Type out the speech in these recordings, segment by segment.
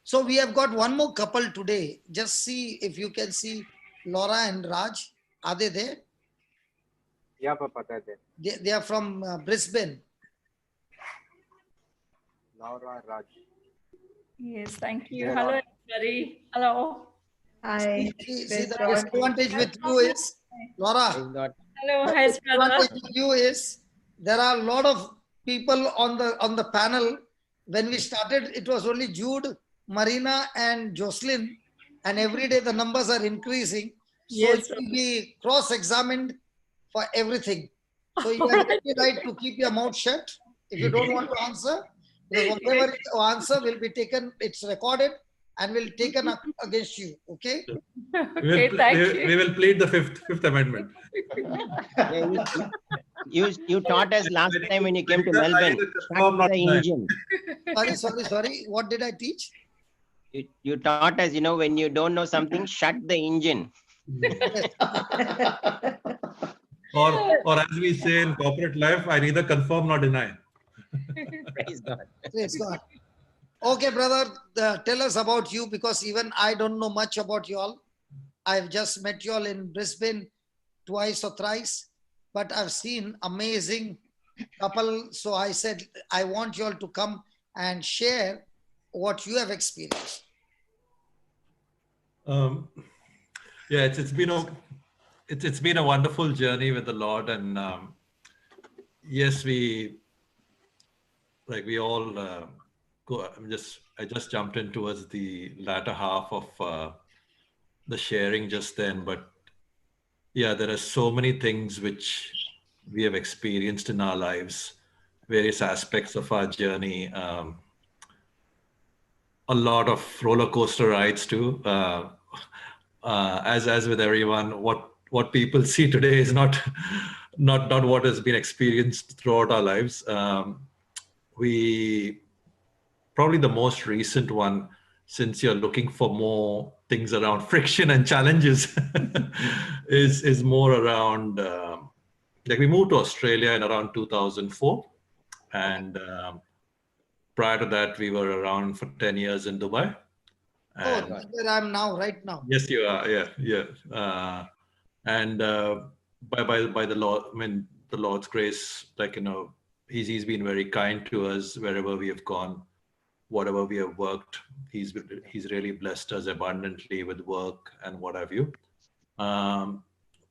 So we have got one more couple today. Just see if you can see Laura and Raj. Are they there? Yeah, Papa, they're there. They are from Brisbane. Laura, Raj. Yes, thank you. They're Hello, on. everybody. Hello. Hi. See the Praise God. disadvantage with you is, Laura, Praise God. Hello, the hi, brother. disadvantage with you is there are a lot of people on the panel. When we started, it was only Jude, Marina, and Jocelyn, and every day the numbers are increasing. So Yes, it will be cross-examined for everything. So you have every right to keep your mouth shut if you don't want to answer, because whatever you answer will be taken, it's recorded and will taken up against you. Okay? Okay, thank you. We will plead the Fifth Amendment. Yeah, you taught us last time when you came to Melbourne. Shut the engine. Sorry. What did I teach? You taught us, when you don't know something, shut the engine. Or as we say in corporate life, I neither confirm nor deny. Praise God. Praise God. Okay, brother, tell us about you, because even I don't know much about you all. I've just met you all in Brisbane twice or thrice, but I've seen amazing couple. So I said, I want you all to come and share what you have experienced. Yeah, it's been a wonderful journey with the Lord, and yes, we all go. I just jumped in towards the latter half of the sharing just then, but yeah, there are so many things which we have experienced in our lives, various aspects of our journey. A lot of roller coaster rides too. As with everyone, what people see today is not what has been experienced throughout our lives. We probably the most recent one, since you're looking for more things around friction and challenges, is more around like we moved to Australia in around 2004, and prior to that we were around for 10 years in Dubai. And that's where I'm now, right now. Yes, you are. Yeah. And by the Lord, I mean, the Lord's grace, He's been very kind to us wherever we have gone, whatever we have worked. He's really blessed us abundantly with work and what have you.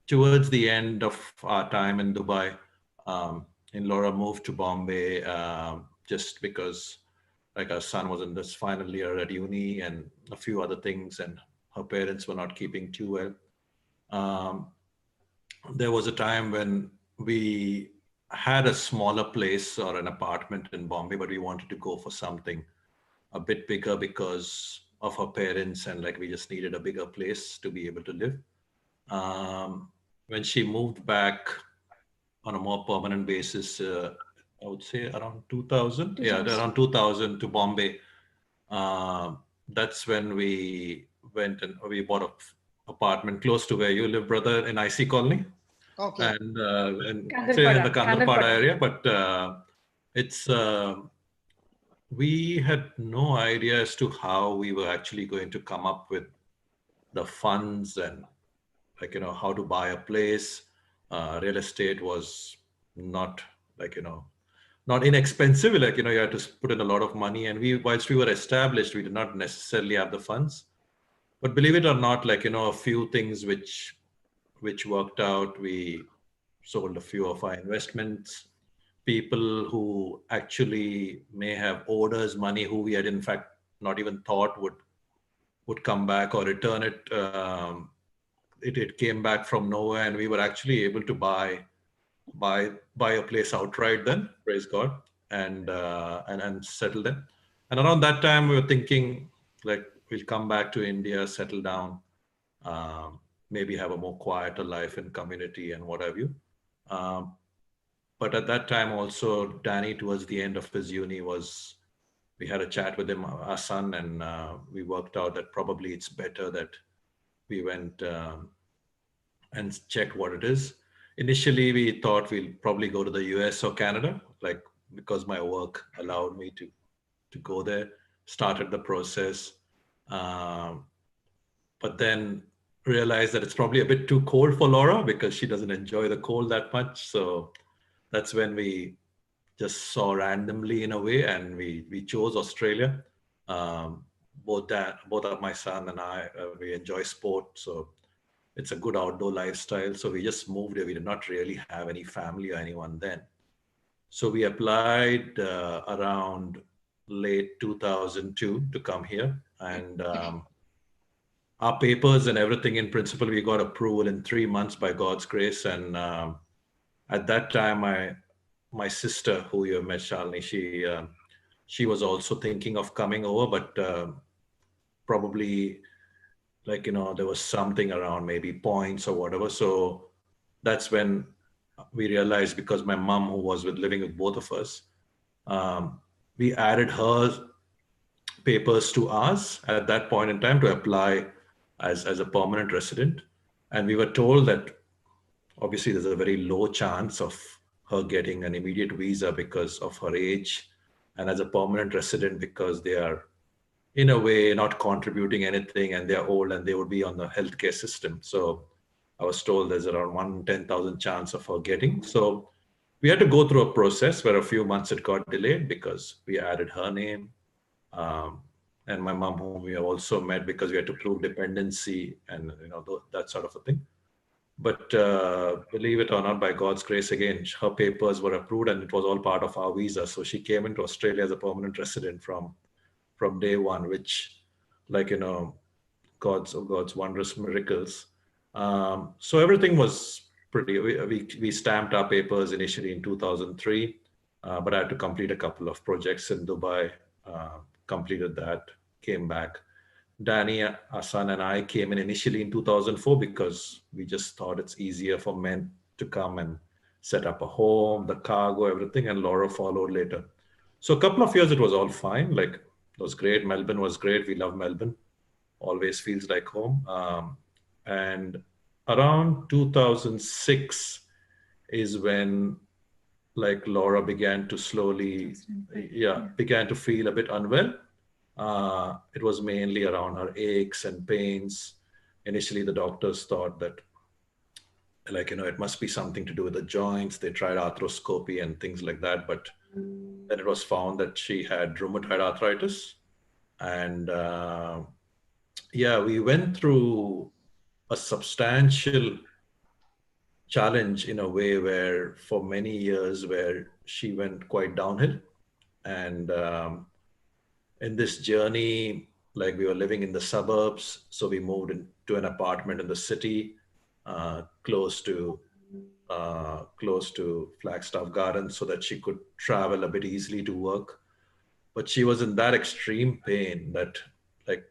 Towards the end of our time in Dubai, Laura moved to Bombay just because our son was in this final year at uni and a few other things, and her parents were not keeping too well. There was a time when we had a smaller place or an apartment in Bombay, but we wanted to go for something a bit bigger because of her parents, and we just needed a bigger place to be able to live. When she moved back on a more permanent basis, I would say around 2000. Yeah, around 2000 to Bombay. That's when we went and we bought an apartment close to where you live, brother, in IC Colony. Okay. And in the Kandarpada area, but it's we had no idea as to how we were actually going to come up with the funds and how to buy a place. Real estate was not not inexpensive. You had to put in a lot of money, and whilst we were established, we did not necessarily have the funds. But believe it or not, a few things which worked out. We sold a few of our investments. People who actually may have owed us money, who we had in fact not even thought would come back or return it. It came back from nowhere, and we were actually able to buy a place outright then, praise God, and settle there. And around that time, we were thinking we'll come back to India, settle down, maybe have a more quieter life in community and what have you. But at that time also, Danny, towards the end of his uni, we had a chat with him, our son, and we worked out that probably it's better that we went and checked what it is. Initially, we thought we'll probably go to the US or Canada, because my work allowed me to go there, started the process. But then realized that it's probably a bit too cold for Laura because she doesn't enjoy the cold that much. So that's when we just saw randomly in a way, and we chose Australia. Both of my son and I, we enjoy sport, so it's a good outdoor lifestyle. So we just moved here. We did not really have any family or anyone then. So we applied around late 2002 to come here, and our papers and everything, in principle, we got approval in 3 months by God's grace. And at that time, my sister, who you met, Shalini, she was also thinking of coming over, but probably, like, there was something around maybe points or whatever. So that's when we realized, because my mom, who was living with both of us, we added her papers to ours at that point in time to apply as a permanent resident. And we were told that obviously there's a very low chance of her getting an immediate visa because of her age, and as a permanent resident because they are in a way not contributing anything and they're old and they would be on the healthcare system. So I was told there's around 1 in 10,000 chance of her getting. So we had to go through a process where a few months it got delayed because we added her name. And my mom, whom we have also met, because we had to prove dependency and that sort of a thing. But believe it or not, by God's grace, again, her papers were approved and it was all part of our visa. So she came into Australia as a permanent resident from day one, which, like, God's wondrous miracles. So everything was pretty, we stamped our papers initially in 2003, but I had to complete a couple of projects in Dubai, completed that, came back. Danny, our son, and I came in initially in 2004 because we just thought it's easier for men to come and set up a home, the cargo, everything, and Laura followed later. So a couple of years, it was all fine. Like, it was great. Melbourne was great. We love Melbourne. Always feels like home. And around 2006 is when, like, Laura began to slowly, began to feel a bit unwell. It was mainly around her aches and pains. Initially, the doctors thought that, like, it must be something to do with the joints. They tried arthroscopy and things like that, but then it was found that she had rheumatoid arthritis. And we went through a substantial challenge in a way where for many years where she went quite downhill. And in this journey, like, we were living in the suburbs, so we moved into an apartment in the city, close to Flagstaff Gardens, so that she could travel a bit easily to work. But she was in that extreme pain that, like,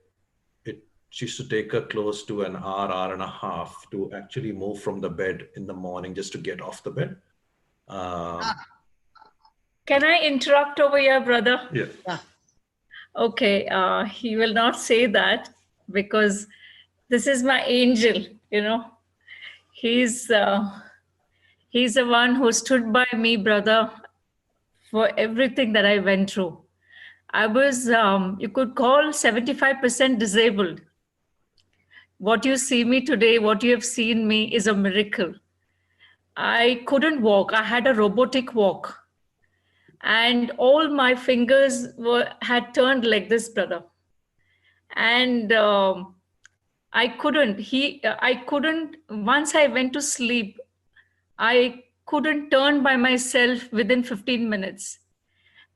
she used to take her close to an hour and a half to actually move from the bed in the morning just to get off the bed. Can I interrupt over here, brother? Yeah. Okay, he will not say that because this is my angel, He's the one who stood by me, brother, for everything that I went through. I was, you could call 75% disabled. What you see me today, what you have seen me is a miracle. I couldn't walk. I had a robotic walk. And all my fingers had turned like this, brother. And I couldn't, once I went to sleep, I couldn't turn by myself within 15 minutes.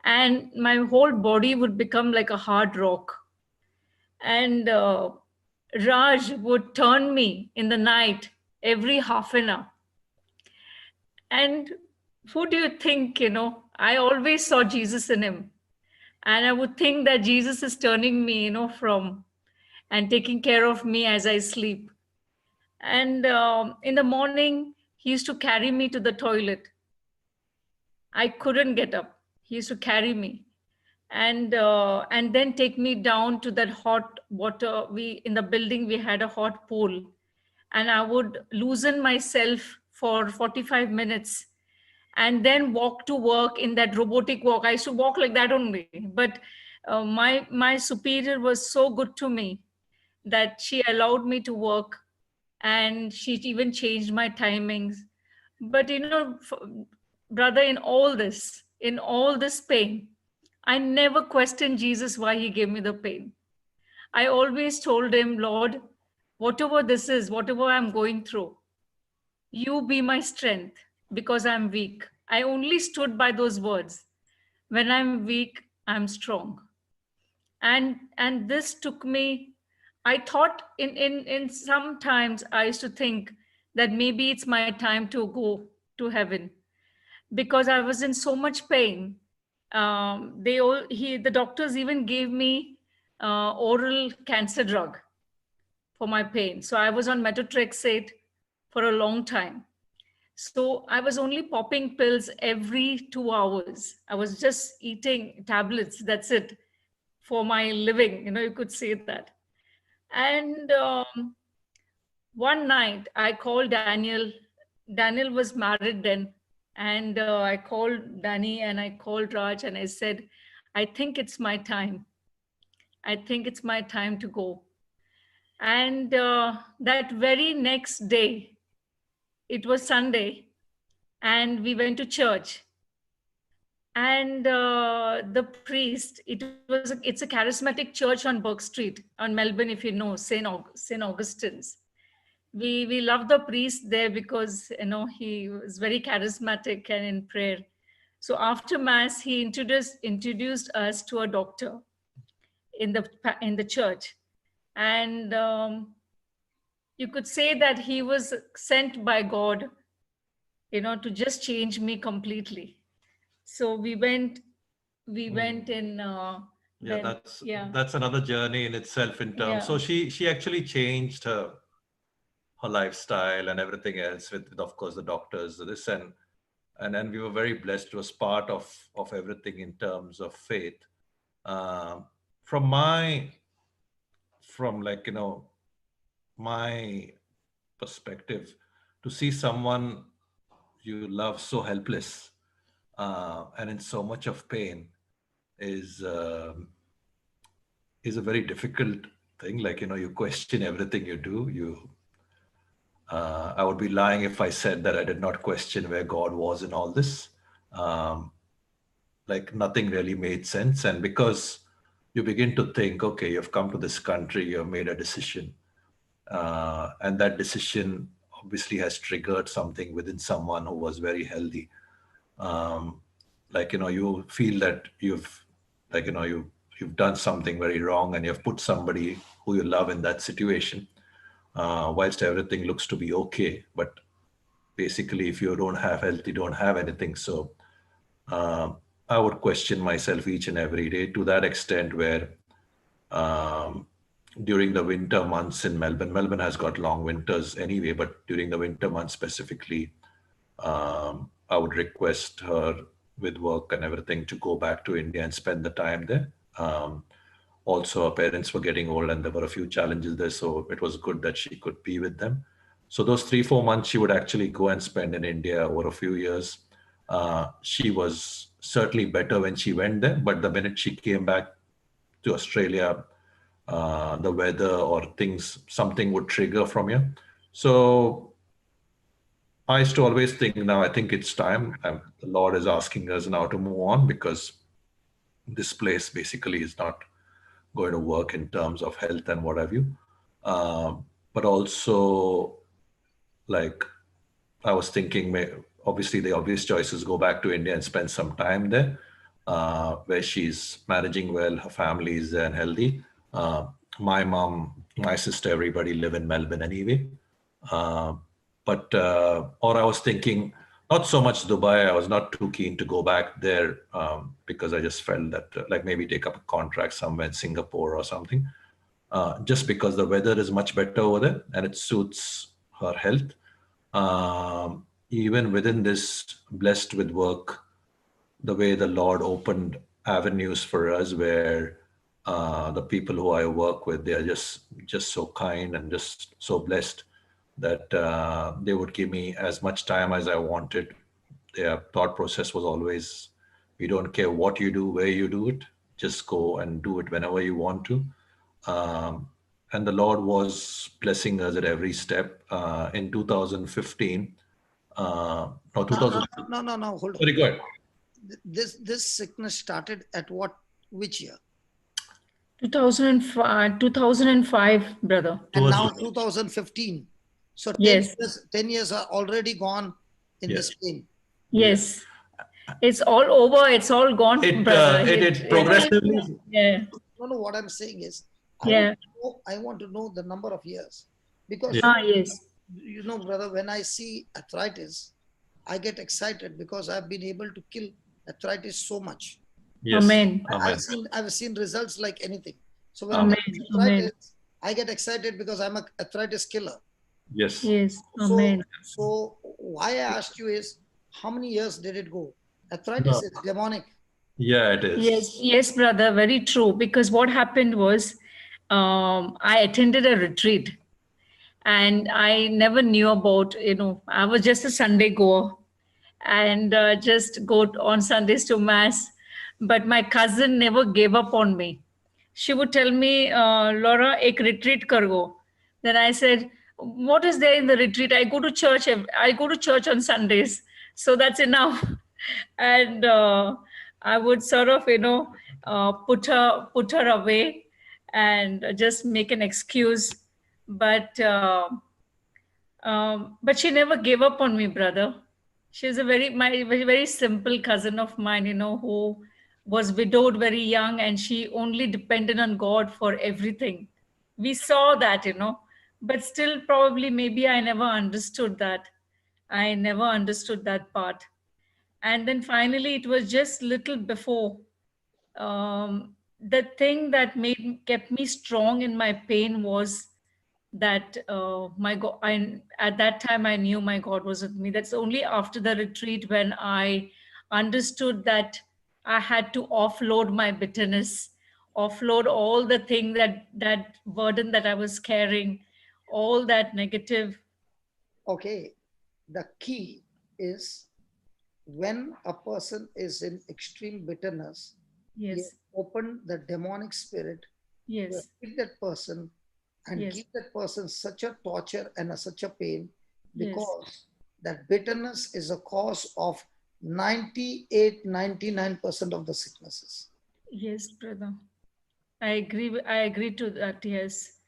And my whole body would become like a hard rock. And Raj would turn me in the night every half an hour. And who do you think, I always saw Jesus in him. And I would think that Jesus is turning me, from and taking care of me as I sleep. And in the morning, he used to carry me to the toilet. I couldn't get up. He used to carry me. And then take me down to that hot water. In the building, we had a hot pool. And I would loosen myself for 45 minutes and then walk to work in that robotic walk. I used to walk like that only. But My superior was so good to me that she allowed me to work, and she even changed my timings. But brother, in all this pain, I never questioned Jesus why he gave me the pain. I always told him, Lord, whatever this is, whatever I'm going through, you be my strength because I'm weak. I only stood by those words. When I'm weak, I'm strong. And this took me, I thought in sometimes I used to think that maybe it's my time to go to heaven, because I was in so much pain. The doctors even gave me oral cancer drug for my pain. So I was on methotrexate for a long time. So I was only popping pills every 2 hours. I was just eating tablets. That's it for my living. You could say that. And one night I called Daniel. Daniel was married then. And I called Danny and I called Raj and I said, I think it's my time. I think it's my time to go. And that very next day, it was Sunday, and we went to church. And the priest, it's a charismatic church on Burke Street on Melbourne, if you know, St. Augustine's. We love the priest there because he was very charismatic and in prayer. So after mass, he introduced us to a doctor in the church, and you could say that he was sent by God, to just change me completely. So we went in. That's another journey in itself in terms. So she actually changed her lifestyle and everything else with of course the doctors, and then we were very blessed. It was part of everything in terms of faith. From my perspective, to see someone you love so helpless and in so much of pain is a very difficult thing. You question everything you do. I would be lying if I said that I did not question where God was in all this. Nothing really made sense. And because you begin to think, okay, you've come to this country, you've made a decision. And that decision obviously has triggered something within someone who was very healthy. You feel that you've done something very wrong and you've put somebody who you love in that situation. Whilst everything looks to be okay, but basically if you don't have health, you don't have anything. So I would question myself each and every day, to that extent where during the winter months in Melbourne has got long winters anyway, but during the winter months specifically, I would request her with work and everything to go back to India and spend the time there. Also, her parents were getting old and there were a few challenges there. So it was good that she could be with them. So those 3-4 months she would actually go and spend in India over a few years. She was certainly better when she went there, but the minute she came back to Australia, the weather or something would trigger from here. So I used to always think, now I think it's time. The Lord is asking us now to move on, because this place basically is not going to work in terms of health and what have you. But also, I was thinking, obviously the obvious choice is go back to India and spend some time there, where she's managing well, her family is there and healthy. My mom, my sister, everybody live in Melbourne anyway. Or I was thinking, not so much Dubai. I was not too keen to go back there because I just felt that maybe take up a contract somewhere in Singapore or something, just because the weather is much better over there and it suits her health. Even within this, blessed with work, the way the Lord opened avenues for us where the people who I work with, they are just so kind and just so blessed that they would give me as much time as I wanted. Their thought process was always, we don't care what you do, where you do it, just go and do it whenever you want to. And the Lord was blessing us at every step. In 2015, no, 2000. No, hold on. Sorry, go ahead. This sickness started at which year? 2005, brother. And Towards now the- 2015. So 10 Yes. years, 10 years are already gone in Yes. this pain. Yes. It's all over. It's all gone, brother. It progressively. Yeah. No, what I'm saying is, Yeah. I want to know the number of years. Because, Yeah. Yes. you know, brother, when I see arthritis, I get excited because I've been able to kill arthritis so much. Yes. Amen. Amen. I've seen results like anything. So when Amen. I see Amen. arthritis, I get excited because I'm a arthritis killer. Yes. Yes. So, Amen. so why I asked you is, how many years did it go? Arthritis is demonic. Yeah, it is. Yes, brother. Very true. Because what happened was, I attended a retreat, and I never knew about. I was just a Sunday goer, and just go on Sundays to mass. But my cousin never gave up on me. She would tell me, Laura, ek retreat kargo. Then I said, what is there in the retreat? I go to church. I go to church on Sundays, so that's enough. And I would sort of, put her away and just make an excuse. But she never gave up on me, brother. She was very simple cousin of mine, who was widowed very young, and she only depended on God for everything. We saw that, but still, probably, maybe I never understood that. I never understood that part. And then finally, it was just little before, the thing that kept me strong in my pain was that my God, at that time I knew my God was with me. That's only after the retreat when I understood that I had to offload my bitterness, offload all the thing that burden that I was carrying, all that negative. Okay, the key is when a person is in extreme bitterness, Yes, you open the demonic spirit to yes, hit that person and Yes. give that person such a torture and such a pain, Yes. because that bitterness is a cause of 99% of the sicknesses. yes, brother. I agree. I agree to that. Yes,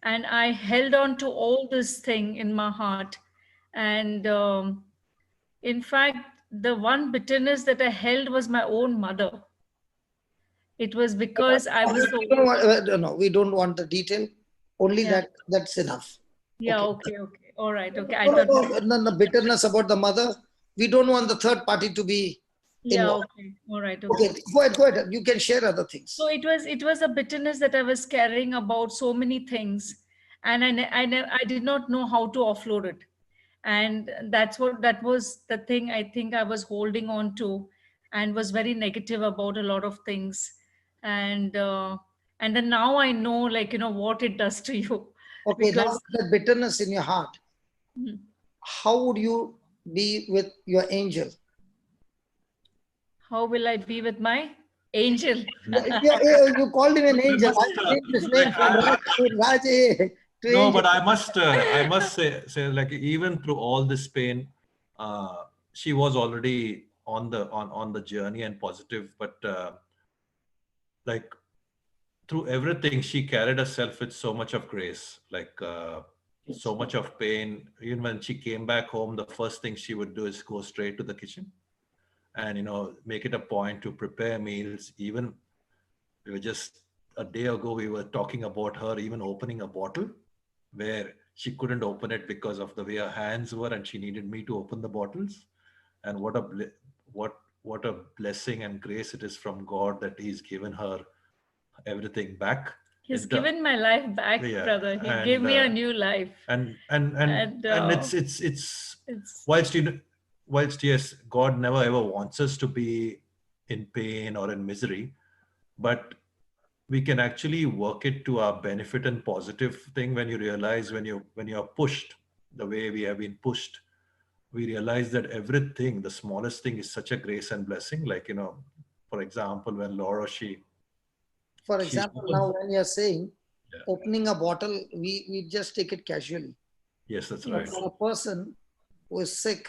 and I held on to all this thing in my heart, and in fact, the one bitterness that I held was my own mother. It was because I was so. No, we don't want the detail. Only Yeah. that's enough. Yeah. Okay. Okay. All right. Okay. I No, thought. no, bitterness about the mother. We don't want the third party to be Yeah. involved. Okay. All right. Okay, go ahead. You can share other things. So it was a bitterness that I was carrying about so many things, and I did not know how to offload it, and that was the thing I think I was holding on to, and was very negative about a lot of things, and then now I know, like, what it does to you. Okay, now Because the bitterness in your heart, how would you be with your angel? how will I be with my angel? You called him an angel. I changed his name from Raj to No, angel. but I must say, like, even through all this pain, she was already on the journey and positive. But like, through everything, she carried herself with so much of grace, like so much of pain. Even when she came back home, the first thing she would do is go straight to the kitchen, and make it a point to prepare meals. Even we were just a day ago, we were talking about her even opening a bottle where she couldn't open it because of the way her hands were, and she needed me to open the bottles. And what a blessing and grace it is from God that He's given her everything back. He's given my life back, Yeah, brother. He and, gave me a new life. And And, it's whilst yes, God never ever wants us to be in pain or in misery, but we can actually work it to our benefit and positive thing. When you realize, when you're pushed the way we have been pushed, we realize that everything, the smallest thing, is such a grace and blessing. Like, for example, when Laura, she For She example, opens- now when you're saying Yeah. opening a bottle, we just take it casually. Yes, that's But right. for a person who is sick,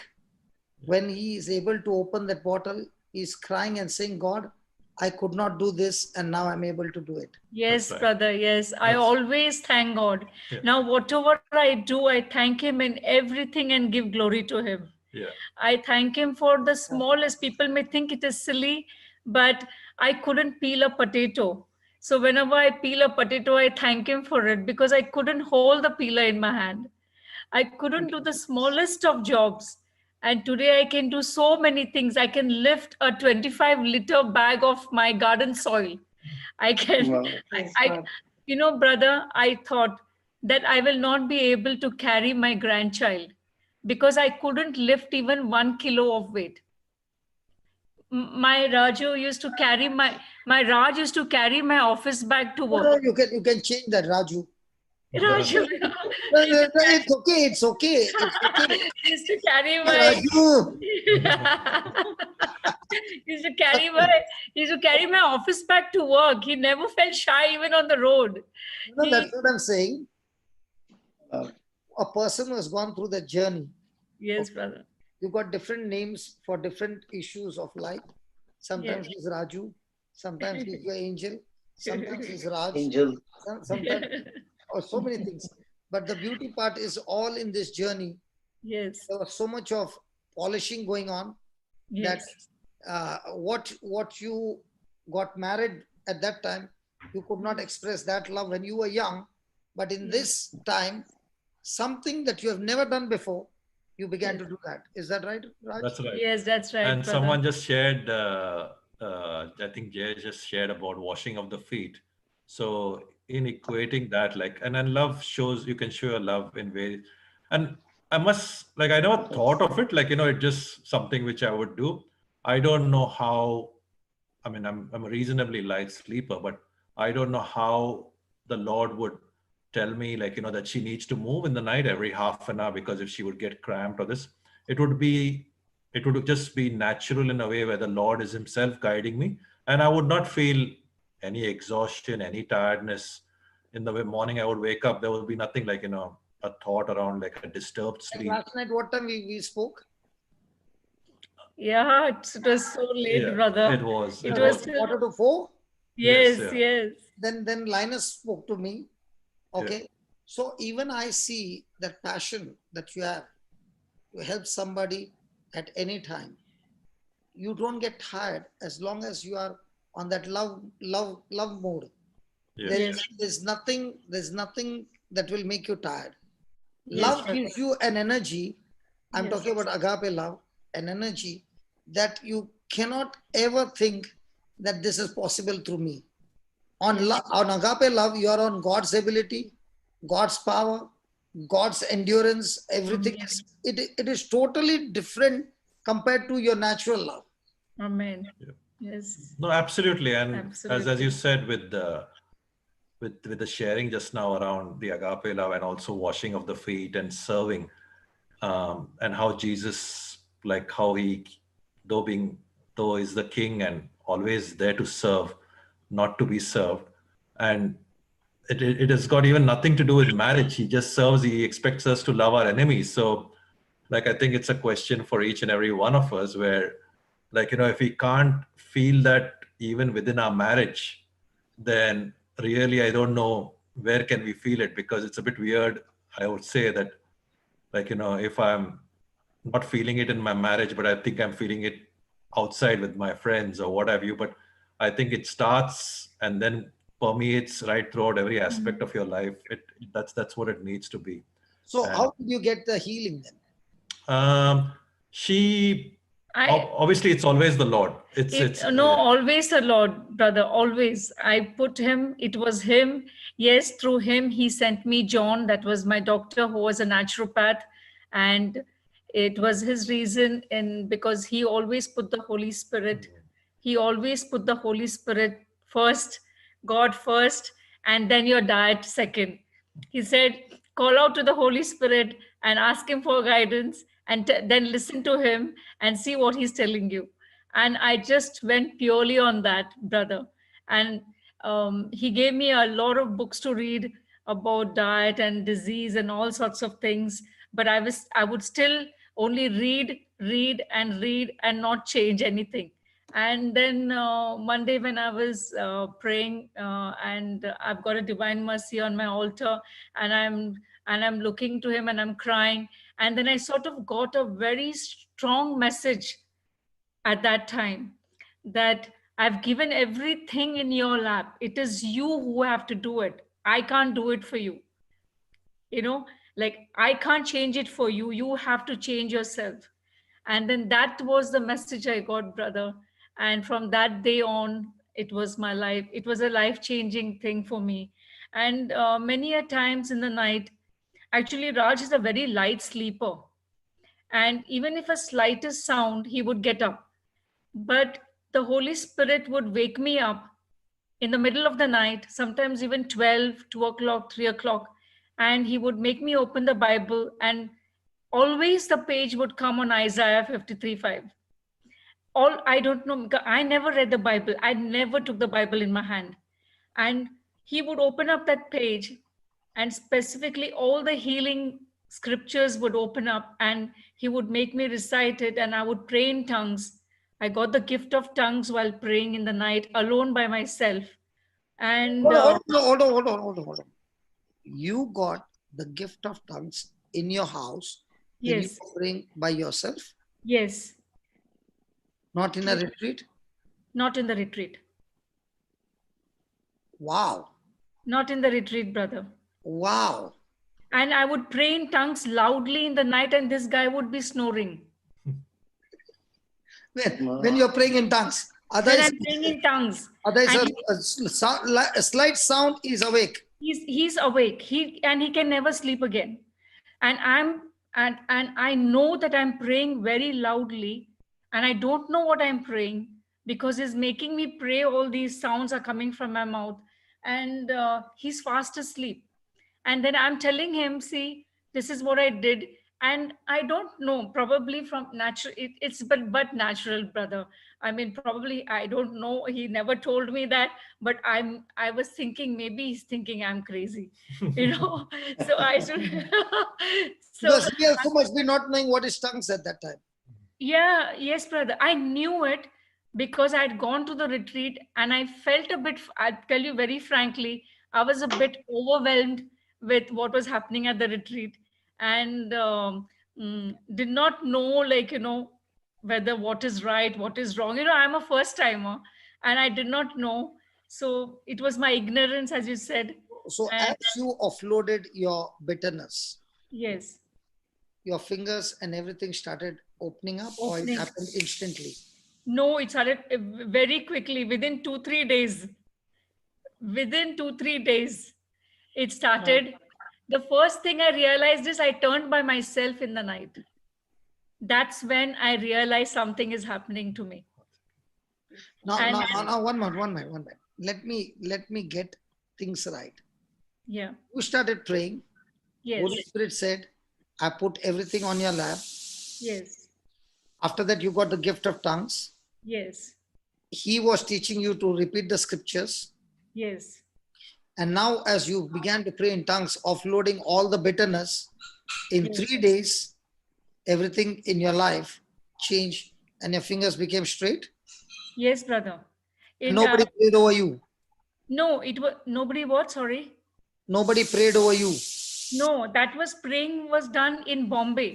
when he is able to open that bottle, he's crying and saying, God, I could not do this, and now I'm able to do it. Yes, right. brother. Yes. I That's- always thank God. Yeah. Now, whatever I do, I thank Him in everything and give glory to Him. Yeah. I thank Him for the smallest. People may think it is silly, but I couldn't peel a potato. So whenever I peel a potato, I thank Him for it because I couldn't hold the peeler in my hand. I couldn't do the smallest of jobs. And today I can do so many things. I can lift a 25-liter bag of my garden soil. I can, Wow. brother, I thought that I will not be able to carry my grandchild because I couldn't lift even 1 kilo of weight. My Raju used to carry my Raj used to carry my office bag to No, work. you can change that, Raju. Raju No, it's okay. It's okay. It's okay. used to carry my Raju. used to carry my office bag to work. He never felt shy even on the road. No, that's what I'm saying. A person who has gone through the journey, Yes, brother. you got different names for different issues of life. Sometimes Yes. he's Raju, sometimes he's your angel, sometimes he's Raj, Angel. sometimes or so many things. But the beauty part is all in this journey. Yes. There was so much of polishing going on that Yes. what you got married at that time, you could not express that love when you were young. But in this time, something that you have never done before, you began to do that. Is that right, Raj? That's right. Yes, that's right, And brother. someone just shared, I think Jay just shared about washing of the feet. So in equating that, like, and then love shows, you can show your love in ways. And I must, like, I never thought of it, like, it's just something which I would do. I don't know how, I mean, I'm a reasonably light sleeper, but I don't know how the Lord would tell me, like, that she needs to move in the night every half an hour, because if she would get cramped or this, it would just be natural in a way where the Lord is himself guiding me. And I would not feel any exhaustion, any tiredness. In the morning, I would wake up, there would be nothing like, a thought around like a disturbed And sleep. last night, what time we spoke? Yeah, it was so late, Yeah, brother. it was. It It was was. till- 3:45. Yes, Yes, yes. Then Linus spoke to me. Okay. So even I see that passion that you have to help somebody at any time. You don't get tired as long as you are on that love mode. Yes. There's nothing that will make you tired. Yes, Love brother. gives you an energy. I'm Yes. talking about agape love, an energy that you cannot ever think that this is possible through me. On agape love, you are on God's ability, God's power, God's endurance. Everything is it is totally different compared to your natural love. Amen. Yes. No, absolutely. And as Absolutely. you said, with the sharing just now around the agape love and also washing of the feet and serving, and how Jesus, like how he, though is the king and always there to serve, not to be served. And it has got even nothing to do with marriage. He just serves. He expects us to love our enemies. So, like, I think it's a question for each and every one of us where, like, if we can't feel that even within our marriage, then really, I don't know where can we feel it, because it's a bit weird. I would say that, like, if I'm not feeling it in my marriage, but I think I'm feeling it outside with my friends or what have you. But I think it starts and then permeates right throughout every aspect of your life. That's what it needs to be. So And- how did you get the healing then? Obviously it's always the Lord. It's Always the Lord, brother, always. I put him, it was him. Yes, through him, he sent me John, that was my doctor who was a naturopath. And it was his reason, because he always put the Holy Spirit. He always put the Holy Spirit first, God first, and then your diet second. He said, call out to the Holy Spirit and ask him for guidance, and then listen to him and see what he's telling you. And I just went purely on that, brother. And he gave me a lot of books to read about diet and disease and all sorts of things. But I would still only read and not change anything. And then one day when I was praying, and I've got a Divine Mercy on my altar, and I'm looking to him and I'm crying. And then I sort of got a very strong message at that time, that I've given everything in your lap. It is you who have to do it. I can't do it for you. You know, like I can't change it for you. You have to change yourself. And then that was the message I got, brother. And from that day on, it was my life. It was a life-changing thing for me. And many a times in the night, actually, Raj is a very light sleeper. And even if a slightest sound, he would get up. But the Holy Spirit would wake me up in the middle of the night, sometimes even 12, 2 o'clock, 3 o'clock. And he would make me open the Bible, and always the page would come on Isaiah 53:5. I don't know, I never read the Bible. I never took the Bible in my hand. And he would open up that page, and specifically all the healing scriptures would open up, and he would make me recite it, and I would pray in tongues. I got the gift of tongues while praying in the night alone by myself. And Hold on. You got the gift of tongues in your house when you yes, were praying by yourself, yes, not in a retreat? not in the retreat. Wow. Not in the retreat, brother. Wow. And I would pray in tongues loudly in the night, and this guy would be snoring. When you're praying in tongues, When others, I'm praying in tongues, others and a slight sound is awake. he's awake. He can never sleep again. And I know that I'm praying very loudly, and I don't know what I'm praying, because he's making me pray. All these sounds are coming from my mouth, and he's fast asleep. And then I'm telling him, see, this is what I did. And I don't know, probably from natural, it's but natural, brother. I mean, probably, I don't know, he never told me that, but I was thinking maybe he's thinking I'm crazy, you know. So I should so Because he also must be not knowing what is tongues at that time. yeah, yes, brother. I knew it because I'd gone to the retreat, and I felt a bit, I'll tell you very frankly, I was a bit overwhelmed with what was happening at the retreat, and did not know, like, you know, whether what is right, what is wrong. You know, I'm a first timer, and I did not know. So it was my ignorance, as you said. So And as you offloaded your bitterness, yes, your fingers and everything started opening up, or it Opening. happened instantly? no, it started very quickly, within 2-3 days. Within 2-3 days, it started. The first thing I realized is I turned by myself in the night. That's when I realized something is happening to me. Now, And now, one minute. Let me get things right. yeah, You started praying. yes, Holy Spirit said, I put everything on your lap. yes, After that, you got the gift of tongues. yes, He was teaching you to repeat the scriptures. yes, And now, as you began to pray in tongues, offloading all the bitterness, in Yes. 3 days, everything in your life changed and your fingers became straight. yes, brother. It, Nobody prayed over you. no, it was nobody. What? Sorry. Nobody prayed over you. No, that was praying was done in Bombay.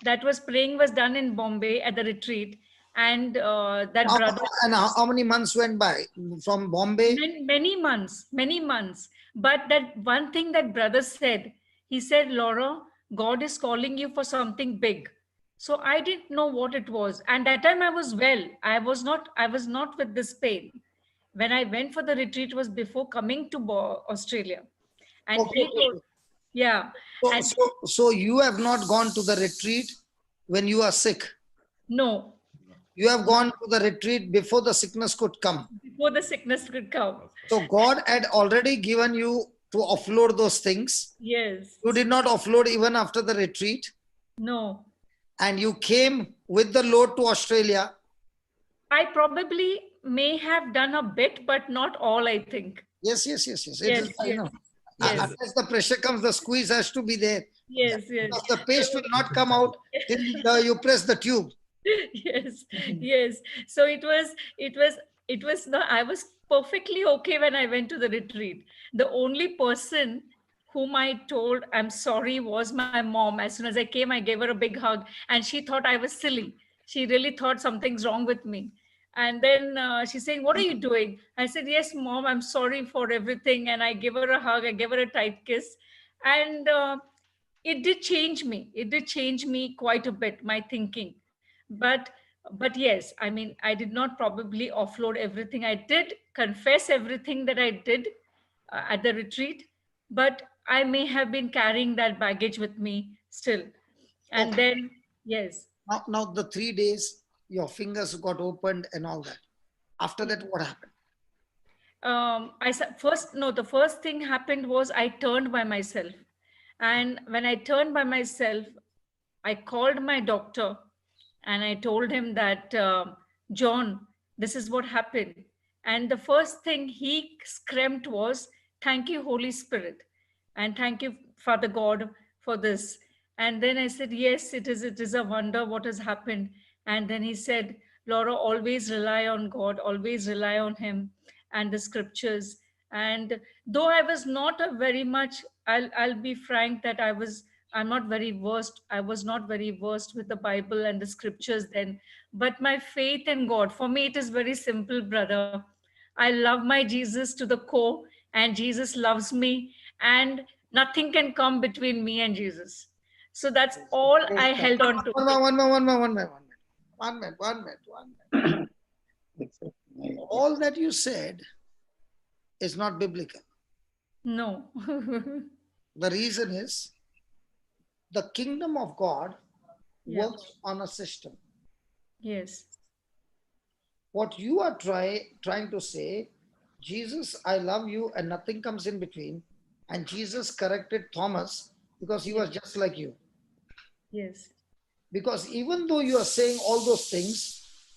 That was praying was done in Bombay at the retreat, and that brother. And how many months went by from Bombay? Many months. But that one thing that brother said, he said, Laura, God is calling you for something big. So I didn't know what it was. And that time I was well. I was not with this pain. When I went for the retreat was before coming to Australia. And Okay. he told, yeah. And So you have not gone to the retreat when you are sick. no, You have gone to the retreat before the sickness could come. before the sickness could come. So God had already given you to offload those things. Yes. You did not offload even after the retreat. No. And you came with the load to Australia. I probably may have done a bit, but not all, I think. Yes. It Yes, is, I yes, know. yes. Unless the pressure comes, the squeeze has to be there. Yes, Because the paste will not come out till you press the tube. yes, yes. So it was not, I was perfectly okay when I went to the retreat. The only person whom I told I'm sorry was my mom. As soon as I came, I gave her a big hug, and she thought I was silly. She really thought something's wrong with me. And then she's saying, "What are you doing?" I said, "Yes, mom, I'm sorry for everything." And I gave her a hug, I gave her a tight kiss. And it did change me. It did change me quite a bit, my thinking. But but yes, I mean, I did not probably offload everything. I did confess everything that I did at the retreat, but I may have been carrying that baggage with me still. And Okay. then, yes. Now the 3 days, your fingers got opened and all that. After that, what happened? I first, no, the first thing happened was I turned by myself. And when I turned by myself, I called my doctor and I told him that, John, this is what happened. And the first thing he screamed was, "Thank you, Holy Spirit. And thank you, Father God, for this." And then I said, "Yes, it is a wonder what has happened." And then he said, "Laura, always rely on God, always rely on Him and the scriptures." And though I was not a very much, I'll be frank that I'm not very versed. I was not very versed with the Bible and the scriptures then. But my faith in God, for me, it is very simple, brother. I love my Jesus to the core, and Jesus loves me, and nothing can come between me and Jesus. So that's all I held on to. One minute. All that you said is not biblical. No. The reason is the kingdom of God Yeah. works on a system. Yes. What you are trying to say, Jesus, I love you, and nothing comes in between. And Jesus corrected Thomas because he was just like you. Yes. Because even though you are saying all those things,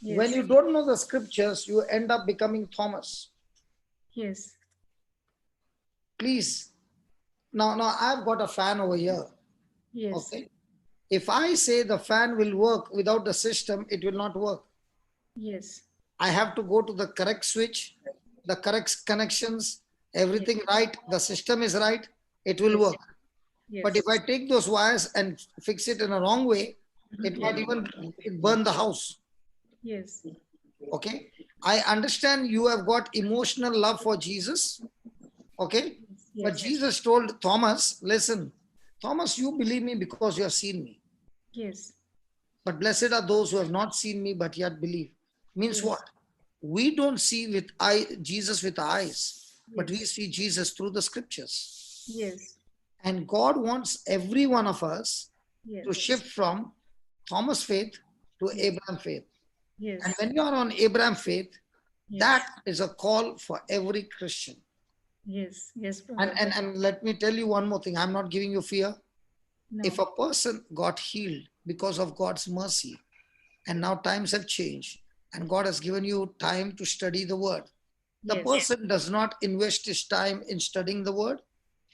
Yes. when you don't know the scriptures, you end up becoming Thomas. Yes. Please. Now I've got a fan over here. Yes. Okay. If I say the fan will work without the system, it will not work. Yes. I have to go to the correct switch, the correct connections, everything right, the system is right, it will work. Yes. But if I take those wires and fix it in a wrong way, it might even burn the house. Yes. Okay. I understand you have got emotional love for Jesus. Okay. But Yes. Jesus told Thomas, listen, Thomas, you believe me because you have seen me. Yes. But blessed are those who have not seen me but yet believe. Means Yes. what? We don't see with Jesus with eyes, but we see Jesus through the scriptures. Yes. And God wants every one of us Yes. to shift from Thomas faith to Abraham faith. Yes. And when you are on Abraham faith, Yes. that is a call for every Christian. Yes. Yes. Brother. And let me tell you one more thing. I'm not giving you fear. No. If a person got healed because of God's mercy, and now times have changed, and God has given you time to study the word, the Yes. person does not invest his time in studying the word.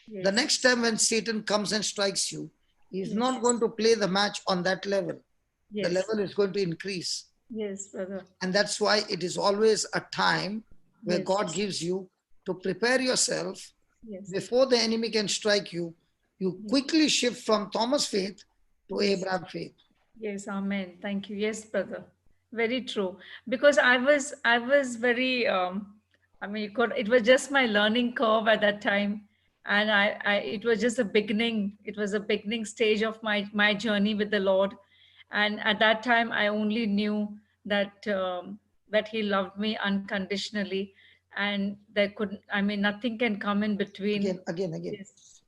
Yes. The next time when Satan comes and strikes you, he's Yes. not going to play the match on that level. Yes. The level is going to increase. Yes, brother. And that's why it is always a time where Yes. God gives you to prepare yourself Yes. before the enemy can strike you. You quickly shift from Thomas faith to Yes. Abraham faith. Yes, amen. Thank you. Yes, brother. Very true. Because I was very I mean it was just my learning curve at that time. And it was just a beginning, it was a beginning stage of my journey with the Lord. And at that time I only knew that He loved me unconditionally, and there could, I mean, nothing can come in between. Again. Yes,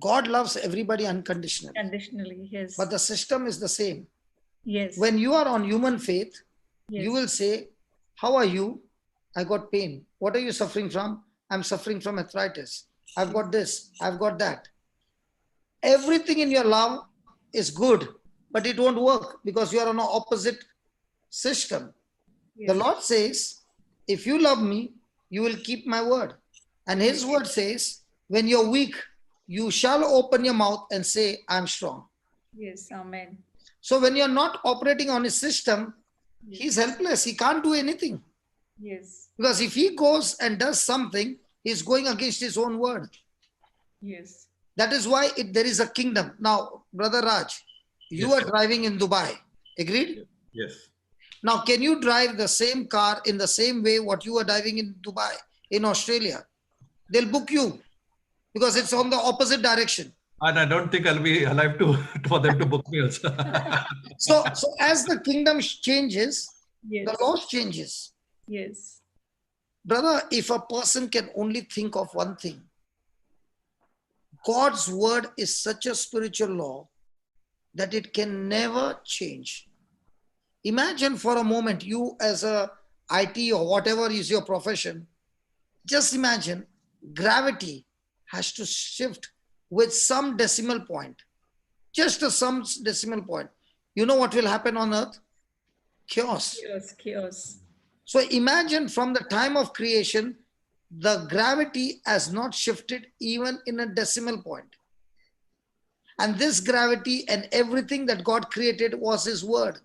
God loves everybody unconditionally, conditionally. Yes. but the system is the same. Yes. When you are on human faith, Yes. you will say, how are you? I got pain. What are you suffering from? I'm suffering from arthritis. I've got this. I've got that. Everything in your love is good, but it won't work because you are on an opposite system. Yes. The Lord says, if you love me, you will keep my word. And his word says, when you're weak, you shall open your mouth and say, I'm strong. Yes. Amen. So when you're not operating on his system, he's helpless. He can't do anything. Yes. Because if he goes and does something, he's going against his own word. Yes. That is why there is a kingdom. Now, Brother Raj, you Yes, are sir. driving in Dubai. Agreed? Yes. Now, can you drive the same car in the same way what you are driving in Dubai, in Australia? They'll book you because it's on the opposite direction. And I don't think I'll be alive to for them to book me also. So as the kingdom changes, Yes. the laws changes. Yes. Brother, if a person can only think of one thing, God's word is such a spiritual law that it can never change. Imagine for a moment, you as a IT or whatever is your profession, just imagine gravity has to shift with some decimal point, just some decimal point. You know what will happen on earth? Chaos. Chaos. Chaos. So imagine from the time of creation, the gravity has not shifted even in a decimal point. And this gravity and everything that God created was his word.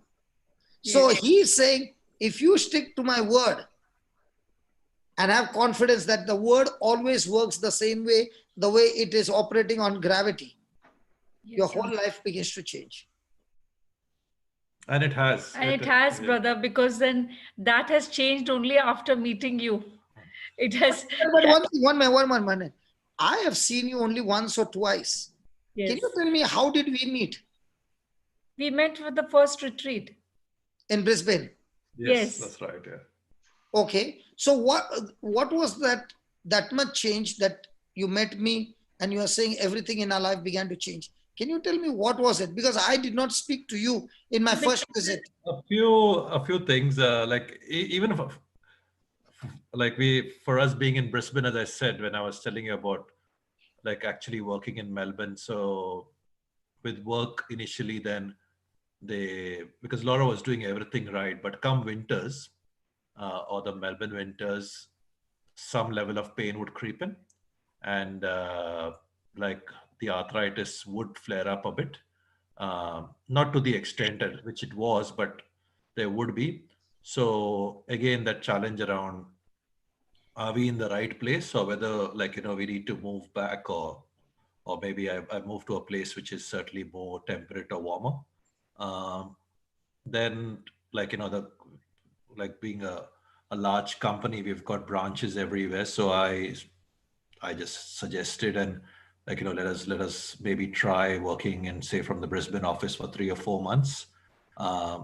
So Yes. he is saying, if you stick to my word and have confidence that the word always works the same way, the way it is operating on gravity, your Yes, whole life begins to change. And it has. And it has, yeah. brother, because then that has changed only after meeting you. It has. But one minute. I have seen you only once or twice. Yes. Can you tell me how did we meet We met for the first retreat. in Brisbane? Yes. That's right. Yeah. Okay. So what was that much change that you met me and you are saying everything in our life began to change? Can you tell me what was it? Because I did not speak to you in my first visit. A few things like even if, like for us being in Brisbane, as I said when I was telling you about like actually working in Melbourne. So with work initially, then because Laura was doing everything right, but come winters or the Melbourne winters, some level of pain would creep in, and like the arthritis would flare up a bit. Not to the extent at which it was, but there would be. So again, that challenge around, are we in the right place, or whether we need to move back, or maybe I move to a place which is certainly more temperate or warmer. Then being a large company, we've got branches everywhere. So I just suggested, and let us maybe try working in, say, from the Brisbane office for 3 or 4 months,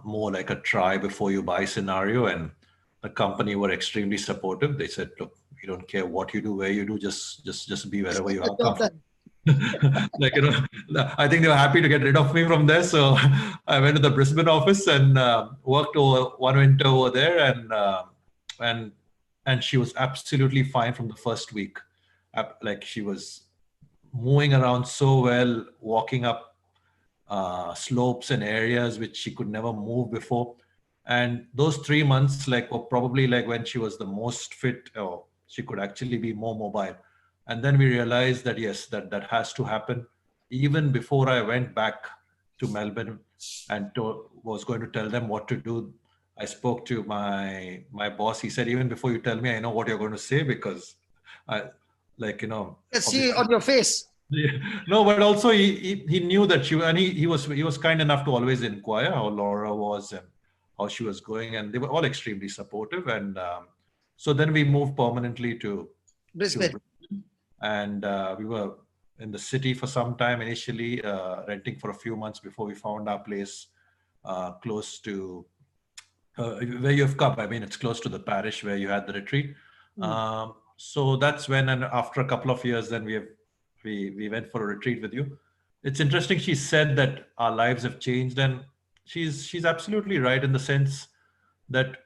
more like a try before you buy scenario. And the company were extremely supportive. They said, look, we don't care what you do, where you do, just be wherever you are comfortable. I think they were happy to get rid of me from there. So I went to the Brisbane office and worked over one winter over there, and she was absolutely fine from the first week. Like she was moving around so well, walking up slopes and areas which she could never move before. And those 3 months were probably when she was the most fit, or she could actually be more mobile. And then we realized that yes, that has to happen. Even before I went back to Melbourne and was going to tell them what to do, I spoke to my boss. He said, even before you tell me, I know what you're going to say, because I See on your face. Yeah. No, but also he knew that he was kind enough to always inquire how Laura was and how she was going, and they were all extremely supportive. And so then we moved permanently to Brisbane. And we were in the city for some time initially, renting for a few months before we found our place close to where you've come. I mean, it's close to the parish where you had the retreat. So that's when, and after a couple of years, then we went for a retreat with you. It's interesting. She said that our lives have changed, and she's absolutely right in the sense that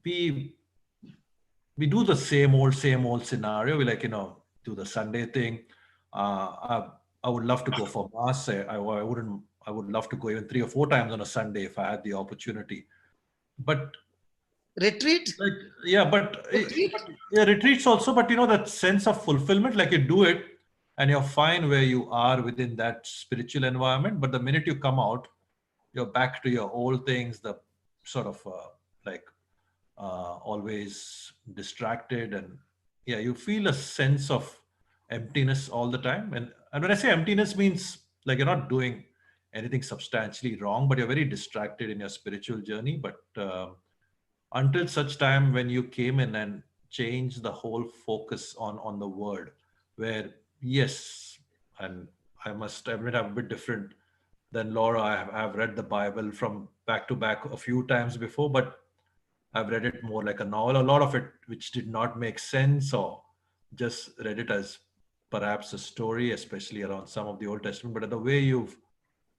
we do the same old scenario. We do the Sunday thing. I would love to go for mass. I would love to go even 3 or 4 times on a Sunday if I had the opportunity. But Retreat? Like, yeah, but Retreat? yeah, retreats also, but that sense of fulfillment, like you do it and you're fine where you are within that spiritual environment. But the minute you come out, you're back to your old things, the sort of like always distracted. And yeah, you feel a sense of emptiness all the time. And when I say emptiness, means like you're not doing anything substantially wrong, but you're very distracted in your spiritual journey. But until such time when you came in and changed the whole focus on the word, where yes, and I must admit I'm a bit different than Laura. I've read the Bible from back to back a few times before, but I've read it more like a novel. A lot of it which did not make sense, or just read it as perhaps a story, especially around some of the Old Testament. But the way you've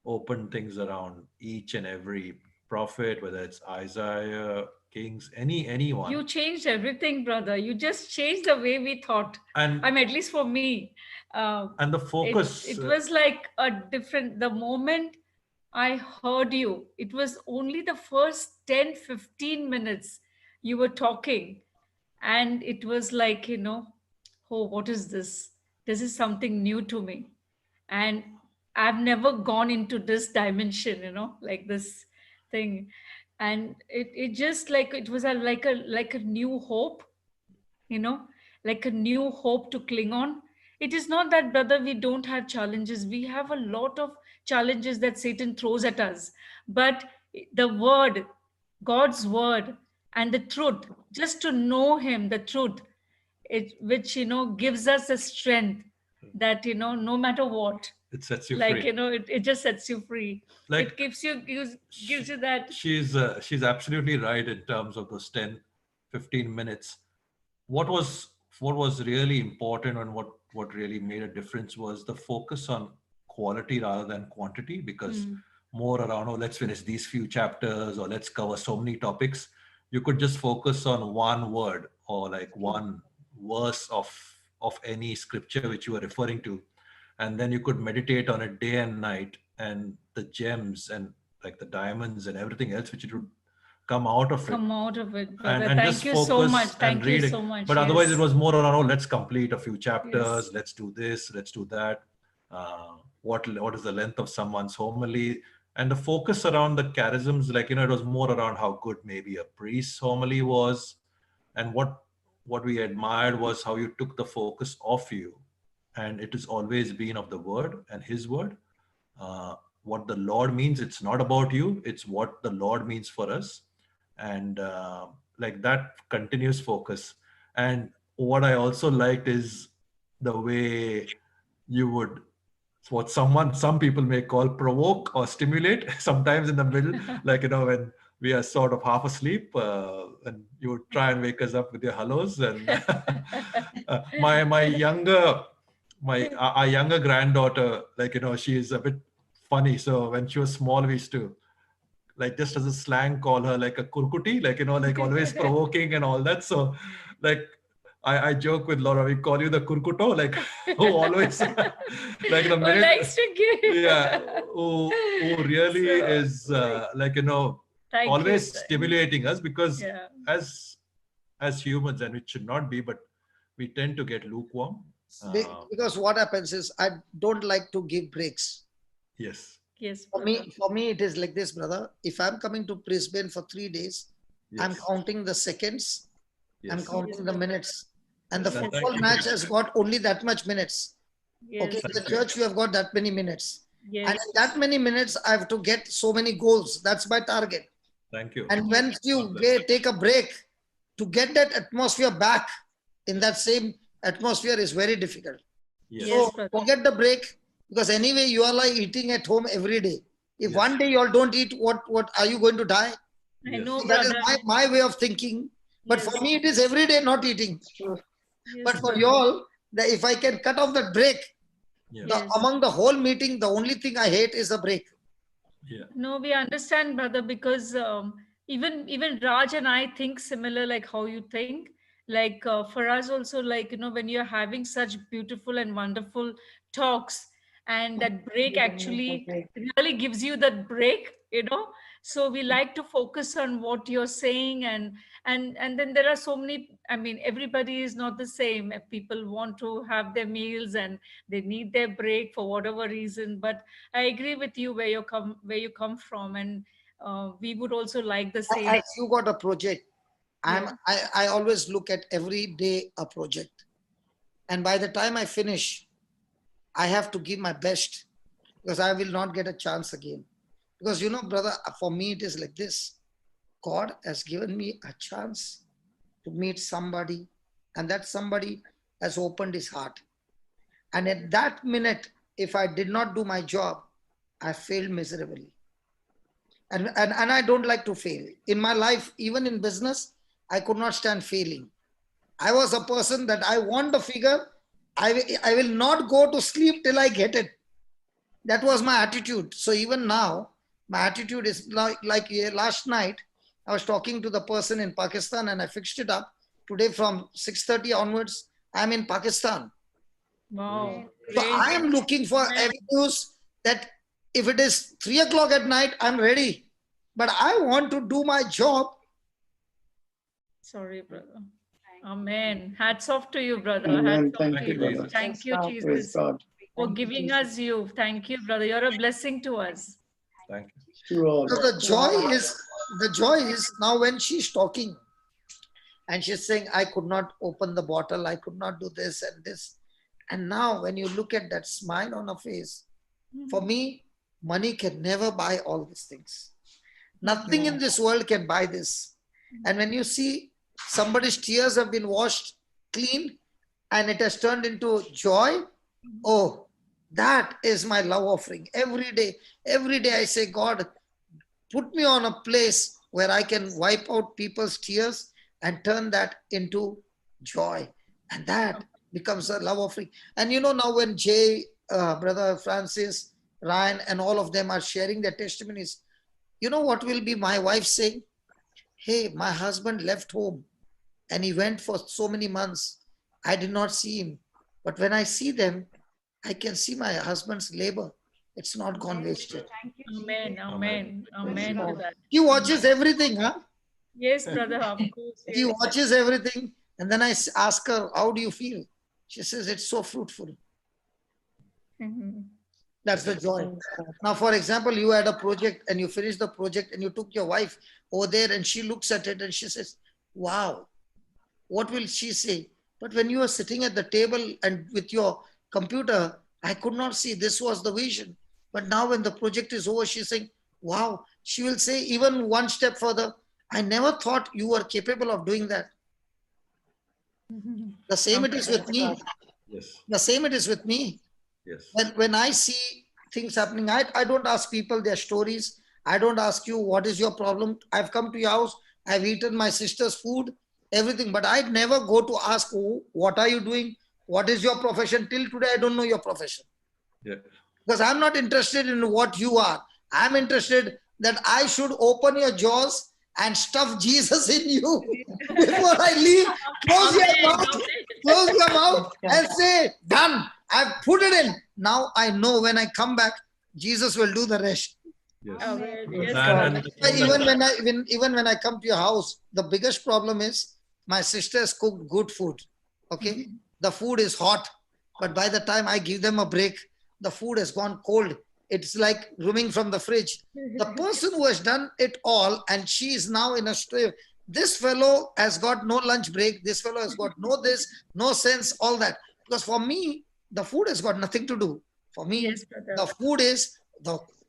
opened things around each and every prophet, whether it's Isaiah, Kings, anyone. You changed everything, brother. You just changed the way we thought. And At least for me. and the focus. It was like a different, the moment I heard you, it was only the first 10, 15 minutes you were talking. And it was like, oh, what is this? This is something new to me. And I've never gone into this dimension, like this thing. And it just like, it was like a new hope, like a new hope to cling on. It is not that, brother, we don't have challenges. We have a lot of challenges that Satan throws at us. But the word, God's word, and the truth, just to know him, the truth, which, gives us the strength that, no matter what, it sets you like, free. it just sets you free. Like, it gives you that. She's absolutely right in terms of those 10, 15 minutes. What was really important and what really made a difference was the focus on quality rather than quantity, because more around, oh, let's finish these few chapters, or let's cover so many topics. You could just focus on one word or like one verse of any scripture which you were referring to, and then you could meditate on it day and night, and the gems and like the diamonds and everything else which it would come out of it. Come out of it, brother. And Thank just you so focus much. and Thank read you it. so much. But otherwise Yes. it was more around, oh, let's complete a few chapters, Yes. let's do this, let's do that. What is the length of someone's homily? And the focus around the charisms, like, it was more around how good maybe a priest's homily was. And what we admired was how you took the focus off you, and it has always been of the word and his word. What the Lord means, it's not about you, it's what the Lord means for us. And like that continuous focus. And what I also liked is the way you would, what some people may call provoke or stimulate, sometimes in the middle, like, when we are sort of half asleep, and you would try and wake us up with your hellos. And our younger granddaughter, like, she is a bit funny. So when she was small, we used to, like, just as a slang, call her like a kurkuti, like, like always provoking and all that. So like, I joke with Laura, we call you the kurkuto, like, who always, like, the minute, likes to give. yeah, who really is, like, Thank always you. stimulating us, because Yeah. as humans, and it should not be, but we tend to get lukewarm. Because what happens is I don't like to give breaks. Yes. Yes. For me, it is like this, brother. If I'm coming to Brisbane for 3 days, Yes. I'm counting the seconds, I'm Yes. counting the minutes. And the Yes. football match has got only that much minutes. Yes. Okay, the church, you have got that many minutes. Yes. And in that many minutes, I have to get so many goals. That's my target. Thank you. And when you take a break, to get that atmosphere back in that same atmosphere is very difficult. Yes. Yes, So brother. forget the break, because anyway, you all are eating at home every day. If Yes. one day you all don't eat, what are you going to die? I Yes. know, So that is brother. my way of thinking. But Yes. for me, it is every day not eating. Yes, But for brother. you all, that if I can cut off that break, Yes. Yes. among the whole meeting, the only thing I hate is the break. Yeah. No, we understand, brother, because even Raj and I think similar, like how you think. Like for us also, like, when you're having such beautiful and wonderful talks, and that break actually really gives you that break. So we like to focus on what you're saying, and then there are so many, I mean, everybody is not the same. People want to have their meals and they need their break for whatever reason. But I agree with you where you come from, and we would also like the same. As you got a project, Yeah. I always look at every day a project. And by the time I finish, I have to give my best because I will not get a chance again. Because you know, brother, for me it is like this. God has given me a chance to meet somebody, and that somebody has opened his heart. And at that minute, if I did not do my job, I failed miserably. And I don't like to fail. In my life, even in business, I could not stand failing. I was a person that I want the figure. I will not go to sleep till I get it. That was my attitude. So even now, my attitude is like last night, I was talking to the person in Pakistan and I fixed it up. Today from 6:30 onwards, I'm in Pakistan. Wow. So Great. I am looking for avenues that if it is 3 o'clock at night, I'm ready. But I want to do my job. Sorry, brother. Amen. Hats off to you, brother. Amen. Hats off Thank to you, you. brother. Thank you, Praise Jesus, God. for giving us you. Thank you, brother. You're a blessing to us. Thank you. To all. So the joy is now when she's talking and she's saying, I could not open the bottle, I could not do this and this. And now when you look at that smile on her face, for me, money can never buy all these things. Nothing in this world can buy this. And when you see somebody's tears have been washed clean and it has turned into joy, oh, that is my love offering. Every day I say, God, put me on a place where I can wipe out people's tears and turn that into joy. And that becomes a love offering. And you know, now when Jay, Brother Francis, Ryan, and all of them are sharing their testimonies, you know what will be my wife saying? Hey, my husband left home and he went for so many months. I did not see him. But when I see them, I can see my husband's labor. It's not gone wasted. Amen. Amen. Amen to that. He watches everything, huh? Yes, brother, of course. He Yes. watches everything. And then I ask her, how do you feel? She says, it's so fruitful. Mhm. That's the joy. Now, for example, you had a project and you finished the project and you took your wife over there and she looks at it and she says, wow, what will she say? But when you are sitting at the table and with your computer, I could not see this was the vision. But now when the project is over, she's saying, wow, she will say even one step further, I never thought you were capable of doing that. The same it is with me. Yes. The same it is with me. Yes. When I see things happening, I don't ask people their stories. I don't ask you, what is your problem? I've come to your house. I've eaten my sister's food, everything. But I'd never go to ask, oh, what are you doing? What is your profession? Till today, I don't know your profession. Yeah. Because I'm not interested in what you are. I'm interested that I should open your jaws and stuff Jesus in you. Before I leave, close your mouth and say, done. I've put it in. Now I know when I come back, Jesus will do the rest. Yes. Amen. Because Yes, that brother. and Even when I come to your house, the biggest problem is my sisters cook good food. Okay, the food is hot, but by the time I give them a break, the food has gone cold. It's like rooming from the fridge. The person who has done it all, and she is now in a state. This fellow has got no lunch break. This fellow has got no this, no sense, all that. Because for me, the food has got nothing to do. For me, Yes, brother. the food is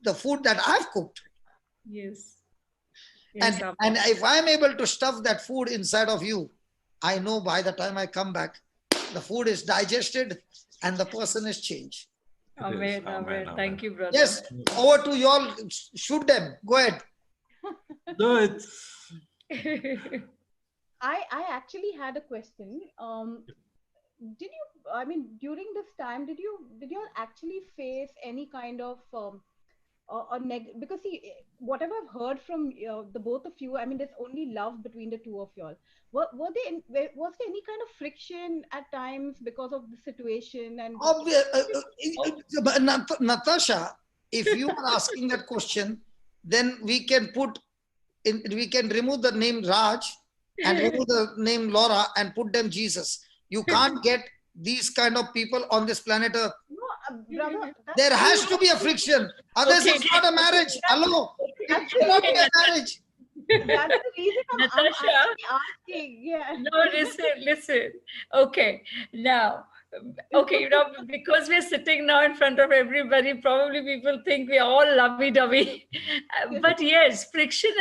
the food that I've cooked. Yes. Yes, And if I'm able to stuff that food inside of you, I know by the time I come back, the food is digested and the person is changed. Amen. Amen, Amen. amen. Thank you, brother. Yes, over to you all. Shoot them. Go ahead. no, it's I actually had a question. Did you, I mean, during this time, did you all actually face any kind of because see, whatever I've heard from the both of you, I mean, there's only love between the two of y'all. Was there any kind of friction at times because of the situation? And Natasha, if you are asking that question, then we can remove the name Raj and remove the name Laura and put them Jesus. You can't get these kind of people on this planet Earth. No, brother, There has to be a friction. Otherwise, Okay. it's not a marriage. Hello. that's It cannot be a marriage. that's the reason I'm Natasha. actually asking. Yeah. No, listen. Okay, now, okay, because we're sitting now in front of everybody, probably people think we are all lovey-dovey. But yes, friction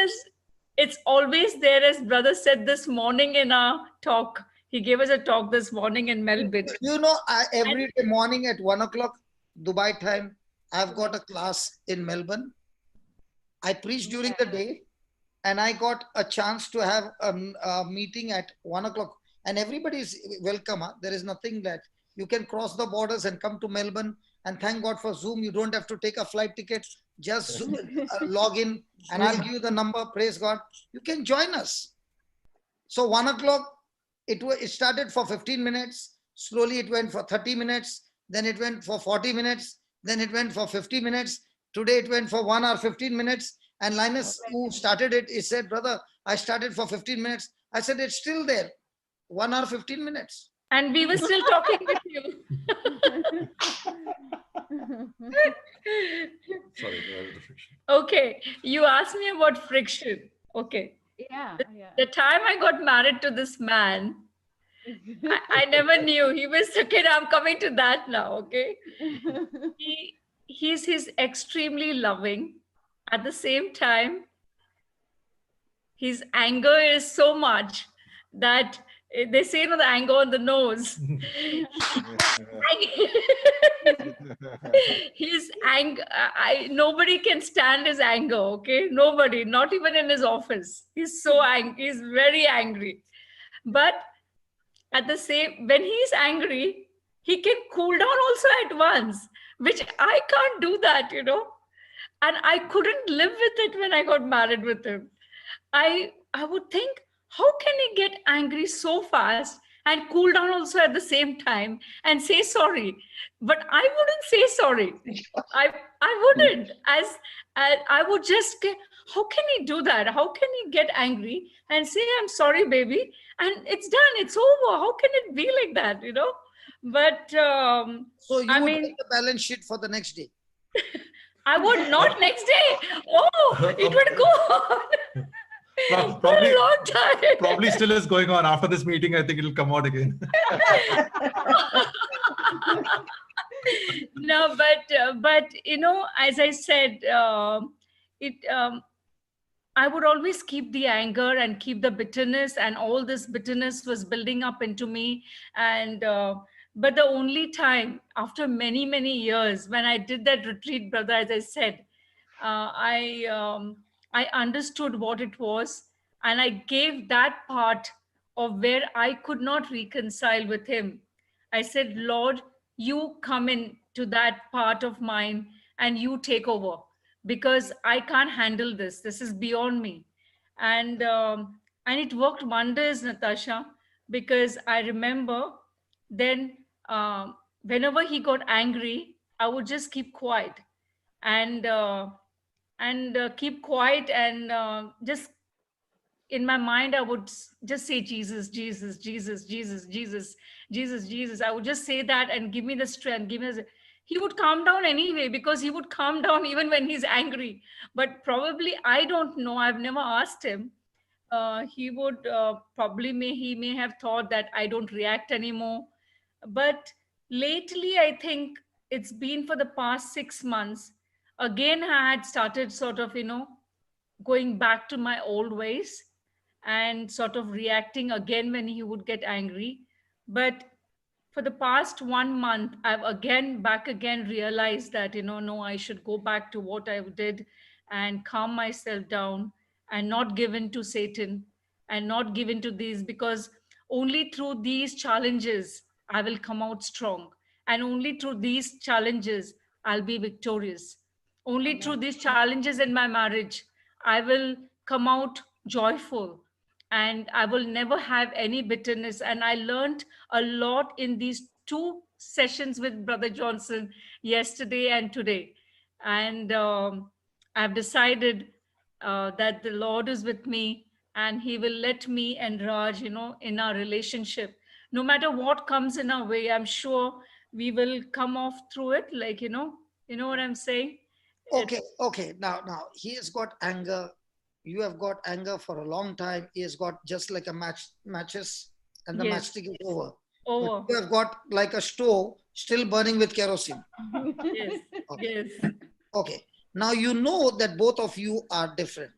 it's always there, as brother said this morning in our talk. He gave us a talk this morning in Melbourne. You know, every day morning at 1 o'clock, Dubai time, I've got a class in Melbourne. I preach during the day, and I got a chance to have a meeting at 1 o'clock. And everybody is welcome. Huh? There is nothing that you can cross the borders and come to Melbourne. And thank God for Zoom. You don't have to take a flight ticket. Just log in, and I'll give you the number. Praise God. You can join us. So 1 o'clock, it started for 15 minutes. Slowly it went for 30 minutes. Then it went for 40 minutes. Then it went for 50 minutes. Today it went for 1 hour, 15 minutes. And Linus, who started it, he said, brother, I started for 15 minutes. I said, it's still there. 1 hour, 15 minutes. And we were still talking with you. Sorry, there was the friction. Okay, you asked me about friction. Okay. Yeah. Yeah. The time I got married to this man, I never knew. He was, okay, I'm coming to that now, okay? He's extremely loving. At the same time, his anger is so much that they say, you know, the anger on the nose. His anger, nobody can stand his anger, okay? Nobody, not even in his office. He's so angry, he's very angry. But at the same, when he's angry, he can cool down also at once, which I can't do that, you know? And I couldn't live with it when I got married with him. I would think, how can he get angry so fast and cool down also at the same time and say sorry? But I wouldn't say sorry. I wouldn't. As I would just get, how can he do that? How can he get angry and say, I'm sorry, baby, and it's done, it's over? How can it be like that, you know? But So you I would mean, take the balance sheet for the next day. I would not next day. Oh, it would go on. For Probably, a long time. probably still is going on. After this meeting, I think it'll come out again. No, but you know, as I said, I would always keep the anger and keep the bitterness, and all this bitterness was building up into me. And but the only time after many years when I did that retreat, brother, as I said, I understood what it was, and I gave that part of where I could not reconcile with him. I said, Lord, you come in to that part of mine and you take over, because I can't handle this. This is beyond me. And it worked wonders, Natasha, because I remember then whenever he got angry, I would just keep quiet and keep quiet, and just in my mind, I would just say, Jesus, Jesus, Jesus, Jesus, Jesus, Jesus, Jesus. I would just say that and give me the strength, give me the... He would calm down anyway, because he would calm down even when he's angry. But probably, I don't know, I've never asked him. He would he may have thought that I don't react anymore. But lately, I think it's been for the past 6 months. Again, I had started sort of, going back to my old ways and sort of reacting again when he would get angry. But for the past 1 month, I've again realized that, no, I should go back to what I did and calm myself down and not give in to Satan and not give in to these, because only through these challenges, I will come out strong. And only through these challenges, I'll be victorious. Only through these challenges in my marriage, I will come out joyful, and I will never have any bitterness. And I learned a lot in these 2 sessions with Brother Johnson, yesterday and today. And I've decided that the Lord is with me and He will let me and Raj, in our relationship, no matter what comes in our way, I'm sure we will come off through it. Like, you know what I'm saying? Okay, okay. Now, he has got anger. You have got anger for a long time. He has got just like a matches, and the Yes. matchstick is over. Over. But you have got like a stove still burning with kerosene. Yes. Okay. Yes. Okay. Now you know that both of you are different.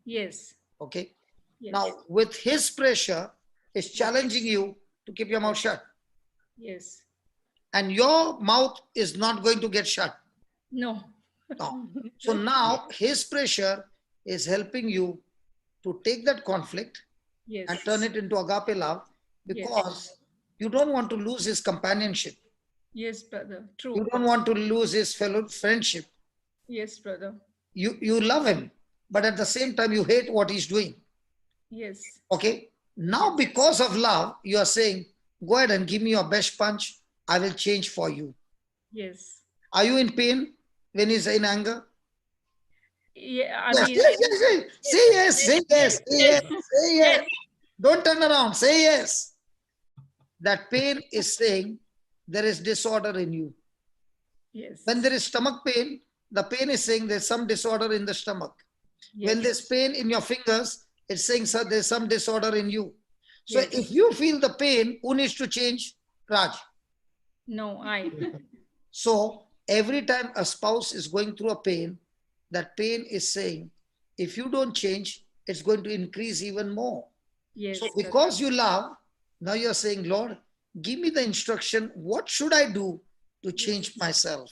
Yes. Okay. Yes. Now with his pressure, is challenging you to keep your mouth shut, Yes. and your mouth is not going to get shut. No. No. So now his pressure is helping you to take that conflict Yes. and turn it into agape love, because you don't want to lose his companionship. Yes, brother. You True. don't want to lose his fellow friendship. Yes, brother. You love him, but at the same time you hate what he's doing. Yes. Okay. Now because of love, you are saying, go ahead and give me your best punch. I will change for you. Yes. Are you in pain when he's in anger? Yeah, I Yes, mean, yes, yes, yes. Say yes, say yes, say yes, say yes. yes. Don't turn around, say yes. That pain is saying there is disorder in you. Yes. When there is stomach pain, the pain is saying there's some disorder in the stomach. When there's pain in your fingers, it's saying, sir, there's some disorder in you. So Yes. if you feel the pain, who needs to change? Raj. No, I. So every time a spouse is going through a pain, that pain is saying, if you don't change, it's going to increase even more. Yes. So because you love, now you're saying, Lord, give me the instruction. What should I do to change myself?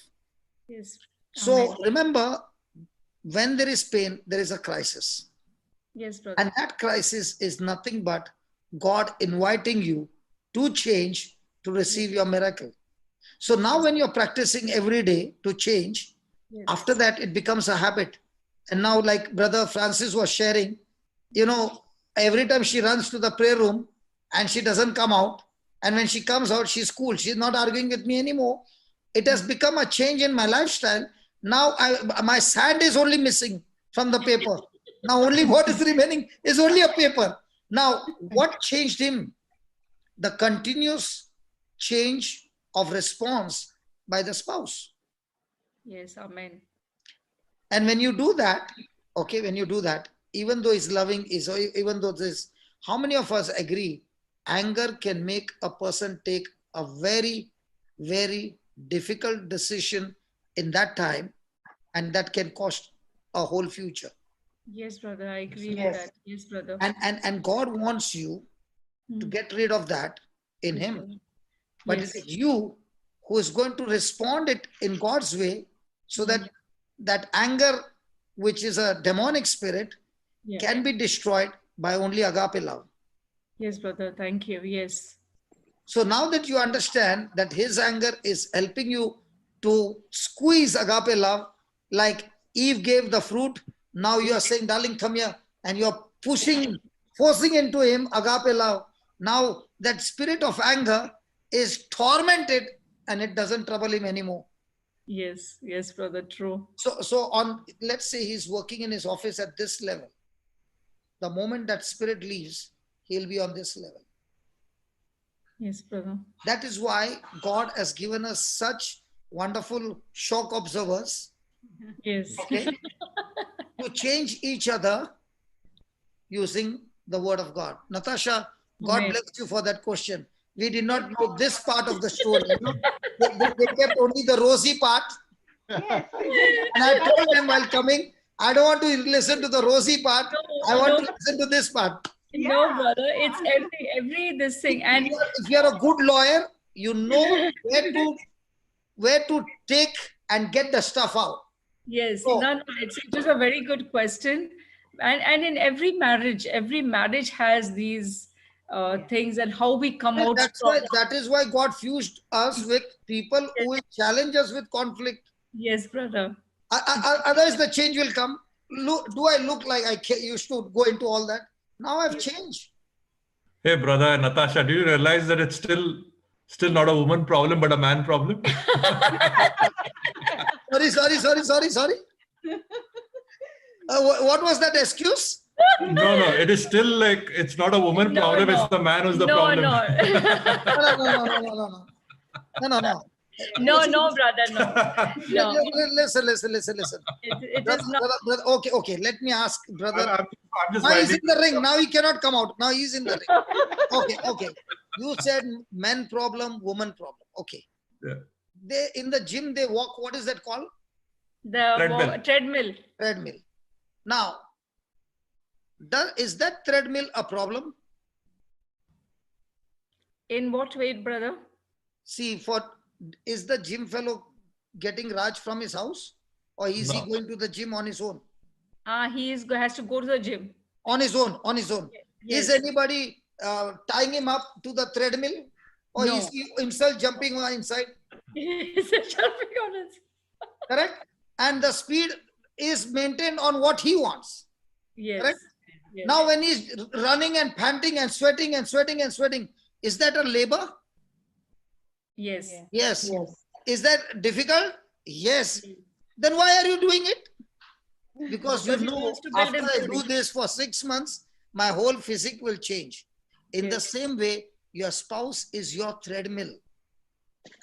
Yes. So Amen. remember, when there is pain, there is a crisis. Yes, brother. And that crisis is nothing but God inviting you to change to receive your miracle. So now when you're practicing every day to change, Yes. after that it becomes a habit. And now, like Brother Francis was sharing, every time she runs to the prayer room and she doesn't come out. And when she comes out, she's cool. She's not arguing with me anymore. It has become a change in my lifestyle. Now my sand is only missing from the paper. Now only what is remaining is only a paper. Now, what changed him? The continuous change of response by the spouse. Yes. Amen. And when you do that, okay, when you do that, even though he's loving, even though this, how many of us agree anger can make a person take a very, very difficult decision in that time, and that can cost a whole future. Yes, brother. I agree Yes. with that. Yes, brother. And God wants you to get rid of that in Yes, him. brother. But Yes. it is you who is going to respond it in God's way, so that that anger, which is a demonic spirit, Yeah. can be destroyed by only agape love. Yes, brother. Thank you. Yes. So now that you understand that his anger is helping you to squeeze agape love, like Eve gave the fruit, now you are saying, darling, come here, and you're forcing into him agape love. Now that spirit of anger is tormented and it doesn't trouble him anymore. Yes. Yes, brother. True. So on, let's say he's working in his office at this level. The moment that spirit leaves, he'll be on this level. Yes, brother. That is why God has given us such wonderful shock observers, Yes. okay, to change each other using the word of God. Natasha, God Amen. bless you for that question. We did not know this part of the story. They kept only the rosy part. Yes. And I told them while coming, I don't want to listen to the rosy part. I want to listen to this part. No, Yeah. brother. It's every this thing. And If you're a good lawyer, you know where to take and get the stuff out. yes, So- no, it was a very good question. And in every marriage has these things, and how we come out strong. That is why God fused us with people who will challenge us with conflict. Yes, brother. Otherwise, the change will come. Do I look like I used to go into all that? Now I've changed. Hey, brother, Natasha, do you realize that it's still not a woman problem, but a man problem? Sorry. What was that excuse? No, it is still like it's not a woman No, problem. no. It's the man who's the No, problem. no. No. No, brother, no. No, Listen. it Brother, is not. brother, okay. Let me ask, brother. I'm just Now he's winding. in the ring. Now he cannot come out. Now he's in the ring. Okay. You said men problem, woman problem. Okay. Yeah. They in the gym they walk. What is that called? The Treadmill. Treadmill. Now, is that treadmill a problem? In what way, brother? See, is the gym fellow getting Raj from his house, or is he No. going to the gym on his own? Has to go to the gym. On his own. Yes. Is anybody tying him up to the treadmill, or No. is he himself jumping on inside? He's jumping on it. Correct. And the speed is maintained on what he wants. Yes. Correct? Yes. Now, when he's running and panting and sweating, is that a labor? Yes. Yes. Is that difficult? Yes. Then why are you doing it? Because you Because he know, wants to build after his I body. do this for 6 months, my whole physique will change. In the Yes. same way, your spouse is your treadmill.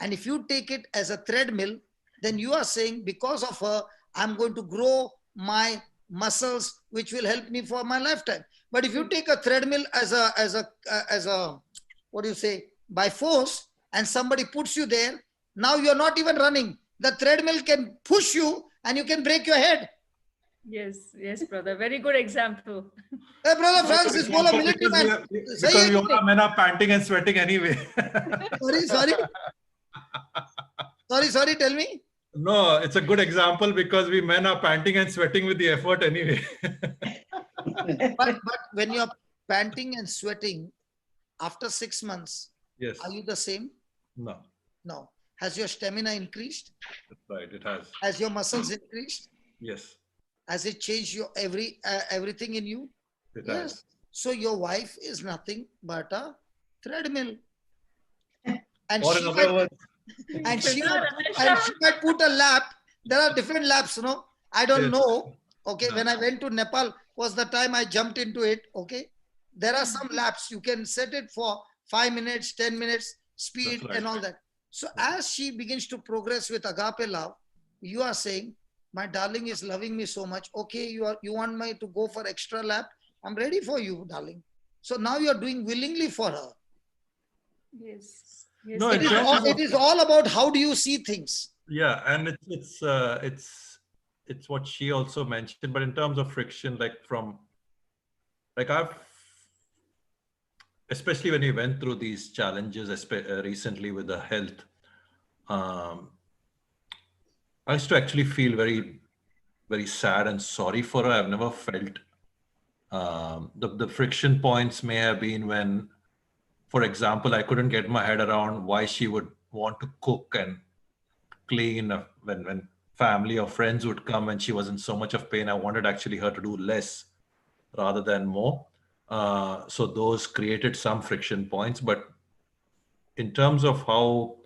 And if you take it as a treadmill, then you are saying, because of her, I'm going to grow my muscles, which will help me for my lifetime. But if you take a treadmill as a what do you say, by force, and somebody puts you there, now you're not even running. The treadmill can push you and you can break your head. Yes, brother. Very good example. Hey, brother Francis, bola military man. Because we all men are panting and sweating anyway. Sorry, tell me. No, it's a good example because we men are panting and sweating with the effort anyway. But when you're panting and sweating after 6 months, Yes. are you the same? No, No. Has your stamina increased? that's right. It has. Has your muscles increased? Yes, Has it changed your everything in you? it Yes. has. So your wife is nothing but a treadmill. And Or she in other might, words, and she No, might put a lap. There are different laps, I don't Yes. know. Okay, No. when I went to Nepal was the time I jumped into it. Okay, there are some laps you can set it for 5 minutes, 10 minutes, speed That's right. and all that. So as she begins to progress with agape love, you are saying, my darling is loving me so much. Okay, you want me to go for extra lap? I'm ready for you, darling. So now you are doing willingly for her. Yes. No, It it it is all about how do you see things. yeah, and it's what she also mentioned. But in terms of friction, especially when we went through these challenges, recently with the health, I used to actually feel very, very sad and sorry for her. I've never felt the friction points may have been when, for example, I couldn't get my head around why she would want to cook and clean when family or friends would come and she was in so much of pain. I wanted actually her to do less rather than more. So those created some friction points. But in terms of how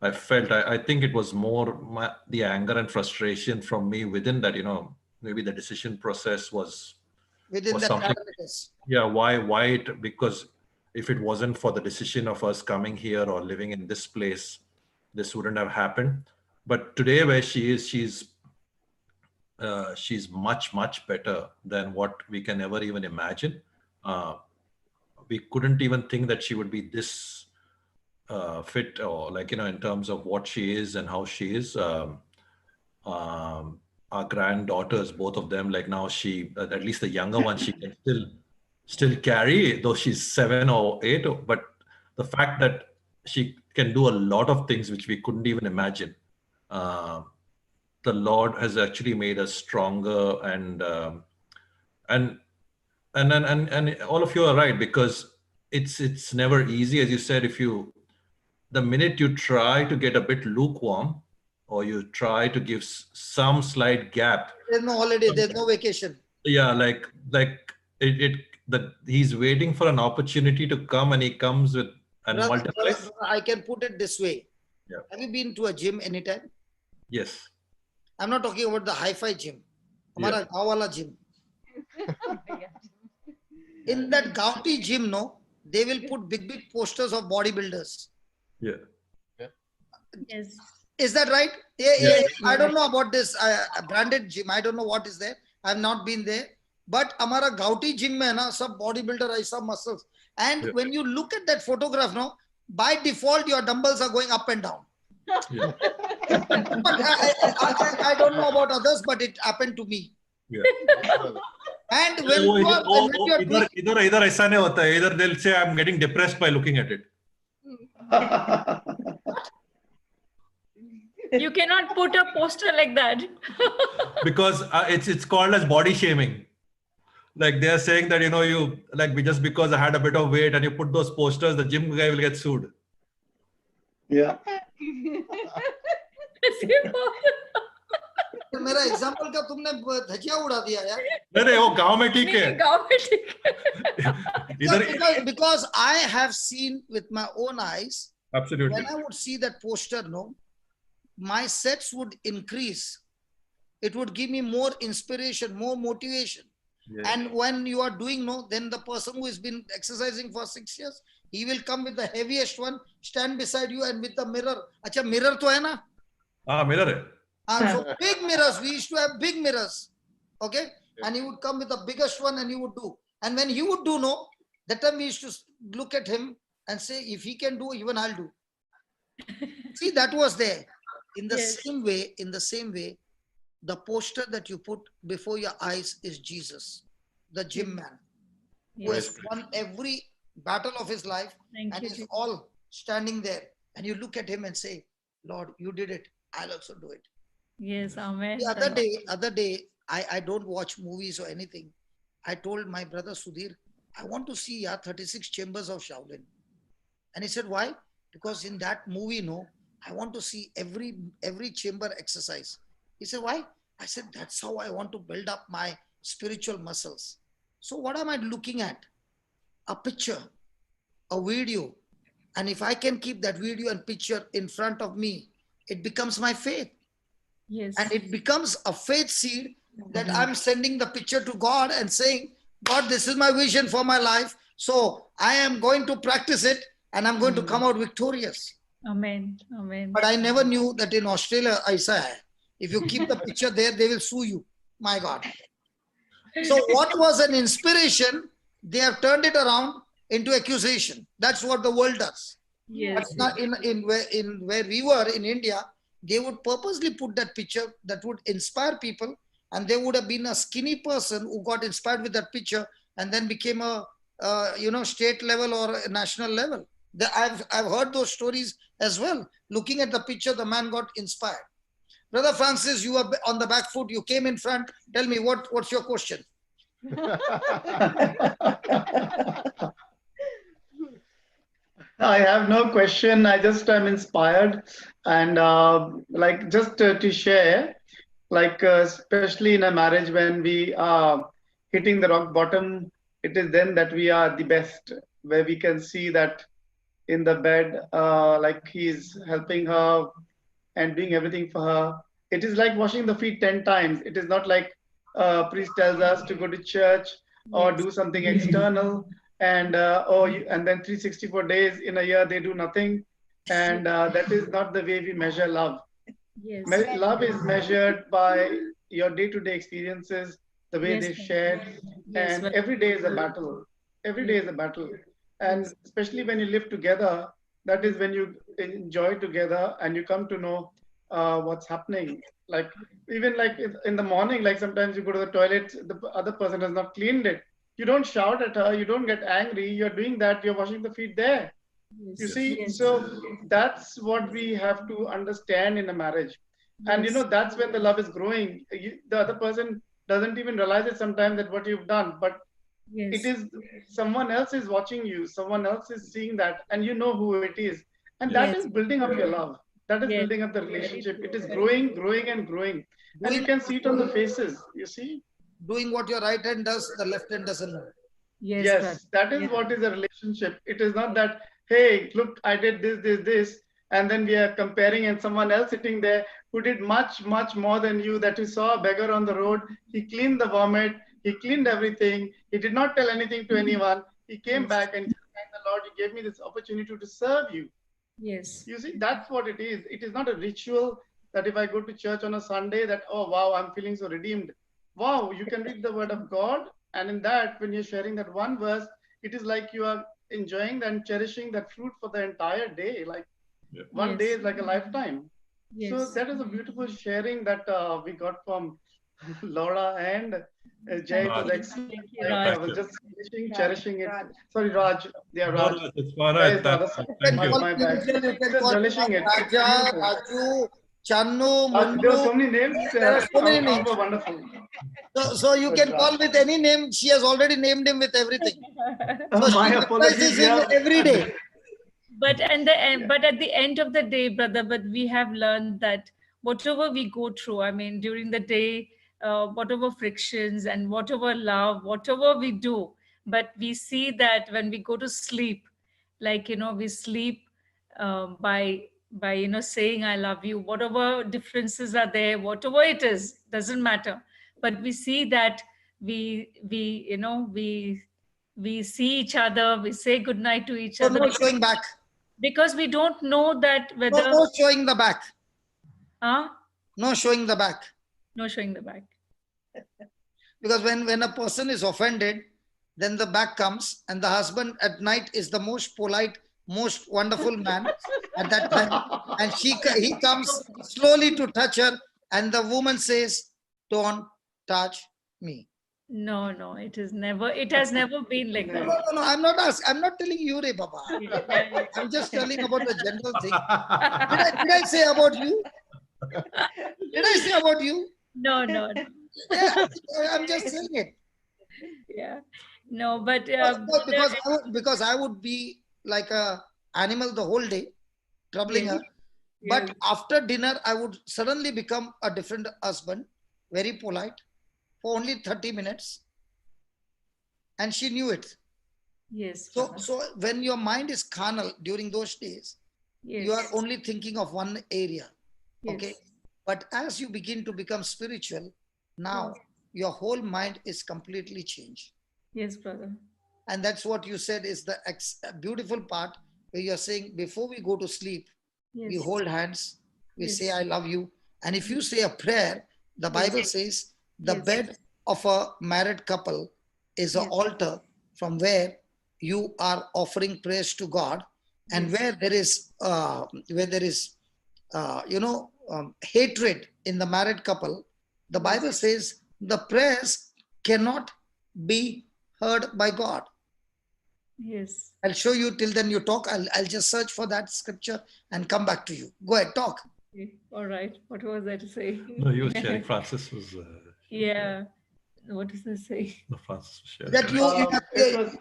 I felt, I think it was more the anger and frustration from me within that, maybe the decision process was Within the something. parameters. Yeah, why it? Because if it wasn't for the decision of us coming here or living in this place, this wouldn't have happened. But today, where she is, she's much better than what we can ever even imagine. We couldn't even think that she would be this fit, or in terms of what she is and how she is. Our granddaughters, both of them, now she, at least the younger one, she can still carry, though she's 7 or 8. But the fact that she can do a lot of things which we couldn't even imagine. The Lord has actually made us stronger, and all of you are right, because it's never easy, as you said. The minute you try to get a bit lukewarm, or you try to give some slight gap, There's no holiday, there's no vacation. yeah, he's waiting for an opportunity to come, and he comes with and Brother, multiplies. I can put it this way. Yeah. Have you been to a gym anytime? Yes. I'm not talking about the hi-fi gym. हमारा गाँव वाला gym. In that Gauti gym, no, they will put big posters of bodybuilders. Yeah. Yes. Is that right? Yeah. I don't know about this branded gym. I don't know what is there. I have not been there. But हमारा Gauti gym में ना सब bodybuilder ऐसा muscles. And when you look at that photograph, no, by default your dumbbells are going up and down. Yeah. But I don't know about others, but it happened to me. Yeah. And when you are, when you are इधर ऐसा नहीं होता है. Either they'll say I'm getting depressed by looking at it. You cannot put a poster like that. Because it's called as body shaming. Like they're saying that, you know, you like just because I had a bit of weight and you put those posters, the gym guy will get sued. Yeah. मेरा example का तुमने धजिया उड़ा दिया यार. नहीं वो गांव में ठीक है. गाँव में ठीक है. Because I have seen with my own eyes. Absolutely. When I would see that poster, no, my sets would increase. It would give me more inspiration, more motivation. Yeah. And when you are doing, no, then the person who has been exercising for 6 years, he will come with the heaviest one, stand beside you and with the mirror. Acha, mirror to hai na? Mirror hai. So big mirrors, we used to have big mirrors. Okay? And he would come with the biggest one and he would do. And when he would do, no, that time we used to look at him and say, if he can do, even I'll do. See, that was there. In the same way, the poster that you put before your eyes is Jesus, the gym man, who has won every battle of his life and is all standing there. And you look at him and say, Lord, you did it. I'll also do it. Yes, amen. The other day, I don't watch movies or anything. I told my brother Sudhir, I want to see 36 Chambers of Shaolin. And he said, why? Because in that movie, no, I want to see every chamber exercise. He said, why? I said, that's how I want to build up my spiritual muscles. So what am I looking at? A picture, a video. And if I can keep that video and picture in front of me, it becomes my faith. Yes. And it becomes a faith seed that I'm sending the picture to God and saying, God, this is my vision for my life. So I am going to practice it and I'm going to come out victorious. Amen. Amen. But I never knew that in Australia, aisa hai. If you keep the picture there, they will sue you. My God. So what was an inspiration, they have turned it around into accusation. That's what the world does. Yes. But in where we were in India, they would purposely put that picture that would inspire people, and there would have been a skinny person who got inspired with that picture and then became a state level or a national level. I've heard those stories as well. Looking at the picture, the man got inspired. Brother Francis, you are on the back foot. You came in front. Tell me what's your question? I have no question. I just am inspired, and just to share, especially in a marriage when we are hitting the rock bottom, it is then that we are the best, where we can see that in the bed, he's helping her and doing everything for her. It is like washing the feet 10 times. It is not like a priest tells us to go to church or do something external. And then 364 days in a year they do nothing, and that is not the way we measure love. Yes. Love is measured by your day-to-day experiences, the way they've shared, and every day is a battle. Every day is a battle, and especially when you live together, that is when you enjoy together and you come to know what's happening. Like even like in the morning, like sometimes you go to the toilet, the other person has not cleaned it. You don't shout at her, you don't get angry, you're doing that, you're washing the feet there. Yes. You see, Yes. so that's what we have to understand in a marriage. And that's when the love is growing. The other person doesn't even realize it sometimes that what you've done, but it is someone else is watching you, someone else is seeing that, and you know who it is. And that is building up your love. That is building up the relationship. It is growing, growing, and growing. And you can see it on the faces, you see. Doing what your right hand does, the left hand doesn't know. Yes, that is what is a relationship. It is not that, hey, look, I did this. and then we are comparing, and someone else sitting there who did much, much more than you, that you saw a beggar on the road, he cleaned the vomit, he cleaned everything, he did not tell anything to anyone, he came back and said, thank the Lord, you gave me this opportunity to serve you. Yes. You see, that's what it is. It is not a ritual that if I go to church on a Sunday, that, oh, wow, I'm feeling so redeemed. Wow, you can read the word of God. And in that, when you're sharing that one verse, it is like you are enjoying and cherishing that fruit for the entire day. Like one day is like a lifetime. Yes. So that is a beautiful sharing that we got from Laura and Jay. Was excellent. I was just cherishing it. Sorry, Raj. Yeah, No, Raj. Raj, it's fine. Guys, Thank you. my bad. You can Just call relishing it. Raja, Beautiful. Raju, Channu, There are so Mundu. many names. There are so many names. Wonderful. So you can call with any name. She has already named him with everything. So My she apologies. surprises him every day. But at the end of the day, brother, but we have learned that whatever we go through, I mean, during the day, whatever frictions and whatever love, whatever we do, but we see that when we go to sleep, like, we sleep by saying I love you, whatever differences are there, whatever it is, doesn't matter. But we see that we see each other, we say goodnight to each So other. no showing back. Because we don't know that whether... No showing the back. Huh? No showing the back. No showing the back. Because when a person is offended, then the back comes, and the husband at night is the most polite, most wonderful man at that time. And he comes slowly to touch her, and the woman says, don't touch me. No, it has never been like that. No, I'm not asking. I'm not telling you, Re Baba. I'm just telling about the general thing. Did I say about you? Did I say about you? No. Yeah, I'm just saying it. Yeah. No, but because I would be like a animal the whole day, troubling her. But after dinner, I would suddenly become a different husband, very polite, for only 30 minutes. And she knew it. Yes. So when your mind is carnal during those days, you are only thinking of one area. Okay. But as you begin to become spiritual, now your whole mind is completely changed. Yes, brother. And that's what you said is the beautiful part, where you're saying before we go to sleep, we hold hands, we say, I love you. And if you say a prayer, the Bible says the bed of a married couple is an altar from where you are offering praise to God. And where there is hatred in the married couple, the Bible says the prayers cannot be heard by God. Yes. I'll show you. Till then you talk. I'll just search for that scripture and come back to you. Go ahead, talk. Okay. All right. What was I to say? No, you were sharing. Francis was... yeah. What does it say? No, Francis was sharing. That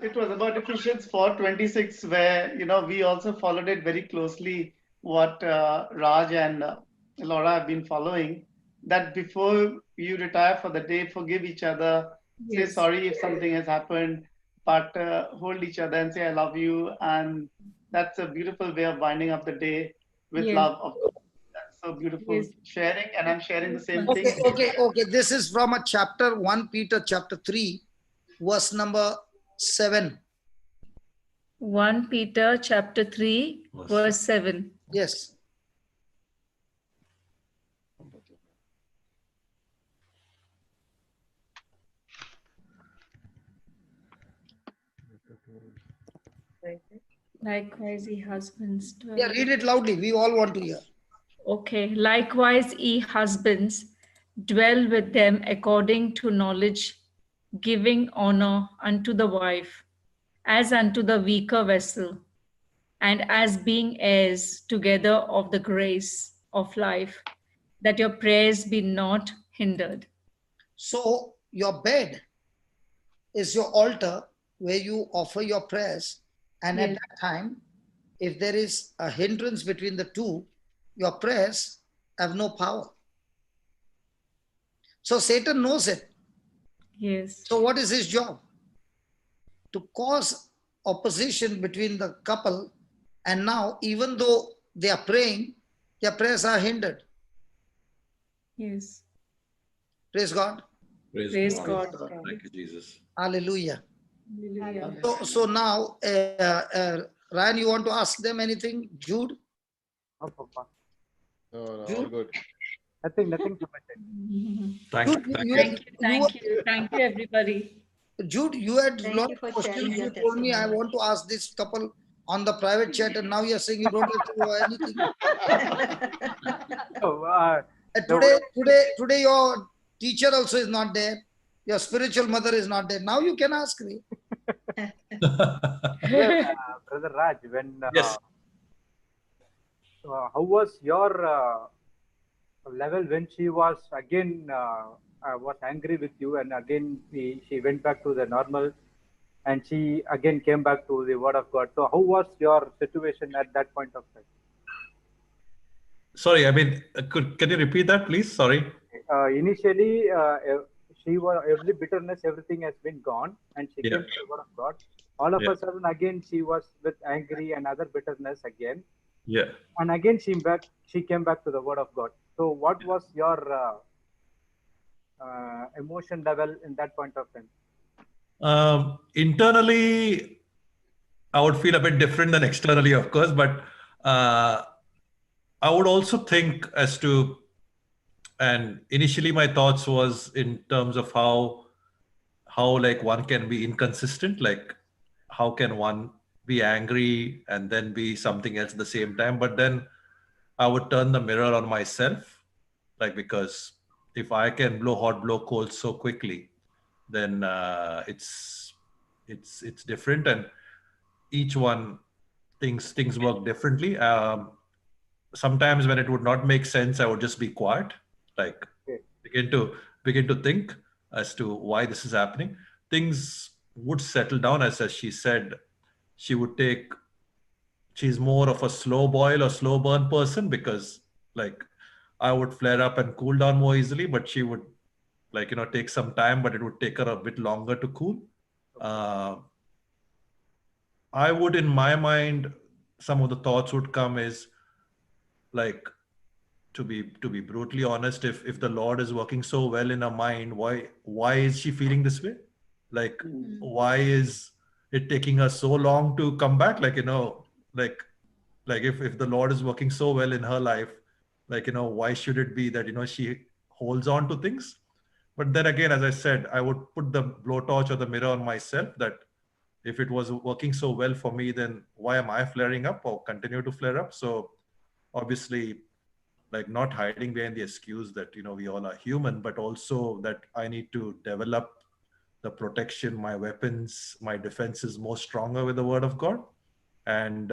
it was about Ephesians 4:26, where we also followed it very closely. What Raj and Laura have been following, that before you retire for the day, forgive each other, say sorry if something has happened, but hold each other and say I love you. And that's a beautiful way of winding up the day with love of God. That's so beautiful sharing, and I'm sharing the same thing. Okay. This is from a chapter 1 Peter chapter 3, verse number 7. 1 Peter chapter 3, verse 7. Yes. Likewise, ye husbands. Yeah, read it loudly. We all want to hear. Okay. Likewise, ye husbands, dwell with them according to knowledge, giving honor unto the wife, as unto the weaker vessel, and as being heirs together of the grace of life, that your prayers be not hindered. So your bed is your altar where you offer your prayers. And at that time, if there is a hindrance between the two, your prayers have no power. So Satan knows it. Yes. So what is his job? To cause opposition between the couple. And now, even though they are praying, their prayers are hindered. Yes. Praise God. Praise God. Thank you, Jesus. Hallelujah. Hallelujah. So now, Ryan, you want to ask them anything? Jude? No, Papa. No, Jude? all good. Nothing to mention. Thank Jude, you. Thank you, everybody. Jude, you had a Thank lot you of for questions. sharing your You told me I testimony. want to ask this couple on the private chat, and now you're saying you don't have to do anything. So, Today, your teacher also is not there. Your spiritual mother is not there. Now you can ask me. Brother Raj, when Yes. how was your level when she was again was angry with you, and again she went back to the normal, and she again came back to the word of God? So how was your situation at that point of time? Sorry, I mean, can you repeat that, please? Sorry. Initially, she was, every bitterness, everything has been gone, and she Yeah. came to the word of God. All of Yeah. a sudden, again she was with angry and other bitterness again, Yeah. and again she came back to the word of God. So what was your emotion level in that point of time? Internally, I would feel a bit different than externally, of course, but I would also think as to, and initially my thoughts was in terms of how like one can be inconsistent, like how can one be angry and then be something else at the same time. But then I would turn the mirror on myself, like, because if I can blow hot, blow cold so quickly, then it's different, and each one things work differently. Sometimes when it would not make sense, I would just be quiet, like Okay. begin to think as to why this is happening. Things would settle down, as she said. She's more of a slow boil or slow burn person, because like I would flare up and cool down more easily, but she would, like, take some time, but it would take her a bit longer to cool. I would, in my mind, some of the thoughts would come is like, to be brutally honest, if the Lord is working so well in her mind, why is she feeling this way? Like, why is it taking her so long to come back? Like, like if the Lord is working so well in her life, like, why should it be that, she holds on to things? But then again, as I said, I would put the blowtorch or the mirror on myself, that if it was working so well for me, then why am I flaring up or continue to flare up? So obviously, like, not hiding behind the excuse that, we all are human, but also that I need to develop the protection, my weapons, my defense is more stronger with the word of God. And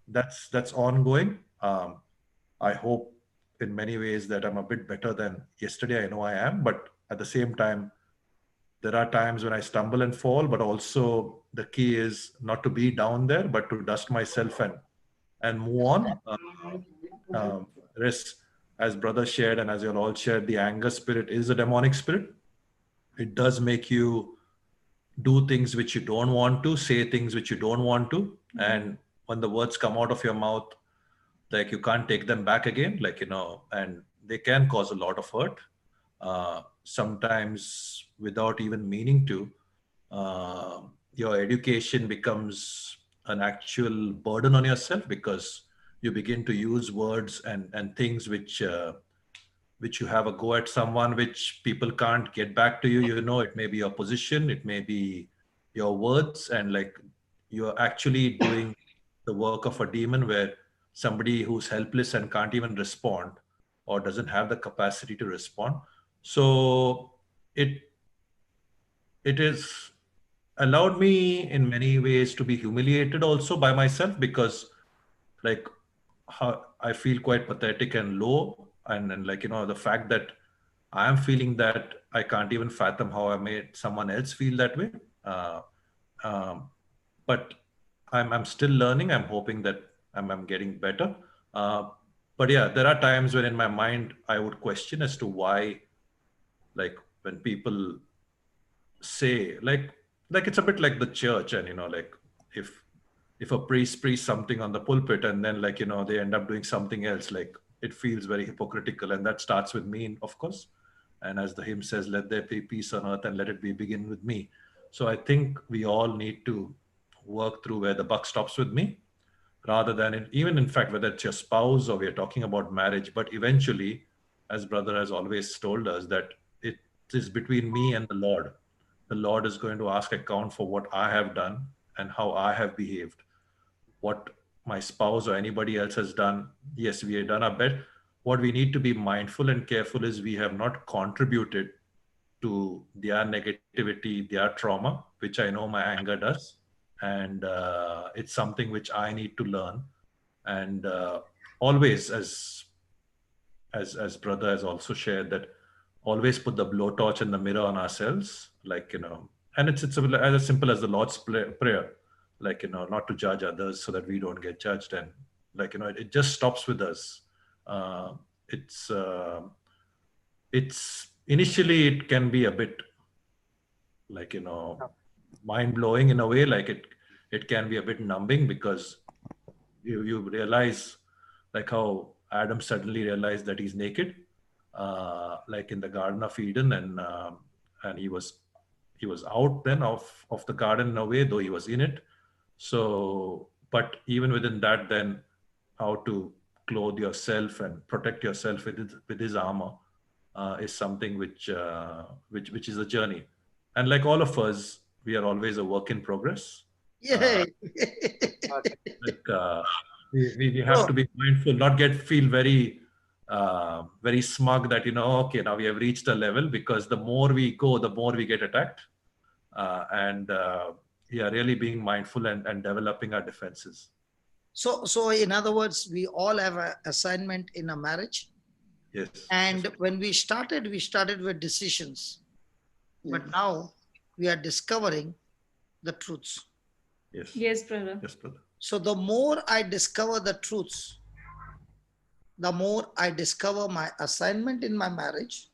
that's ongoing. I hope in many ways that I'm a bit better than yesterday. I know I am, but at the same time, there are times when I stumble and fall, but also the key is not to be down there, but to dust myself and move on. Rest, as brother shared and as you all shared, the anger spirit is a demonic spirit. It does make you do things which you don't want to, say things which you don't want to. And when the words come out of your mouth, like, you can't take them back again, like, and they can cause a lot of hurt. Sometimes without even meaning to, your education becomes an actual burden on yourself, because you begin to use words and things which you have a go at someone, which people can't get back to you. It may be your position, it may be your words, and like, you're actually doing the work of a demon, where somebody who's helpless and can't even respond or doesn't have the capacity to respond. So it is allowed me in many ways to be humiliated also by myself, because like, how I feel quite pathetic and low, and like, the fact that I am feeling that, I can't even fathom how I made someone else feel that way. But I'm still learning. I'm hoping that I'm getting better. But yeah, there are times when in my mind I would question as to why, like, when people say like it's a bit like the church, and like, if if a priest preach something on the pulpit and then like, you know, they end up doing something else, like it feels very hypocritical. And that starts with me, of course. And as the hymn says, let there be peace on earth and let it be begin with me. So I think we all need to work through where the buck stops with me, rather than even in fact, whether it's your spouse or we're talking about marriage, but eventually, as brother has always told us, that it is between me and the Lord. The Lord is going to ask account for what I have done and how I have behaved. What my spouse or anybody else has done, yes, we have done our best. What we need to be mindful and careful is we have not contributed to their negativity, their trauma, which I know my anger does. And it's something which I need to learn. And always, as brother has also shared, that always put the blowtorch and the mirror on ourselves, like, you know, and it's as simple as the Lord's Prayer, like, you know, not to judge others so that we don't get judged. And like, you know, it just stops with us. It's initially, it can be a bit like, you know, mind-blowing in a way, like it can be a bit numbing, because you realize like how Adam suddenly realized that he's naked, like in the Garden of Eden, and he was out then of the garden in a way, though he was in it. So, but even within that, then how to clothe yourself and protect yourself with his armor is something which is a journey. And like all of us, we are always a work in progress. Yay. We have to be mindful, not feel very very smug that, you know, okay, now we have reached a level, because the more we go, the more we get attacked. Yeah, really being mindful and developing our defenses. So in other words, we all have an assignment in a marriage. Yes. And when we started with decisions. But now we are discovering the truths. Yes. Yes, brother. Yes, brother. So the more I discover the truths, the more I discover my assignment in my marriage.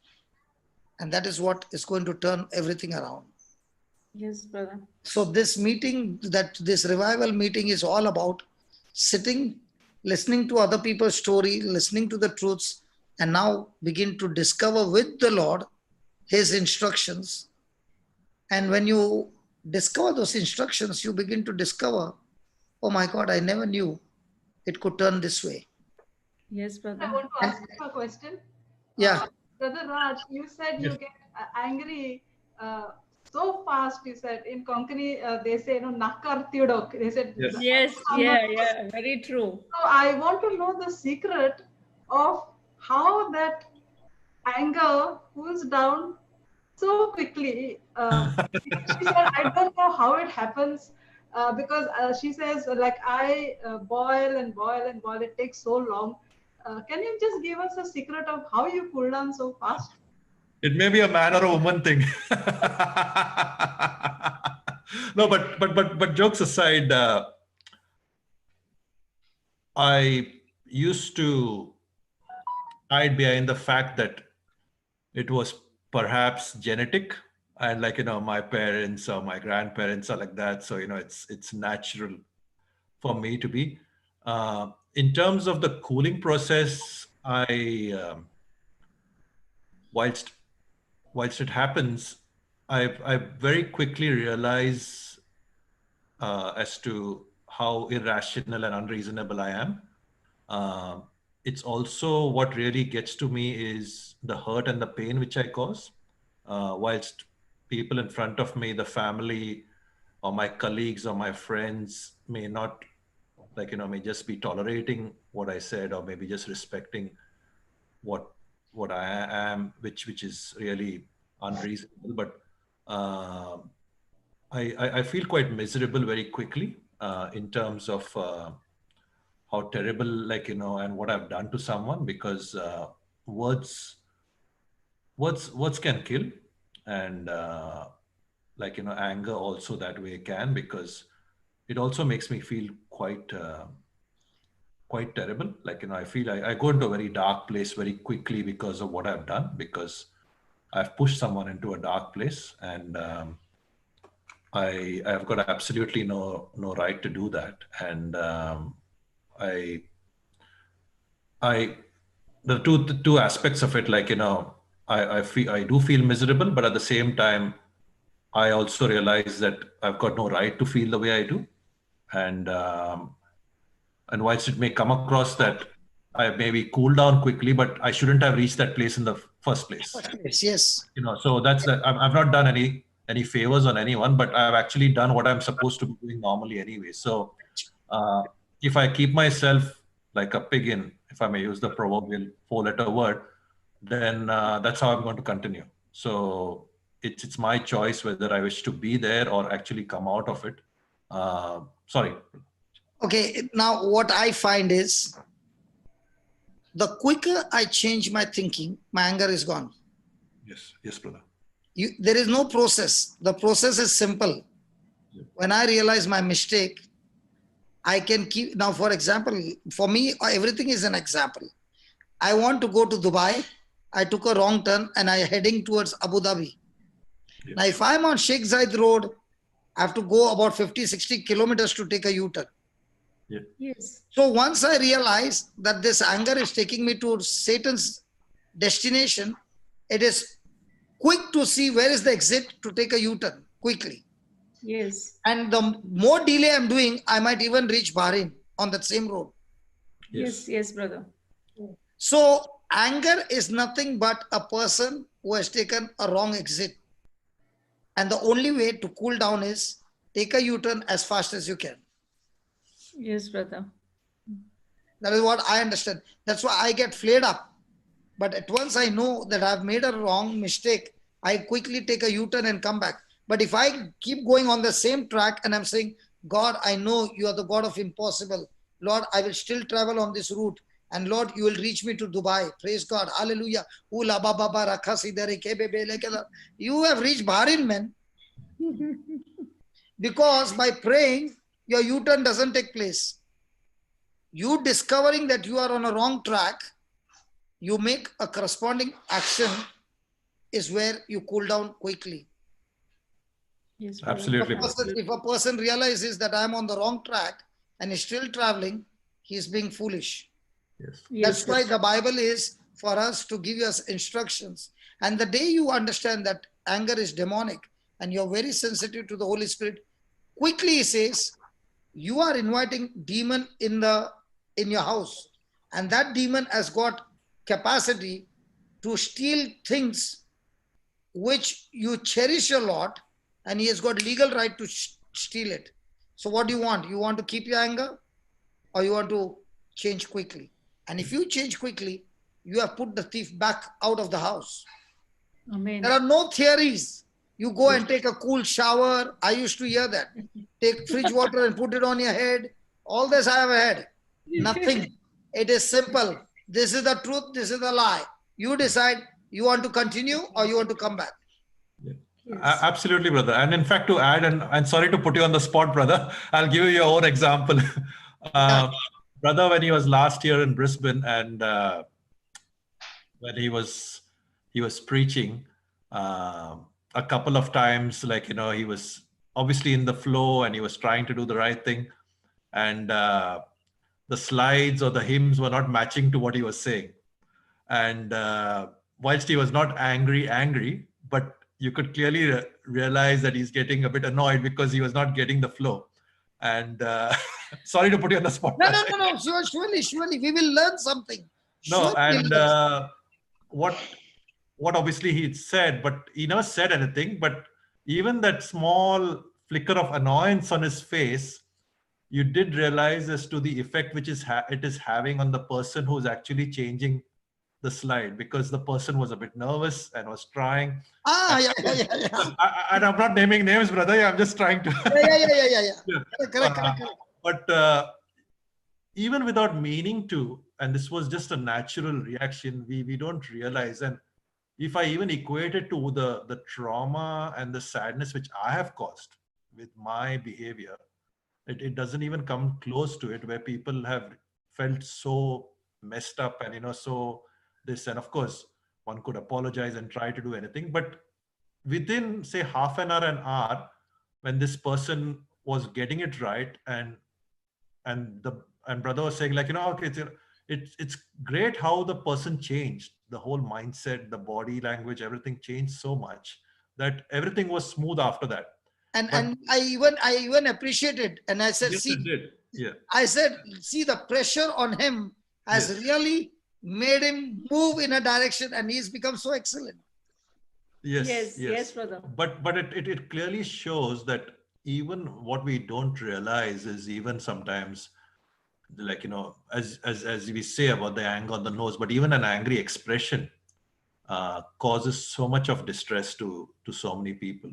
And that is what is going to turn everything around. Yes, brother. So this meeting, this revival meeting is all about sitting, listening to other people's story, listening to the truths, and now begin to discover with the Lord his instructions. And when you discover those instructions, you begin to discover, oh my God, I never knew it could turn this way. Yes, brother. I want to ask you a question. Yeah. Brother Raj, you said you get angry so fast. You said in Konkani, they say, nakar tidok. They said, yes, yeah, very true. So I want to know the secret of how that anger cools down so quickly. She said, I don't know how it happens, because she says, like, I boil and boil and boil. It takes so long. Can you just give us a secret of how you cool down so fast? It may be a man or a woman thing. No, but jokes aside, I used to hide behind the fact that it was perhaps genetic, and like, you know, my parents or my grandparents are like that. So, you know, it's natural for me to be. In terms of the cooling process, I whilst it happens, I very quickly realize as to how irrational and unreasonable I am. It's also what really gets to me is the hurt and the pain which I cause. Whilst people in front of me, the family or my colleagues or my friends may not, like, you know, may just be tolerating what I said, or maybe just respecting what I am, which is really unreasonable. But I feel quite miserable very quickly in terms of how terrible, like, you know, and what I've done to someone, because words can kill, and like, you know, anger also that way can, because it also makes me feel quite terrible. Like, you know, I feel I go into a very dark place very quickly because of what I've done, because I've pushed someone into a dark place, and I've got absolutely no right to do that. And the two aspects of it, like, I do feel miserable, but at the same time, I also realize that I've got no right to feel the way I do. And whilst it may come across that I maybe cool down quickly, but I shouldn't have reached that place in the first place. Yes. So that's that. I've not done any favors on anyone, but I've actually done what I'm supposed to be doing normally anyway. So if I keep myself like a pig in, if I may use the proverbial 4-letter word, then that's how I'm going to continue. So it's my choice whether I wish to be there or actually come out of it. Sorry. Okay, now what I find is the quicker I change my thinking, my anger is gone. Yes, brother. There is no process. The process is simple. When I realize my mistake, I can keep. Now, for example, for me, everything is an example. I want to go to Dubai. I took a wrong turn and I heading towards Abu Dhabi. Now, if I'm on Sheikh Zayed Road, I have to go about 50, 60 kilometers to take a U-turn. Yes. So once I realize that this anger is taking me to Satan's destination, it is quick to see where is the exit to take a U-turn quickly. Yes. And the more delay I'm doing, I might even reach Bahrain on that same road. Yes, brother. So anger is nothing but a person who has taken a wrong exit. And the only way to cool down is take a U-turn as fast as you can. Yes, brother. That is what I understand. That's why I get flared up. But at once I know that I've made a wrong mistake, I quickly take a U-turn and come back. But if I keep going on the same track and I'm saying, God, I know you are the God of impossible. Lord, I will still travel on this route. And Lord, you will reach me to Dubai. Praise God. Hallelujah. You have reached Bahrain, man. Because by praying, your U-turn doesn't take place. You discovering that you are on a wrong track, you make a corresponding action is where you cool down quickly. Yes, Absolutely. If a person realizes that I'm on the wrong track and is still traveling, he's being foolish. Yes. That's why the Bible is for us to give us instructions. And the day you understand that anger is demonic and you're very sensitive to the Holy Spirit, quickly he says, you are inviting demon in your house. And that demon has got capacity to steal things which you cherish a lot, and he has got legal right to steal it. So what do you want? You want to keep your anger or you want to change quickly? And if you change quickly, you have put the thief back out of the house. Amen. There are no theories. You go and take a cool shower. I used to hear that. Take fridge water and put it on your head. All this I have had. Nothing. It is simple. This is the truth. This is the lie. You decide you want to continue or you want to come back. Yes. Absolutely, brother. And in fact, to add, and sorry to put you on the spot, brother, I'll give you your own example. Brother, when he was last year in Brisbane and when he was preaching, a couple of times, like, he was obviously in the flow and he was trying to do the right thing. And the slides or the hymns were not matching to what he was saying. And whilst he was not angry, but you could clearly realize that he's getting a bit annoyed because he was not getting the flow. And sorry to put you on the spot. No. Surely. We will learn something. No, and what obviously he said, but he never said anything. But even that small flicker of annoyance on his face, you did realize as to the effect which it is having on the person who's actually changing the slide, because the person was a bit nervous and was trying. Yeah. And I'm not naming names, brother. I'm just trying to. Yeah. Correct. But even without meaning to, and this was just a natural reaction, we don't realize. And if I even equate it to the trauma and the sadness which I have caused with my behavior, it doesn't even come close to it, where people have felt so messed up and so this. And of course one could apologize and try to do anything, but within say half an hour, when this person was getting it right, and brother was saying, like, okay, it's great how the person changed, the whole mindset, the body language, everything changed so much that everything was smooth after that. And I even appreciated, and I said, yes, see, it did. Yeah. I said, see, the pressure on him has Yes. really made him move in a direction, and he's become so excellent. Yes, brother. But it clearly shows that even what we don't realize is, even sometimes, like, as we say about the anger on the nose, but even an angry expression causes so much of distress to so many people.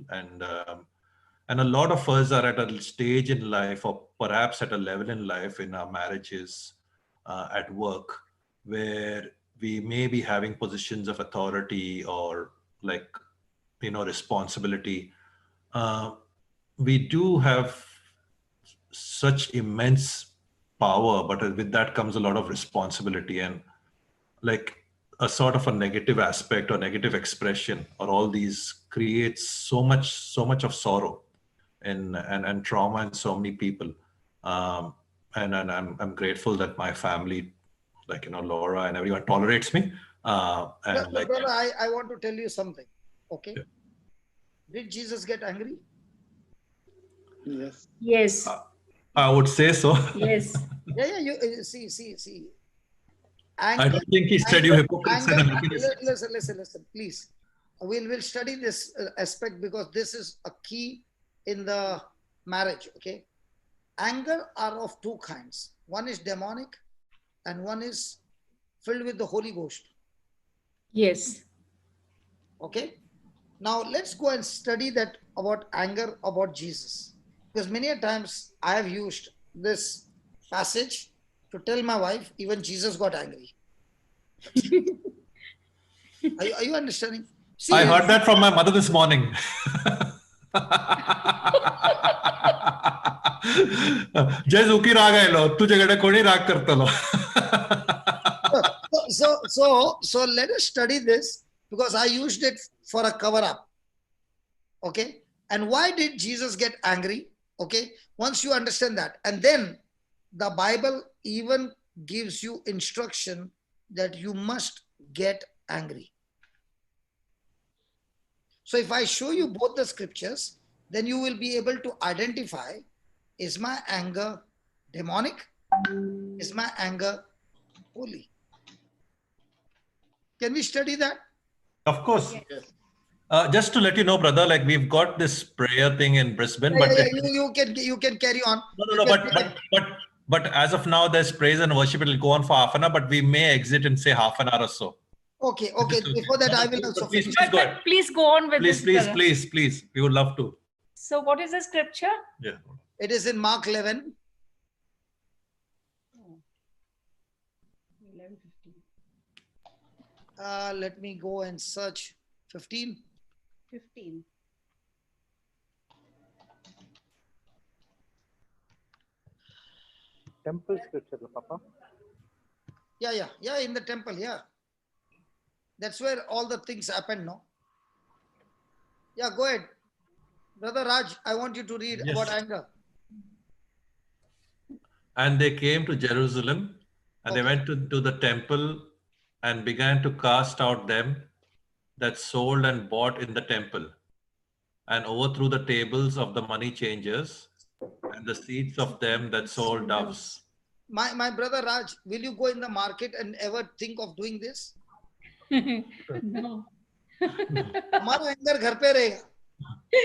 And a lot of us are at a stage in life, or perhaps at a level in life, in our marriages, at work, where we may be having positions of authority or, like, responsibility. We do have such immense power, but with that comes a lot of responsibility, and, like, a sort of a negative aspect or negative expression, or all these creates so much of sorrow and trauma in so many people. And I'm grateful that my family, like, Laura and everyone, tolerates me. Brother, I want to tell you something. Okay. Yeah. Did Jesus get angry? Yes. Yes. I would say so. Yes. Yeah. You see. I don't think he said you hypocrites. Listen, please. We'll study this aspect, because this is a key in the marriage. Okay. Anger are of two kinds. One is demonic, and one is filled with the Holy Ghost. Yes. Okay. Now let's go and study that about anger about Jesus, because many a times I have used this passage to tell my wife, even Jesus got angry. Are you understanding? See, I heard that from my mother this morning. जय झुकी राग आहे लो तुझ्याकडे कोणी राग करतलो. So let us study this, because I used it for a cover up. Okay. And why did Jesus get angry? Okay. Once you understand that, and then the Bible even gives you instruction that you must get angry. So if I show you both the scriptures, then you will be able to identify, is my anger demonic? Is my anger holy? Can we study that? Of course. Yes. Just to let you know, brother, like, we've got this prayer thing in Brisbane, but you can carry on. No, but as of now, there's praise and worship. It'll go on for half an hour, but we may exit in, say, half an hour or so. Okay. Before that, I will also finish. But please go on with this. Please. We would love to. So what is the scripture? Yeah. It is in Mark 11. 11:15. Let me go and search 15. 15. Temple scripture, Papa. Yeah, in the temple, yeah. That's where all the things happen, no? Yeah, go ahead. Brother Raj, I want you to read about anger. And they came to Jerusalem, and they went to the temple and began to cast out them that sold and bought in the temple, and overthrew the tables of the money changers and the seats of them that sold doves. My brother Raj, will you go in the market and ever think of doing this? No. हमारा anger घर पे रहेगा.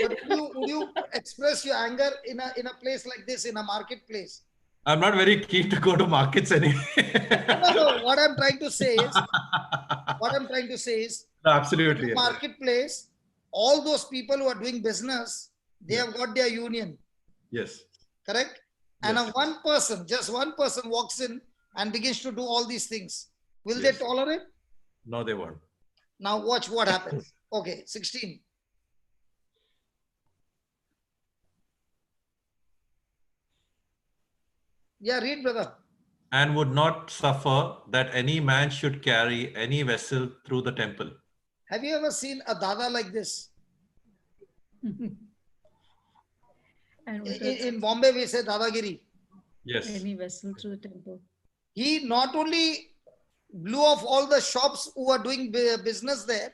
But would you express your anger in a place like this, in a marketplace? I'm not very keen to go to markets anyway. No, what I'm trying to say is, No, absolutely. in the marketplace, all those people who are doing business, they have got their union. Yes. Correct? And Yes. just one person walks in and begins to do all these things. Will Yes. they tolerate? No, they won't. Now watch what happens. Okay, 16. Yeah, read, brother. And would not suffer that any man should carry any vessel through the temple. Have you ever seen a dada like this? And In Bombay, we say Dadagiri. Yes. any vessel through the temple. He not only blew off all the shops who were doing business there,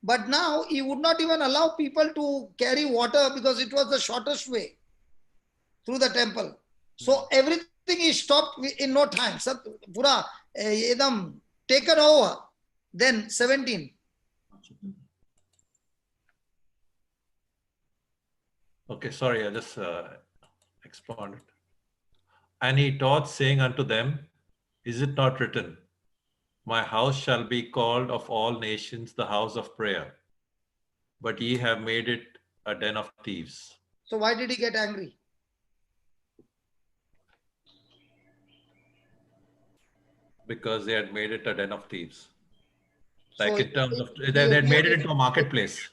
but now he would not even allow people to carry water because it was the shortest way through the temple. So everything is stopped in no time. Sab pura edam taken over. Then 17. Okay, sorry, I just expanded. And he taught, saying unto them, is it not written, my house shall be called of all nations the house of prayer, but ye have made it a den of thieves. So why did he get angry? Because they had made it a den of thieves. Like So in terms of, if- they had made it if- into a marketplace.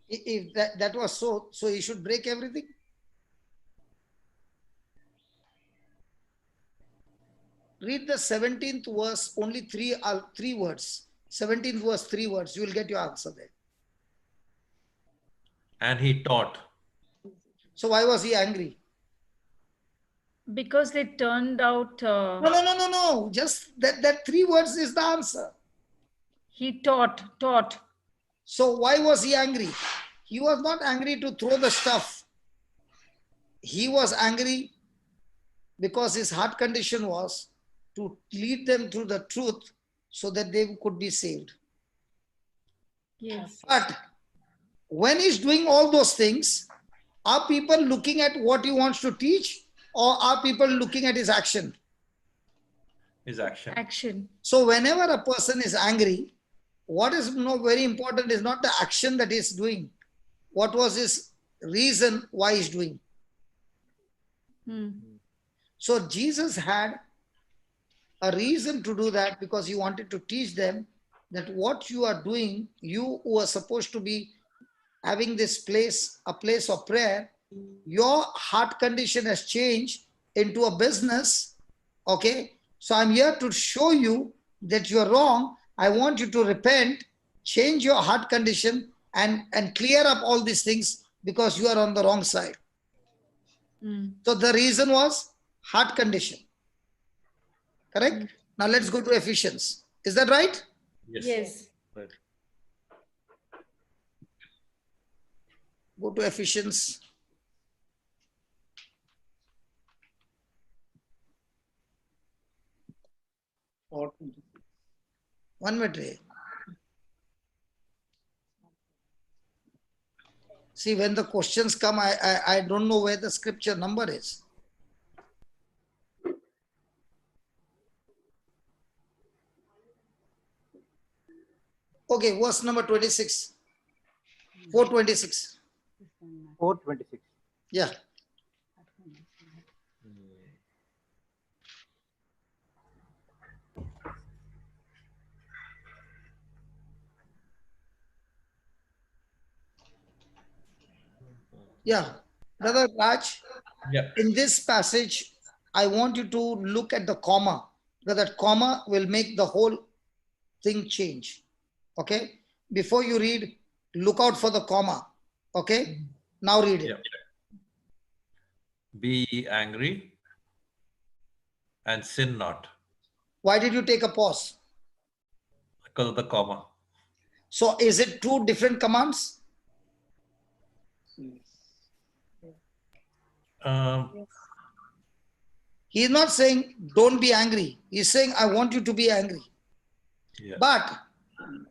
If that was so he should break everything? Read the 17th verse, only three words. 17th verse, 3 words. You will get your answer there. And he taught. So why was he angry? Because they turned out, No. Just that 3 words is the answer. he taught. So why was he angry? He was not angry to throw the stuff. He was angry because his heart condition was to lead them through the truth so that they could be saved. Yes. But when he's doing all those things, are people looking at what he wants to teach, or are people looking at his action? His action. Action. So whenever a person is angry, what is very important is not the action that he's doing. What was his reason why he's doing? So Jesus had a reason to do that because he wanted to teach them that what you are doing, you who are supposed to be having this place, a place of prayer, your heart condition has changed into a business. Okay. So I'm here to show you that you're wrong. I want you to repent, change your heart condition and clear up all these things because you are on the wrong side. So the reason was heart condition. Correct? Now let's go to Ephesians. Is that right? Yes. Right. Go to Ephesians. One minute. Ray. See, when the questions come, I don't know where the scripture number is. Okay, verse number 26. 426. 426. Yeah. Yeah. Brother Raj, Yeah. in this passage, I want you to look at the comma, because that comma will make the whole thing change. Okay? Before you read, look out for the comma. Okay? Now read it. Yeah. Be ye angry and sin not. Why did you take a pause? Because of the comma. So is it 2 different commands? He's not saying don't be angry. He's saying I want you to be angry. Yeah. But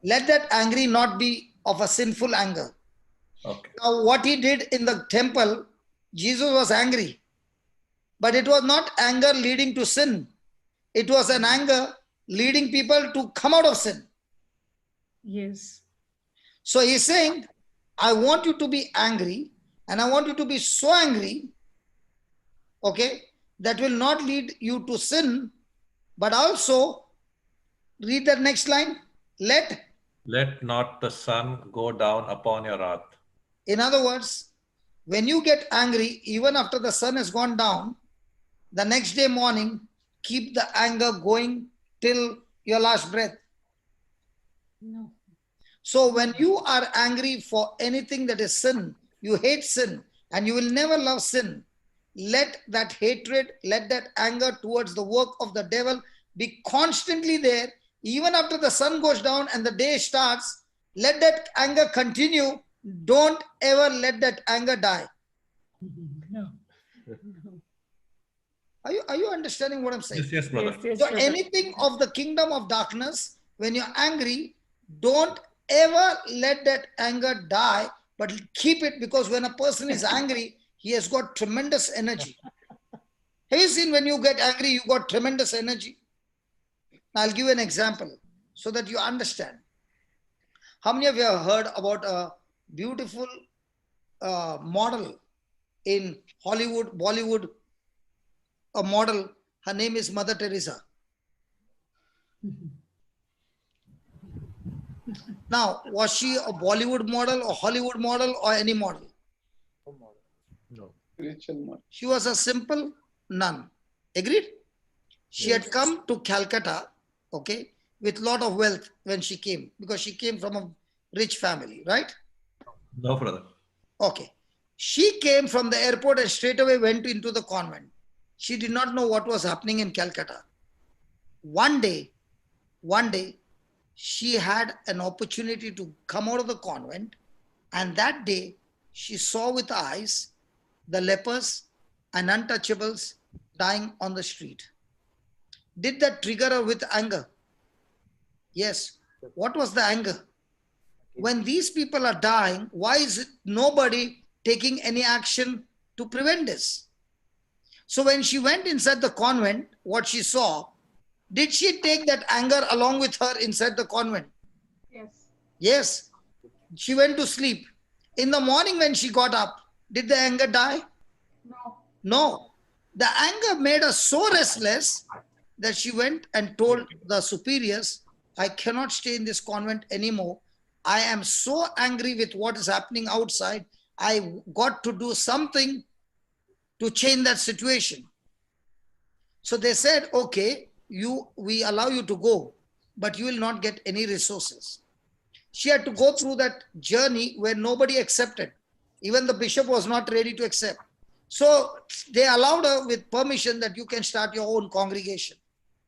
let that angry not be of a sinful anger. Okay. Now what he did in the temple, Jesus was angry. But it was not anger leading to sin. It was an anger leading people to come out of sin. Yes. So he's saying, I want you to be angry, and I want you to be so angry, okay, that will not lead you to sin, but also, read that next line, let not the sun go down upon your wrath. In other words, when you get angry, even after the sun has gone down, the next day morning, keep the anger going till your last breath. No. So when you are angry for anything that is sin, you hate sin, and you will never love sin. Let that hatred, let that anger towards the work of the devil be constantly there. Even after the sun goes down and the day starts, let that anger continue. Don't ever let that anger die. No. Are you understanding what I'm saying? Yes, yes, brother. Yes, So brother. anything of the kingdom of darkness, when you're angry, don't ever let that anger die, but keep it, because when a person is angry, he has got tremendous energy. Have you seen when you get angry, you got tremendous energy? I'll give you an example so that you understand. How many of you have heard about a beautiful model in Hollywood, Bollywood, a model? Her name is Mother Teresa. Now, was she a Bollywood model or Hollywood model or any model? Spiritual model. She was a simple nun. Agreed? She had come to Calcutta, okay, with lot of wealth when she came, because she came from a rich family, right? No, brother. Okay. She came from the airport and straight away went into the convent. She did not know what was happening in Calcutta. One day, she had an opportunity to come out of the convent, and that day she saw with eyes the lepers and untouchables dying on the street. Did that trigger her with anger? Yes. What was the anger? When these people are dying, why is it nobody taking any action to prevent this? So when she went inside the convent, what she saw, did she take that anger along with her inside the convent? Yes. Yes. She went to sleep. In the morning when she got up, did the anger die? No. No. The anger made her so restless that she went and told the superiors, I cannot stay in this convent anymore. I am so angry with what is happening outside. I got to do something to change that situation. So they said, okay, we allow you to go, but you will not get any resources. She had to go through that journey where nobody accepted. Even the bishop was not ready to accept. So they allowed her with permission that you can start your own congregation.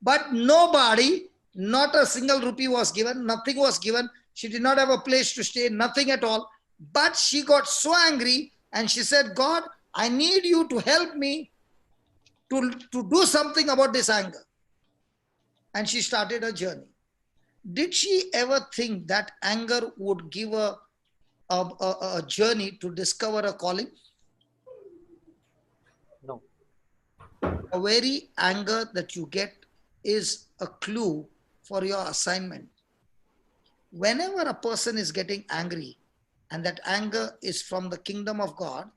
But nobody, not a single rupee was given, nothing was given. She did not have a place to stay, nothing at all. But she got so angry and she said, God, I need you to help me to do something about this anger. And she started her journey. Did she ever think that anger would give her a journey to discover a calling? No. The very anger that you get is a clue for your assignment. Whenever a person is getting angry and that anger is from the kingdom of God,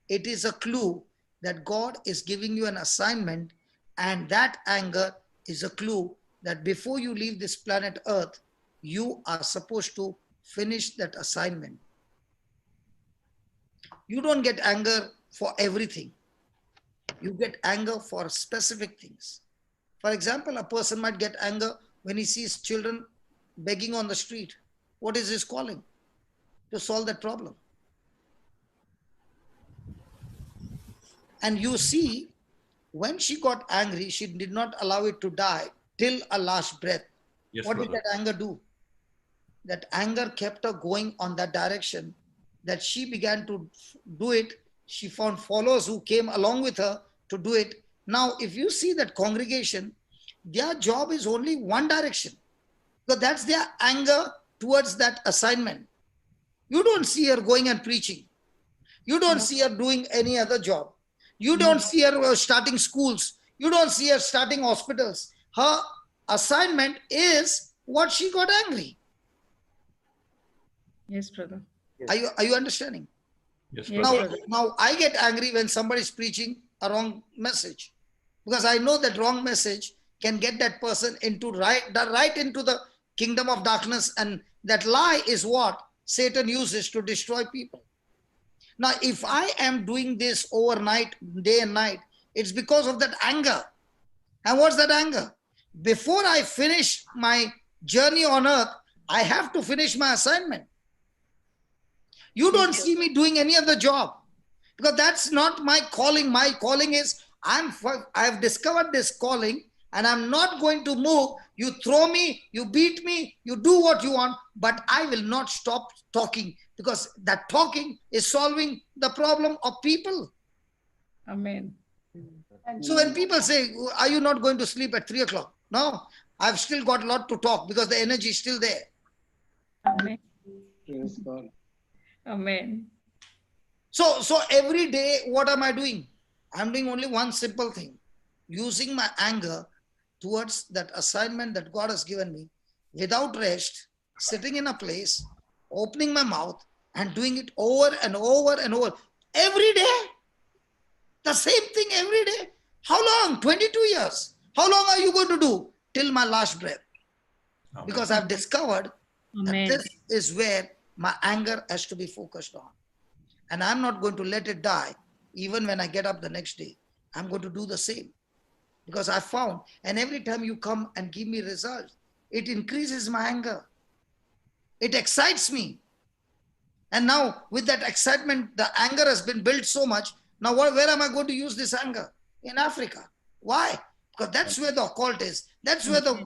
it is a clue that God is giving you an assignment, and that anger is a clue that before you leave this planet Earth, you are supposed to finish that assignment. You don't get anger for everything. You get anger for specific things. For example, a person might get anger when he sees children begging on the street. What is his calling? To solve that problem. And you see, when she got angry, she did not allow it to die till a last breath. Yes, What brother. did that anger do? That anger kept her going on that direction, that she began to do it. She found followers who came along with her to do it. Now, if you see that congregation, their job is only one direction, because that's their anger towards that assignment. You don't see her going and preaching. You don't see her doing any other job. You don't see her starting schools. You don't see her starting hospitals. Her assignment is what she got angry. Yes, brother. Are you understanding? Yes, Yes, brother. brother. Now I get angry when somebody is preaching a wrong message, because I know that wrong message can get that person into right into the kingdom of darkness, and that lie is what Satan uses to destroy people. Now, if I am doing this overnight, day and night, it's because of that anger. And what's that anger? Before I finish my journey on earth, I have to finish my assignment. You don't see me doing any other job. Because that's not my calling. My calling is I have discovered this calling, and I'm not going to move. You throw me, you beat me, you do what you want, but I will not stop talking, because that talking is solving the problem of people. Amen. So when people say, are you not going to sleep at 3 o'clock? No, I've still got a lot to talk, because the energy is still there. Amen. Praise God. Amen. So every day, what am I doing? I'm doing only one simple thing, using my anger towards that assignment that God has given me, without rest, sitting in a place, opening my mouth and doing it over and over and over. Every day, the same thing every day. How long? 22 years. How long are you going to do? Till my last breath. Amen. Because I've discovered Amen. that this is where my anger has to be focused on. And I'm not going to let it die even when I get up the next day. I'm going to do the same. Because I found, and every time you come and give me results, it increases my anger. It excites me. And now with that excitement, the anger has been built so much. Now where am I going to use this anger? In Africa. Why? Because that's where the occult is. That's where the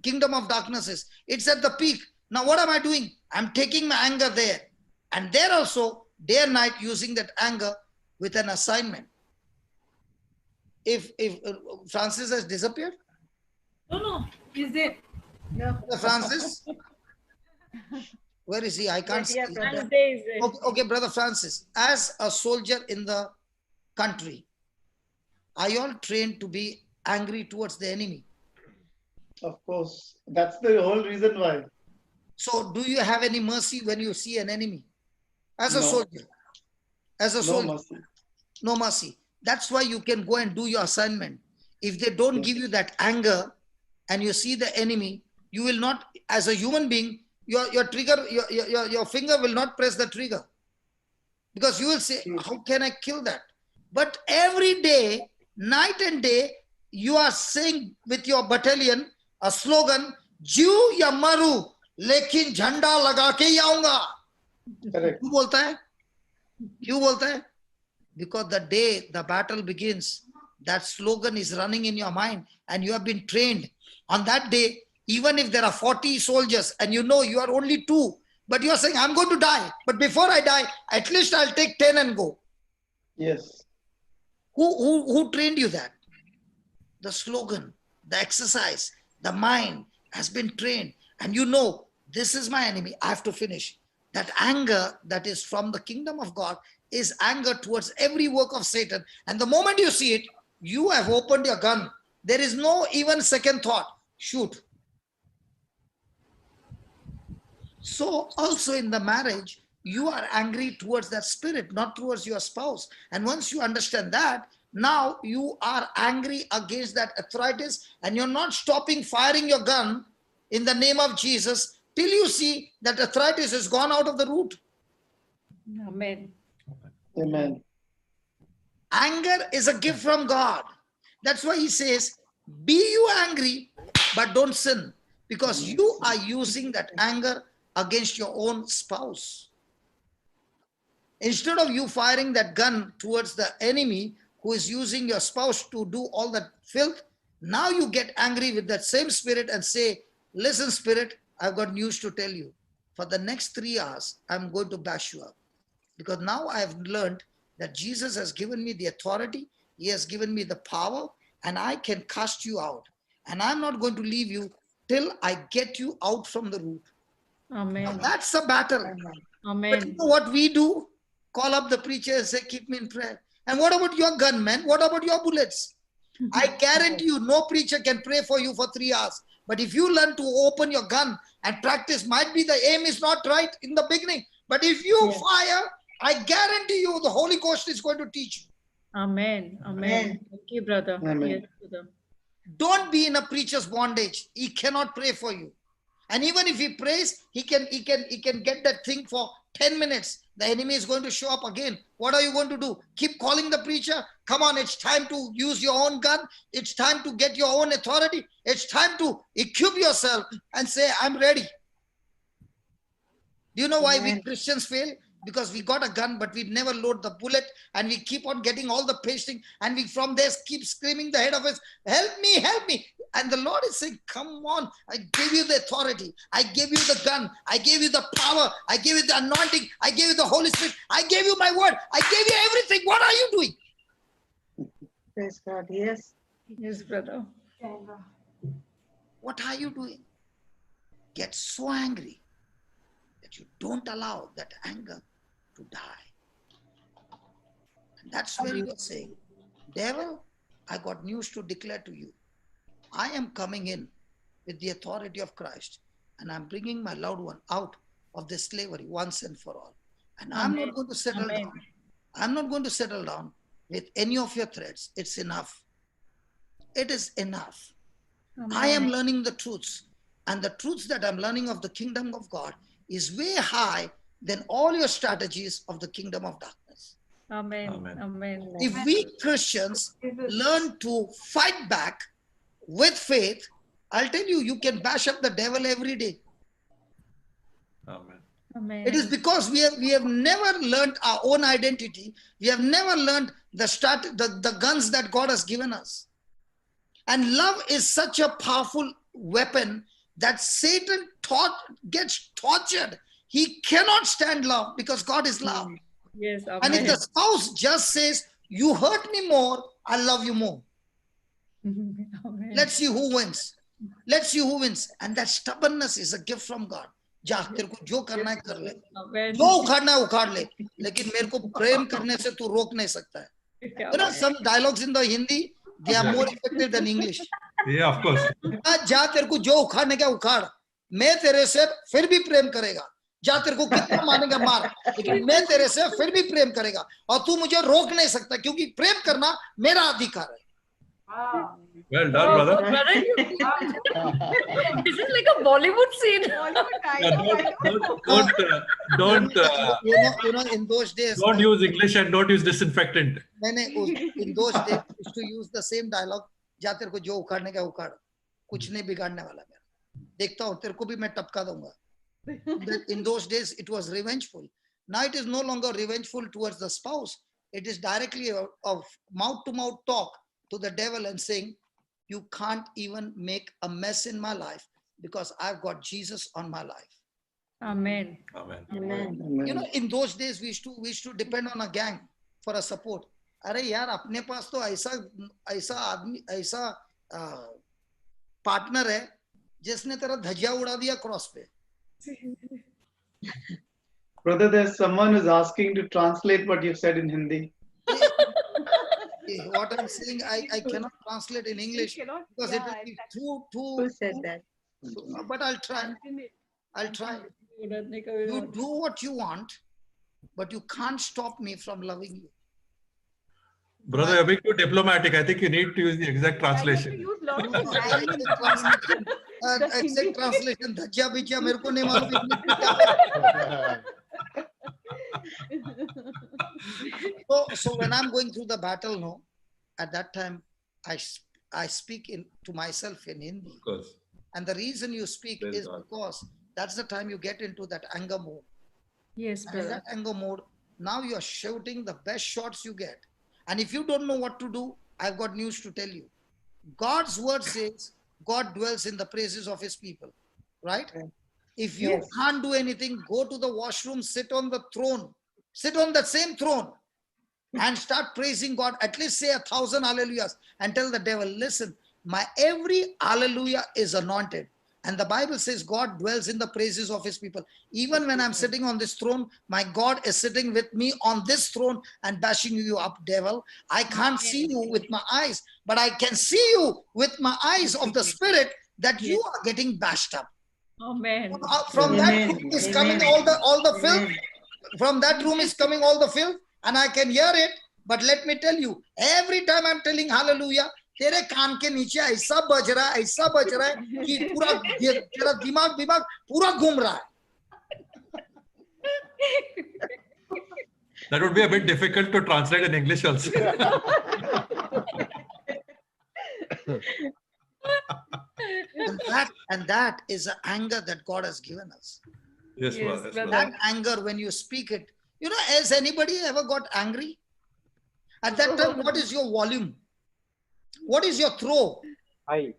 kingdom of darkness is. It's at the peak. Now what am I doing? I'm taking my anger there. And there also, day and night, using that anger with an assignment. If Francis has disappeared? No, he's there. No. Francis? Where is he? I can't see. Wednesday is it? Okay, Brother Francis, as a soldier in the country, are you all trained to be angry towards the enemy? Of course. That's the whole reason why. So do you have any mercy when you see an enemy? As a No. soldier. As a No soldier. mercy. No mercy. That's why you can go and do your assignment. If they don't give you that anger and you see the enemy, you will not, as a human being, your trigger, your finger will not press the trigger. Because you will say, how can I kill that? But every day, night and day, you are saying with your battalion a slogan, Jew ya maru, lekin jhanda laga ke hi aunga. Correct. क्यों बोलता है? क्यों बोलता है? Because the day the battle begins, that slogan is running in your mind and you have been trained. On that day, even if there are 40 soldiers and you know you are only 2, but you are saying, I'm going to die. But before I die, at least I'll take 10 and go. Yes. Who trained you that? The slogan, the exercise, the mind has been trained. And you know, this is my enemy. I have to finish. That anger that is from the kingdom of God is anger towards every work of Satan. And the moment you see it, you have opened your gun. There is no even second thought. Shoot. So also in the marriage, you are angry towards that spirit, not towards your spouse. And once you understand that, now you are angry against that arthritis and you're not stopping firing your gun in the name of Jesus till you see that arthritis has gone out of the root. Amen. Amen. Anger is a gift from God. That's why he says, be you angry, but don't sin, because you are using that anger against your own spouse. Instead of you firing that gun towards the enemy who is using your spouse to do all that filth, now you get angry with that same spirit and say, listen, spirit, I've got news to tell you. For the next 3 hours, I'm going to bash you up. Because now I have learned that Jesus has given me the authority, he has given me the power, and I can cast you out. And I'm not going to leave you till I get you out from the root. Amen. Now that's a battle. Amen. But you know what we do? Call up the preacher and say, keep me in prayer. And what about your gunmen? What about your bullets? I guarantee you, no preacher can pray for you for 3 hours. But if you learn to open your gun and practice, might be the aim is not right in the beginning. But if you fire, I guarantee you the Holy Ghost is going to teach you. Amen. Amen. Thank you, brother. Amen. Yes, brother. Don't be in a preacher's bondage. He cannot pray for you. And even if he prays, he can get that thing for 10 minutes. The enemy is going to show up again. What are you going to do? Keep calling the preacher? Come on, it's time to use your own gun. It's time to get your own authority. It's time to equip yourself and say, I'm ready. Do you know why we Christians fail? because we got a gun, but we never load the bullet, and we keep on getting all the pasting, and we from there keep screaming the head of us, help me, help me. And the Lord is saying, come on, I gave you the authority, I gave you the gun, I gave you the power, I gave you the anointing, I gave you the Holy Spirit, I gave you my word, I gave you everything. What are you doing? Praise God. Yes. Yes, brother. What are you doing? Get so angry that you don't allow that anger to die. And that's where you are saying, devil, I got news to declare to you. I am coming in with the authority of Christ, and I'm bringing my loved one out of this slavery once and for all. And I'm not going to settle down. I'm not going to settle down with any of your threats. It's enough. It is enough. I am learning the truths, and the truths that I'm learning of the kingdom of God is way high than all your strategies of the kingdom of darkness. Amen. Amen. Amen. If we Christians learn to fight back with faith, I'll tell you, you can bash up the devil every day. Amen. Amen. It is because we have never learned our own identity. We have never learned the guns that God has given us. And love is such a powerful weapon that Satan gets tortured. He cannot stand love because God is love. Yes, amen. And if the spouse just says, you hurt me more, I love you more. Amen. Let's see who wins. Let's see who wins. And that stubbornness is a gift from God. जा तेरे को जो करना है कर ले, जो उखाड़ना है उखाड़ ले, लेकिन मेरे को प्रेम करने से तू रोक नहीं सकता है. You know, some dialogues in the Hindi, they are more effective than English. Yeah, of course. जा तेरे को जो उखाड़ने का उखाड़, मैं तेरे से फिर भी प्रेम करेगा. जा तेरे को कितना मानेगा मार, लेकिन मैं तेरे से फिर भी प्रेम करेगा, और तू मुझे रोक नहीं सकता, क्योंकि प्रेम करना मेरा अधिकार है. Well done, brother. Brother, this is like a Bollywood scene. Don't you know, in those days, don't use English and don't use disinfectant. in those days used to use the same dialogue. जा तेरे को जो उखाड़ने का उखाड़, कुछ नहीं बिगाड़ने वाला मेरा. देखता हूँ तेरे को भी मैं टपका दूंगा. In those days it was revengeful. Now it is no longer revengeful towards the spouse. It is directly of mouth-to-mouth talk to the devil and saying, you can't even make a mess in my life because I've got Jesus on my life. Amen. Amen. Amen. You know, in those days we used to depend on a gang for a support. अरे यार अपने पास तो ऐसा आदमी ऐसा partner है जिसने तेरा धज्जिया उड़ा दिया क्रॉस पे. Brother, there's someone who's asking to translate what you've said in Hindi. What I'm saying, I cannot translate in English because it will be too. Who said that? But I'll try. You do what you want, but you can't stop me from loving you. Brother, you're being too diplomatic. I think you need to use the exact translation. Exact translation. धज्जिया बिज्जिया मेरे को नहीं मालूम. So when I'm going through the battle, no, at that time I speak to myself in Hindi. Of course. And the reason you speak Praise is God. because that's the time you get into that anger mode. Yes, And in brother. that anger mode, now you are shouting the best shots you get. And if you don't know what to do, I've got news to tell you. God's word says God dwells in the praises of his people, right? If you Yes. can't do anything, go to the washroom, sit on the throne, sit on that same throne and start praising God. At least say 1,000 hallelujahs and tell the devil, listen, my every hallelujah is anointed. And the Bible says God dwells in the praises of his people. Even when I'm sitting on this throne, my God is sitting with me on this throne and bashing you up, devil. I can't see you with my eyes, but I can see you with my eyes of the spirit that you are getting bashed up. Amen. From that Amen. room is Amen. coming all the filth. Amen. From that room is coming all the filth, and I can hear it. But let me tell you, every time I'm telling hallelujah, तेरे कान के नीचे ऐसा बज रहा है कि पूरा तेरा दिमाग पूरा घूम रहा है. That would be a bit difficult to translate in English also. And that is the anger that God has given us. Yes, Yes, brother. brother. That anger, when you speak it, You know, has anybody ever got angry? At that time, what is your volume? What is your throw? High.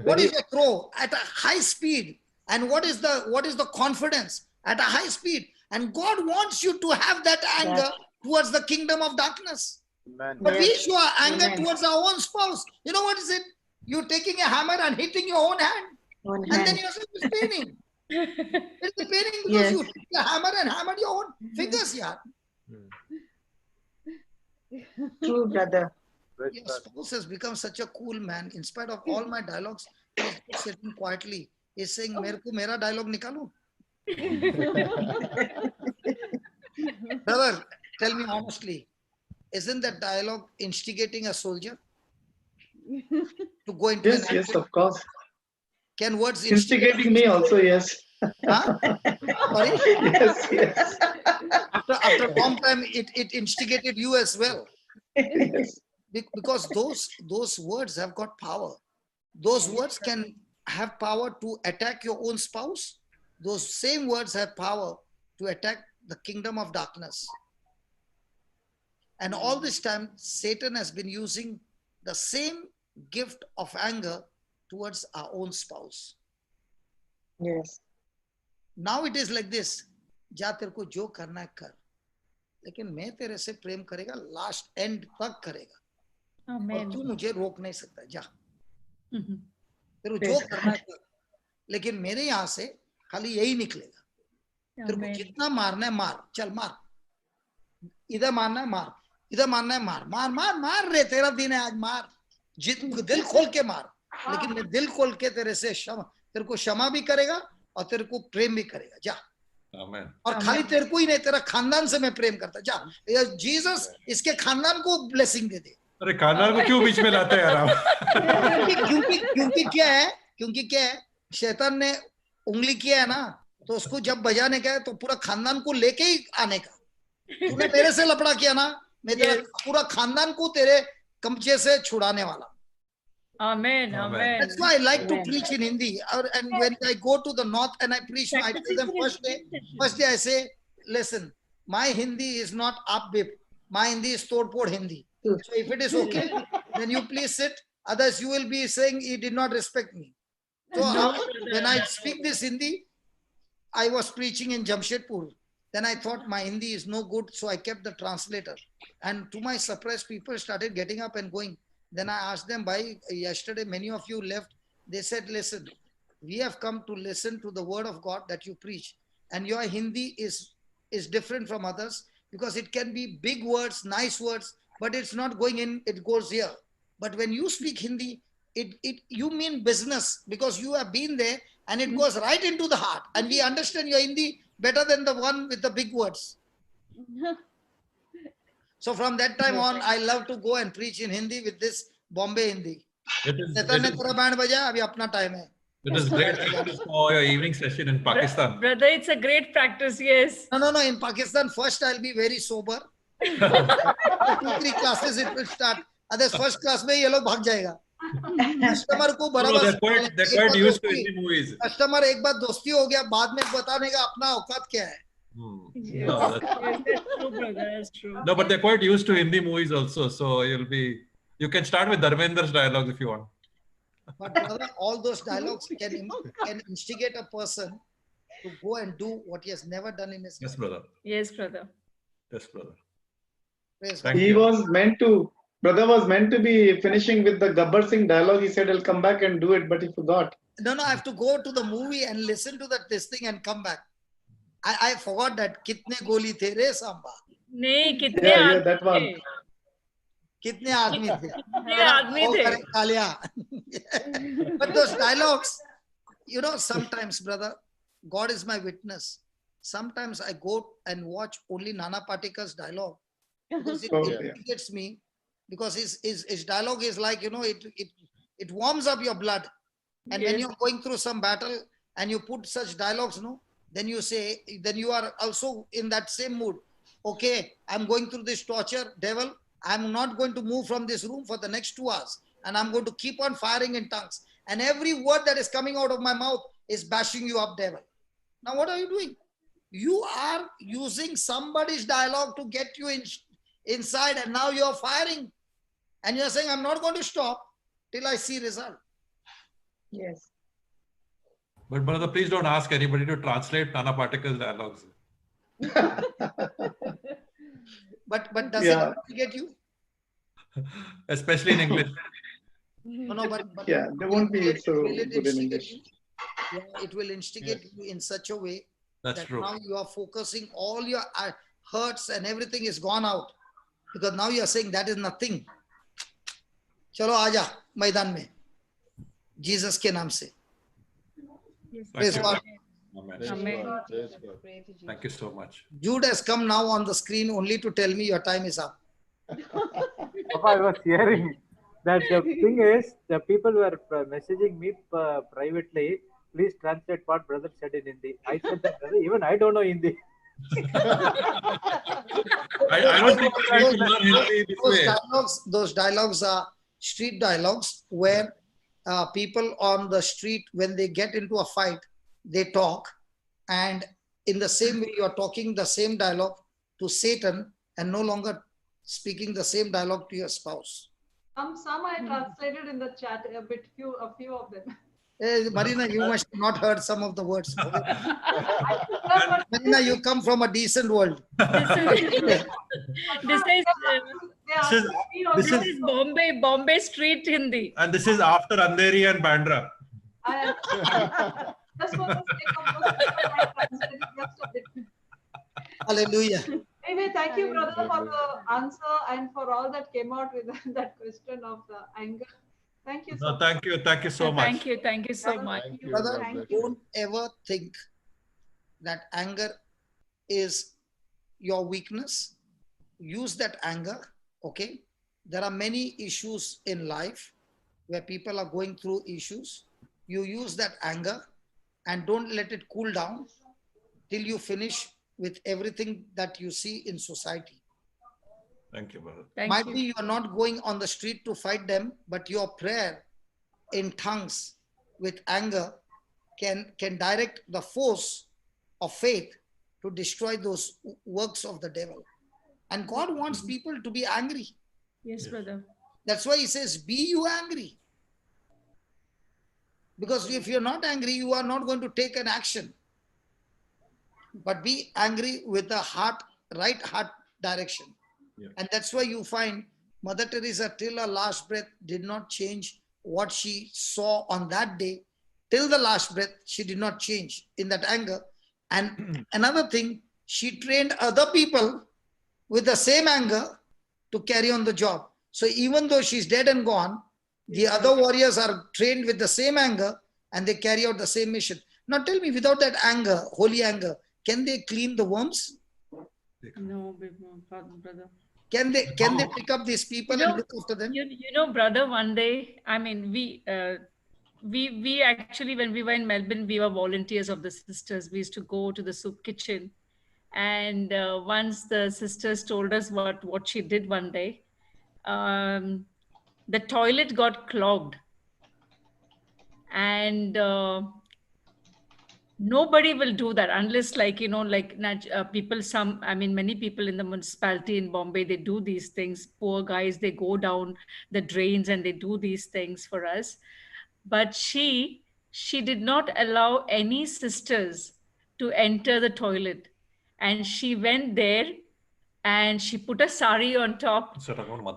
What is your throw at a high speed? And what is the confidence at a high speed? And God wants you to have that anger towards the kingdom of darkness. Amen. But we Yes. show our anger Amen. towards our own spouse. You know what is it? You're taking a hammer and hitting your own hand. One And then hand. yourself is paining. It's paining because Yes. you took the hammer and hammered your own fingers, yeah. True, brother. Praise Your God. spouse has become such a cool man. In spite of all my dialogues, he's just sitting quietly. He's saying, "Mere ko mera dialogue nikalu." Brother, tell me honestly, isn't that dialogue instigating a soldier to go into Yes, an yes, action? of course. Can words instigate? Instigating me also, yes. Huh? Sorry? Yes, yes. After a long time, it instigated you as well. Yes. Because those words have got power. Those words can have power to attack your own spouse. Those same words have power to attack the kingdom of darkness. And all this time, Satan has been using the same gift of anger towards our own spouse. Yes. Now it is like this, जा तेरे को जो करना है कर, लेकिन मैं तेरे से प्रेम करेगा, लास्ट एंड तक करेगा, और Amen. तू मुझे रोक नहीं सकता, जा Mhm. तेरे को जो करना है कर, लेकिन मेरे यहाँ से खाली यही निकलेगा, तेरे को Amen. जितना मारना है मार, चल मार, इधर मारना है मार, इधर मारना है मार, मार मार मार रे, तेरा दिन है आज मार, दिल खोल के मार, लेकिन मैं दिल खोल के तेरे से तेरे को क्षमा भी करेगा और तेरे को प्रेम भी करेगा, जा। Amen. और खाली तेरे को ही नहीं, तेरा खानदान से मैं प्रेम करता, जा। जीसस इसके खानदान को ब्लेसिंग दे दे। अरे खानदान को क्यों बीच में लाते हैं यार आप? क्योंकि क्या है, शैतान ने उंगली किया है ना, तो उसको जब बजाने का है तो पूरा खानदान को लेके ही आने का। तूने मेरे से लफड़ा किया ना, मैं तेरा पूरा खानदान को तेरे कब्जे से छुड़ाने वाला। Amen. Amen. Amen. That's why I like to Amen. preach in Hindi. And when I go to the north and I preach, I tell them first day I say, listen, my Hindi is not upbeat. My Hindi is todpod Hindi. So if it is okay, then you please sit. Otherwise, you will be saying he did not respect me. So when I speak this Hindi, I was preaching in Jamshedpur. Then I thought my Hindi is no good, so I kept the translator. And to my surprise, people started getting up and going. Then I asked them, by yesterday, many of you left. They said, listen, we have come to listen to the word of God that you preach. And your Hindi is different from others because it can be big words, nice words, but it's not going in, it goes here. But when you speak Hindi, you mean business because you have been there and it goes right into the heart. And we understand your Hindi better than the one with the big words. So from that time on, I love to go and preach in Hindi with this Bombay Hindi. It is great practice for your evening session in Pakistan. Brother, it's a great practice, yes. No. In Pakistan, first I'll be very sober. 2-3 classes it will start. Others first class में ये लोग भाग जाएगा. Customer को बराबर. They're quite used to Hindi movies. Customer एक बार दोस्ती हो गया, बाद में बताने का अपना औकात क्या है. Yes. No, Yes, that's true, brother. That's true. No, but they're quite used to Hindi movies also. So you can start with Dharmendra's dialogues if you want. But brother, all those dialogues can instigate a person to go and do what he has never done in his life. Yes, brother. Yes, brother. Yes, brother. Praise Thank God. He was meant to, brother was meant to be finishing with the Gabbar Singh dialogue. He said he'll come back and do it, but he forgot. No, I have to go to the movie and listen to this thing and come back. I forgot that. Kitne goli the re samba. नहीं कितने Yeah, आदमी that one. थे? Kitne aadmi the. कितने आदमी Oh, थे? correct, Kalia. But those dialogues, sometimes, brother, God is my witness. Sometimes I go and watch only Nana Patekar's dialogue because it gets me. Because his dialogue is like, it warms up your blood. And when Yes. you're going through some battle and you put such dialogues, then you are also in that same mood. Okay, I'm going through this torture, devil. I'm not going to move from this room for the next 2 hours. And I'm going to keep on firing in tongues. And every word that is coming out of my mouth is bashing you up, devil. Now, what are you doing? You are using somebody's dialogue to get you inside, and now you're firing. And you're saying, I'm not going to stop till I see result. Yes. But brother, please don't ask anybody to translate Nana Patekar's dialogues. But does Yeah. it get you? Especially in English. No, but Yeah, they won't be so will it good in instigate English. you? Yeah, it will instigate you in such a way That's that true. now you are focusing, all your hurts and everything is gone out, because now you are saying that is nothing. Chalo aja मैदान में, Jesus के नाम से. Praise God. Amen. Amen. Thank you so much. Jude has come now on the screen only to tell me your time is up. Papa, I was hearing that the thing is, the people were messaging me privately. Please translate what brother said in Hindi. I said that brother, even I don't know Hindi. I don't think we need to learn Hindi this way. Those dialogues are street dialogues where people on the street, when they get into a fight, they talk, and in the same way you are talking the same dialogue to Satan and no longer speaking the same dialogue to your spouse. Some I translated in the chat a few of them. Marina, you must have not heard some of the words. Marina, you come from a decent world. This is Bombay street Hindi. And this is after Andheri and Bandra. Just for the sake of those people, I translated just a bit. Hallelujah. Anyway, thank you, brother, for the answer and for all that came out with that question of the anger. Thank you so much. Thank you so much. Thank you so much. Brother, don't ever think that anger is your weakness. Use that anger, okay? There are many issues in life where people are going through issues. You use that anger and don't let it cool down till you finish with everything that you see in society. Thank you, brother. Might be you are not going on the street to fight them, but your prayer in tongues with anger can direct the force of faith to destroy those works of the devil. And God wants people to be angry. Yes, brother. That's why he says, be you angry. Because if you're not angry, you are not going to take an action. But be angry with the heart, right heart direction. Yeah. And that's why you find Mother Teresa till her last breath did not change what she saw on that day. Till the last breath, she did not change in that anger. And another thing, she trained other people with the same anger to carry on the job. So even though she's dead and gone, the other warriors are trained with the same anger and they carry out the same mission. Now tell me, without that anger, holy anger, can they clean the worms? No, brother. Can they pick up these people and look after them? You know, brother, one day, I mean, we actually, when we were in Melbourne, we were volunteers of the sisters. We used to go to the soup kitchen. And once the sisters told us what she did one day, the toilet got clogged. And nobody will do that unless, like, you know, like people, many people in the municipality in Bombay, they do these things. Poor guys, they go down the drains and they do these things for us. But she did not allow any sisters to enter the toilet. And she went there and she put a sari on top.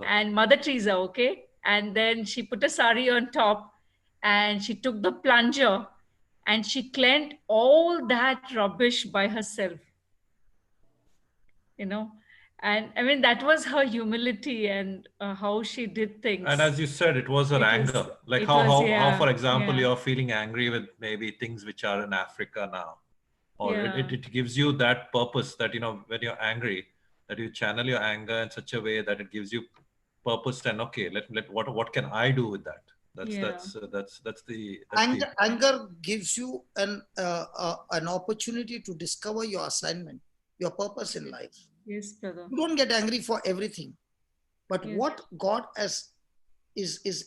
And Mother Teresa, okay? And then she put a sari on top and she took the plunger and she cleaned all that rubbish by herself. You know? And I mean, that was her humility and how she did things. And as you said, it was her anger. Like how, for example, you're feeling angry with maybe things which are in Africa now. Or it gives you that purpose that, you know, when you're angry, that you channel your anger in such a way that it gives you purpose. And okay, what can I do with that? That's the anger gives you an opportunity to discover your assignment, your purpose in life. Yes, brother. You don't get angry for everything, but what God is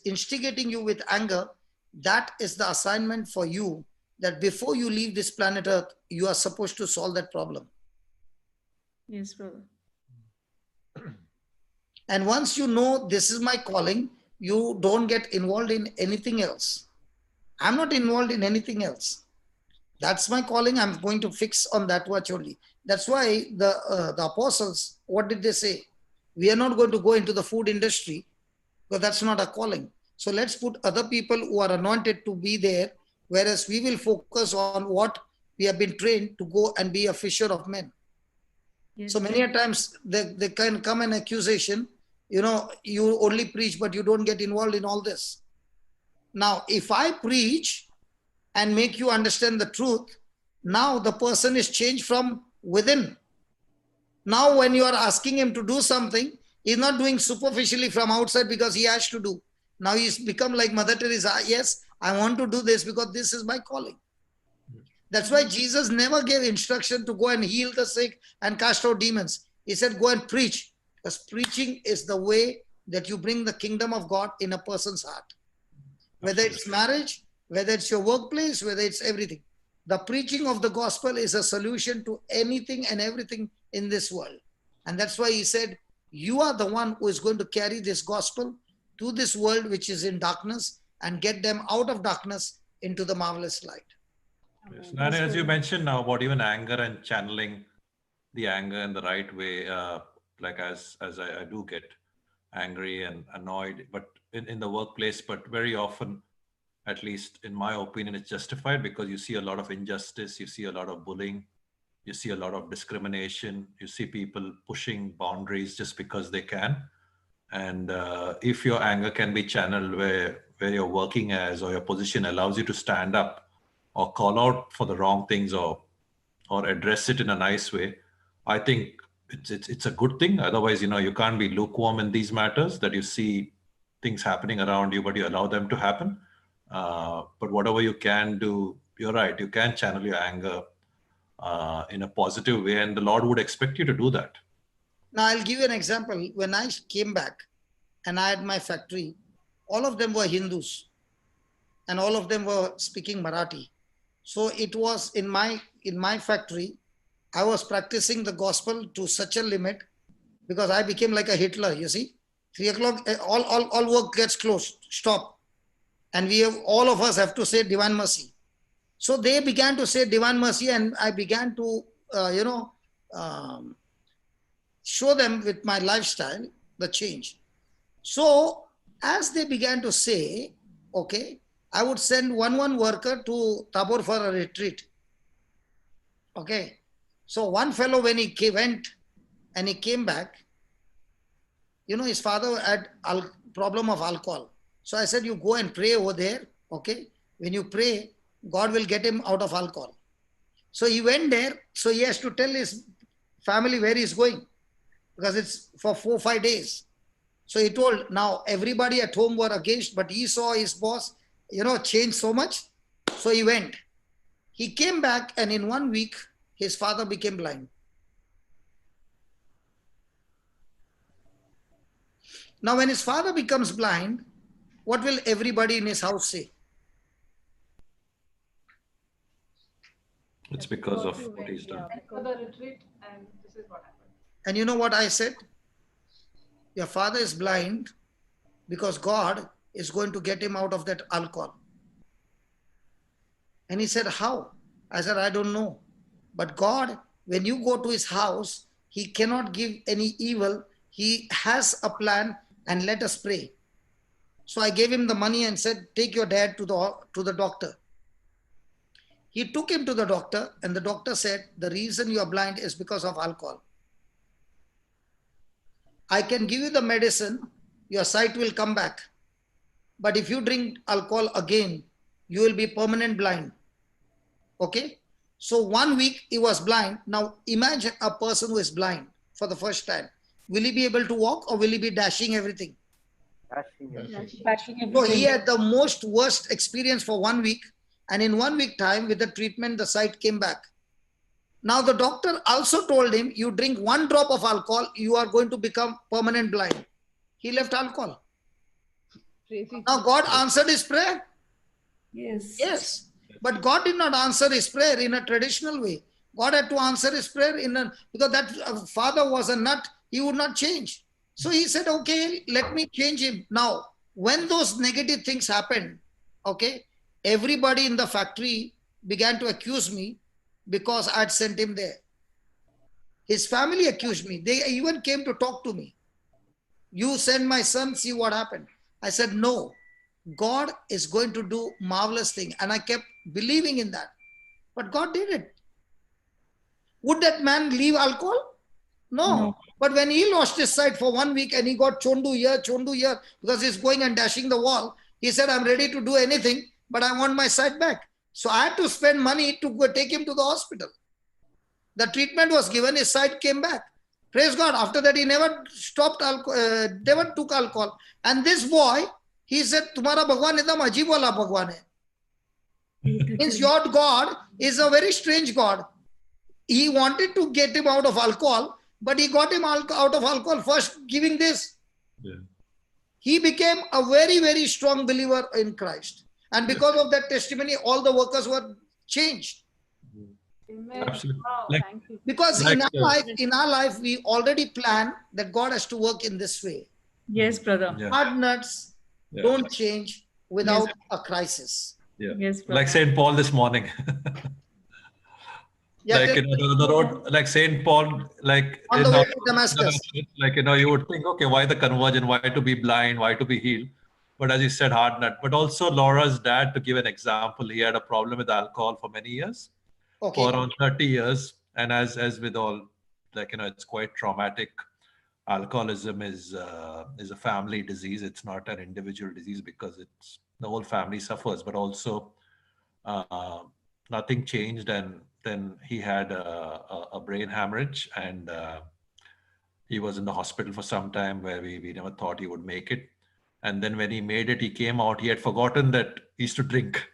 instigating you with anger, that is the assignment for you that before you leave this planet Earth, you are supposed to solve that problem. Yes, brother. And once you know this is my calling, you don't get involved in anything else. I'm not involved in anything else. That's my calling. I'm going to fix on that watch only. That's why the apostles, what did they say? We are not going to go into the food industry because that's not a calling. So let's put other people who are anointed to be there, whereas we will focus on what we have been trained to go and be a fisher of men. Yes. So many a times they can come an accusation, you know, you only preach, but you don't get involved in all this. Now, if I preach and make you understand the truth, now the person is changed from within. Now, when you are asking him to do something, he's not doing superficially from outside because he has to do. Now he's become like Mother Teresa. Yes, I want to do this because this is my calling. That's why Jesus never gave instruction to go and heal the sick and cast out demons. He said, go and preach, because preaching is the way that you bring the kingdom of God in a person's heart. Whether it's marriage, whether it's your workplace, whether it's everything. The preaching of the gospel is a solution to anything and everything in this world. And that's why he said, you are the one who is going to carry this gospel to this world which is in darkness and get them out of darkness into the marvelous light. Yes. And as you mentioned now about even anger and channeling the anger in the right way, like as I do get angry and annoyed, but in the workplace, but very often, at least in my opinion, it's justified because you see a lot of injustice, you see a lot of bullying, you see a lot of discrimination, you see people pushing boundaries just because they can. And if your anger can be channeled where you're working as, or your position allows you to stand up or call out for the wrong things or address it in a nice way, I think it's a good thing. Otherwise, you know, you can't be lukewarm in these matters, that you see things happening around you, but you allow them to happen. But whatever you can do, you're right, you can channel your anger in a positive way, and the Lord would expect you to do that. Now, I'll give you an example. When I came back and I had my factory, all of them were Hindus and all of them were speaking Marathi. So it was in my factory, I was practicing the gospel to such a limit because I became like a Hitler, you see. 3 o'clock, all work gets closed, stop. And all of us have to say divine mercy. So they began to say divine mercy, and I began to, show them with my lifestyle, the change. So as they began to say, okay, I would send one worker to Tabor for a retreat. Okay. So one fellow, when he went and he came back, you know, his father had problem of alcohol. So I said, you go and pray over there. Okay. When you pray, God will get him out of alcohol. So he went there. So he has to tell his family where he's going, because it's for 4 or 5 days. So he told, now everybody at home were against, but he saw his boss, you know, change so much. So he went. He came back, and in 1 week, his father became blind. Now, when his father becomes blind, what will everybody in his house say? It's because of what he's done. For the retreat, and this is what happened. And you know what I said? Your father is blind because God is going to get him out of that alcohol. And he said, how? I said, I don't know. But God, when you go to his house, he cannot give any evil. He has a plan, and let us pray. So I gave him the money and said, take your dad to the doctor. He took him to the doctor, and the doctor said, the reason you are blind is because of alcohol. I can give you the medicine, your sight will come back. But if you drink alcohol again, you will be permanent blind. Okay? So 1 week he was blind. Now imagine a person who is blind for the first time. Will he be able to walk, or will he be dashing everything? So he had the most worst experience for 1 week. And in 1 week time, with the treatment, the sight came back. Now the doctor also told him, you drink 1 drop of alcohol, you are going to become permanent blind. He left alcohol. Now God answered his prayer. Yes. Yes. But God did not answer his prayer in a traditional way. God had to answer his prayer because that father was a nut, he would not change. So he said, okay, let me change him. Now, when those negative things happened, okay, everybody in the factory began to accuse me because I had sent him there. His family accused me. They even came to talk to me. You send my son, see what happened. I said, no, God is going to do marvelous thing. And I kept believing in that. But God did it. Would that man leave alcohol? No. But when he lost his sight for 1 week and he got chondu here, because he's going and dashing the wall, he said, I'm ready to do anything, but I want my sight back. So I had to spend money to go take him to the hospital. The treatment was given, his sight came back. Praise God. After that, he never stopped alcohol, never took alcohol. And this boy, he said, Tumhara Bhagwan ekdam ajeeb wala Bhagwan hai. Means your God is a very strange God. He wanted to get him out of alcohol, but he got him out of alcohol first giving this. Yeah. He became a very, very strong believer in Christ. And because of that testimony, all the workers were changed. Amen. Absolutely. Wow, Like- thank you. Because Like, in our life, we already plan that God has to work in this way. Yes, brother. Yeah. Hard nuts Yeah. don't change without a crisis. Yeah. Yes, brother. Like St. Paul this morning. Yeah, Like, tell- the road, like St. Paul, like, On the way to Damascus. like, you would think, okay, why the conversion? Why to be blind? Why to be healed? But as you said, hard nut. But also Laura's dad, to give an example, he had a problem with alcohol for many years, Okay. for around 30 years. And as with all, like, it's quite traumatic. Alcoholism is a family disease. It's not an individual disease because it's the whole family suffers, but also nothing changed. And then he had a brain hemorrhage, and he was in the hospital for some time where we never thought he would make it. And then when he made it, he came out, he had forgotten that he used to drink.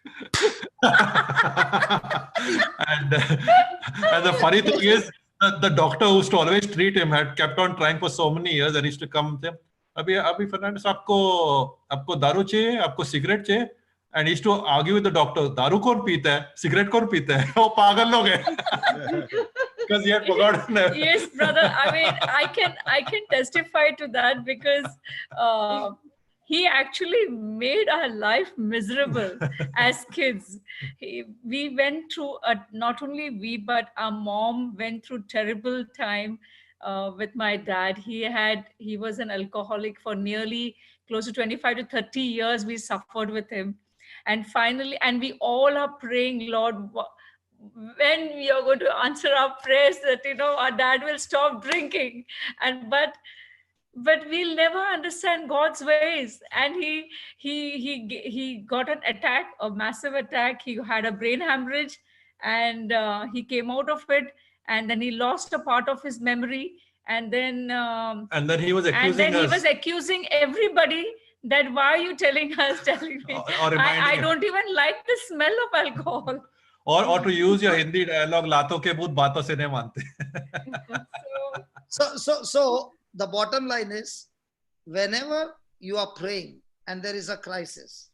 and the funny thing is, the doctor who used to always treat him had kept on trying for so many years, and he used to come and say, Abhi Fernandez, आपको दारू चाहिए, आपको cigarette चाहिए? And he used to argue with the doctor, दारू कौन पीता है, cigarette कौन पीता है? वो पागल लोग हैं. Because he had forgotten. Yes, brother. I mean, I can testify to that because he actually made our life miserable as kids. We went through, not only we, but our mom went through terrible time with my dad. He was an alcoholic for nearly close to 25 to 30 years. We suffered with him. And finally, and we all are praying, Lord, when we are going to answer our prayers that, our dad will stop drinking. But we'll never understand God's ways. And he got an attack, a massive attack. He had a brain hemorrhage, and he came out of it. And then he lost a part of his memory. And then he was accusing he was accusing everybody that why are you telling me? Or reminding I him. don't even like the smell of alcohol. Or to use your Hindi dialogue, लातों के भूत बातों से नहीं मानते. So the bottom line is, whenever you are praying and there is a crisis,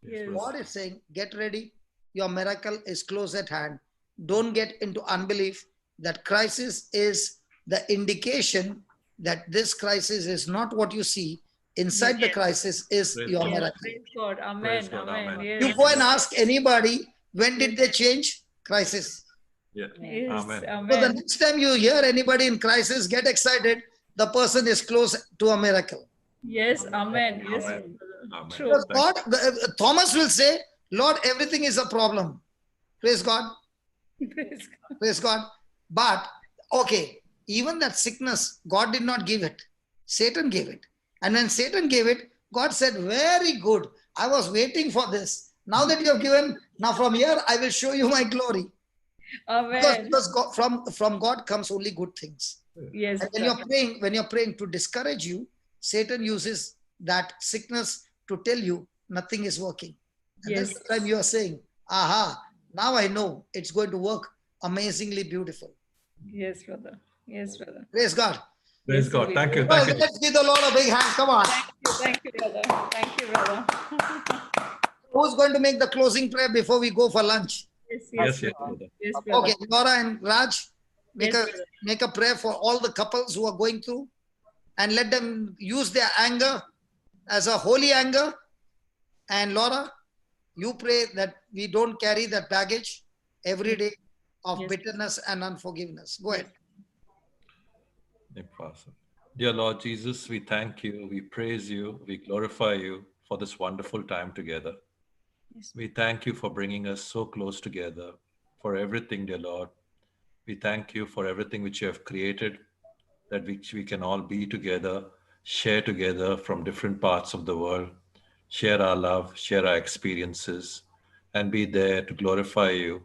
Yes. God is saying, get ready. Your miracle is close at hand. Don't get into unbelief. That crisis is the indication that this crisis is not what you see. Inside the crisis is Praise your God. miracle. Praise God. Amen. Praise God. Amen. Amen. Yes. You go and ask anybody, when did they change? Crisis. Yeah. Yes. Amen. Amen. So the next time you hear anybody in crisis, get excited. The person is close to a miracle. Yes. Amen. Yes. Amen. Amen. True. Because God, Thomas will say, Lord, everything is a problem. Praise God. Praise God. Praise God. But, okay, even that sickness, God did not give it. Satan gave it. And when Satan gave it, God said, very good. I was waiting for this. Now that you have given, now from here, I will show you my glory. Amen. Because God, from God comes only good things. Yes. And when you're praying to discourage you, Satan uses that sickness to tell you nothing is working. And Yes. that's the time you are saying, aha, now I know it's going to work amazingly beautiful. Yes, brother. Yes, brother. Praise God. Praise Yes, God. we Thank you. do. Well, Thank you. let's give the Lord a big hand. Come on. Thank you, brother. Thank you, brother. Who's going to make the closing prayer before we go for lunch? Yes, brother. Yes, brother. Okay, Laura and Raj, Yes, brother. make a prayer for all the couples who are going through, and let them use their anger as a holy anger. And Laura, you pray that we don't carry that baggage every day of Yes. bitterness and unforgiveness. Go ahead. Dear Lord Jesus, we thank you, we praise you, we glorify you for this wonderful time together. Yes. We thank you for bringing us so close together, for everything, dear Lord. We thank you for everything which you have created, that we can all be together, share together from different parts of the world, share our love, share our experiences, and be there to glorify you.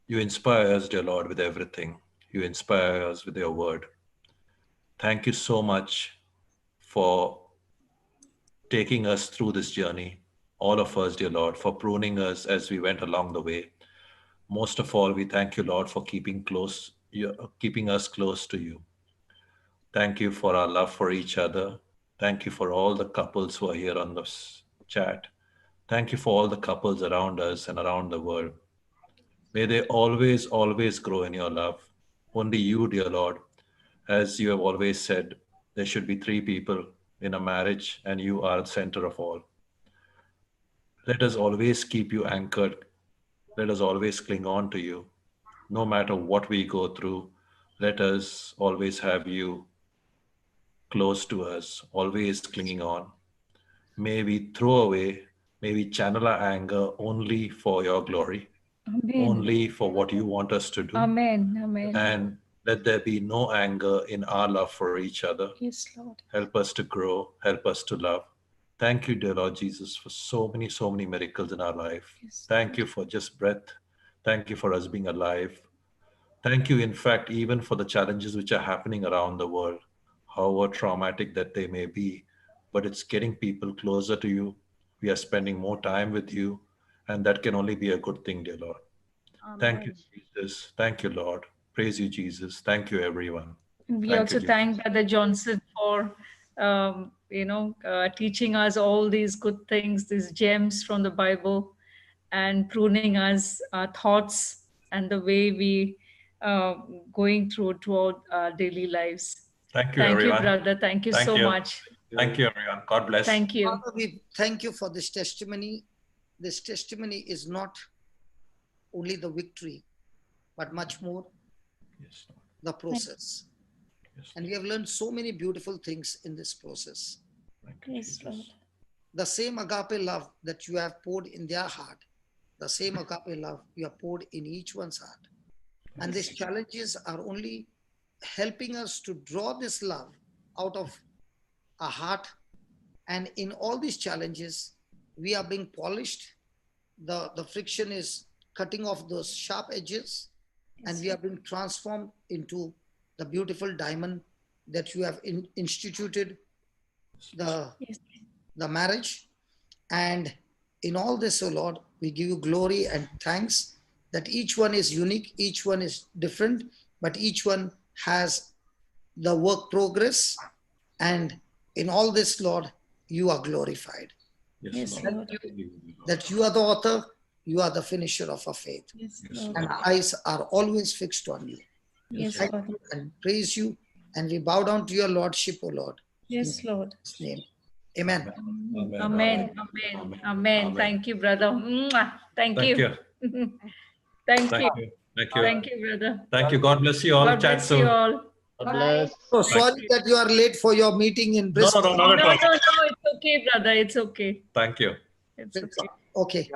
You inspire us, dear Lord, with everything. You inspire us with your word. Thank you so much for taking us through this journey, all of us, dear Lord, for pruning us as we went along the way. Most of all, we thank you, Lord, for keeping us close to you. Thank you for our love for each other. Thank you for all the couples who are here on this chat. Thank you for all the couples around us and around the world. May they always, always grow in your love. Only you, dear Lord, as you have always said, there should be 3 people in a marriage and you are the center of all. Let us always keep you anchored. Let us always cling on to you. No matter what we go through, let us always have you close to us, always clinging on. May we throw away, may we channel our anger only for your glory, Amen. only for what you want us to do. Amen. Amen. And let there be no anger in our love for each other. Yes, Lord. Help us to grow, help us to love. Thank you, dear Lord Jesus, for so many miracles in our life. Yes. Thank you for just breath. Thank you for us being alive. Thank you, in fact, even for the challenges which are happening around the world, however traumatic that they may be, but it's getting people closer to you. We are spending more time with you, and that can only be a good thing, dear Lord. Thank you, Jesus. Thank you, Lord. Praise you, Jesus. Thank you, everyone. We Thank also you, thank Brother Johnson for, teaching us all these good things, these gems from the Bible, and pruning us, our thoughts, and the way we going throughout our daily lives. Thank you, Thank you, everyone. brother. Thank you so much. Thank you, everyone. God bless. Thank you. Father, we thank you for this testimony. This testimony is not only the victory, but much more Yes, Lord. the process. Yes, And we have learned so many beautiful things in this process. Thank you, Yes, Jesus. Lord. The same agape love that you have poured in their heart, the same agape love you have poured in each one's heart. And these challenges are only helping us to draw this love out of our heart. And in all these challenges, we are being polished. The friction is cutting off those sharp edges, and we are being transformed into the beautiful diamond that you have instituted the marriage. And in all this, O Lord, we give you glory and thanks that each one is unique, each one is different, but each one has the work progress. And in all this, Lord, you are glorified. Yes, Lord. Lord. That you are the author, you are the finisher of our faith. Yes, Yes, Lord. And our eyes are always fixed on you. Yes, Thank Lord. you and praise you. And we bow down to your Lordship, O Lord. Yes, Lord. In his name. Amen. Amen. Amen. Amen. Thank you, brother. Mwah. Thank Thank you. you. Thank you. Thank you. Thank you. Thank you, brother. Thank you. God bless you all. God Chat bless soon. you all. God bless. So sorry that you are late for your meeting in No, Brisbane. not at all. No, it's okay, brother. It's okay. Thank you. It's okay. Okay.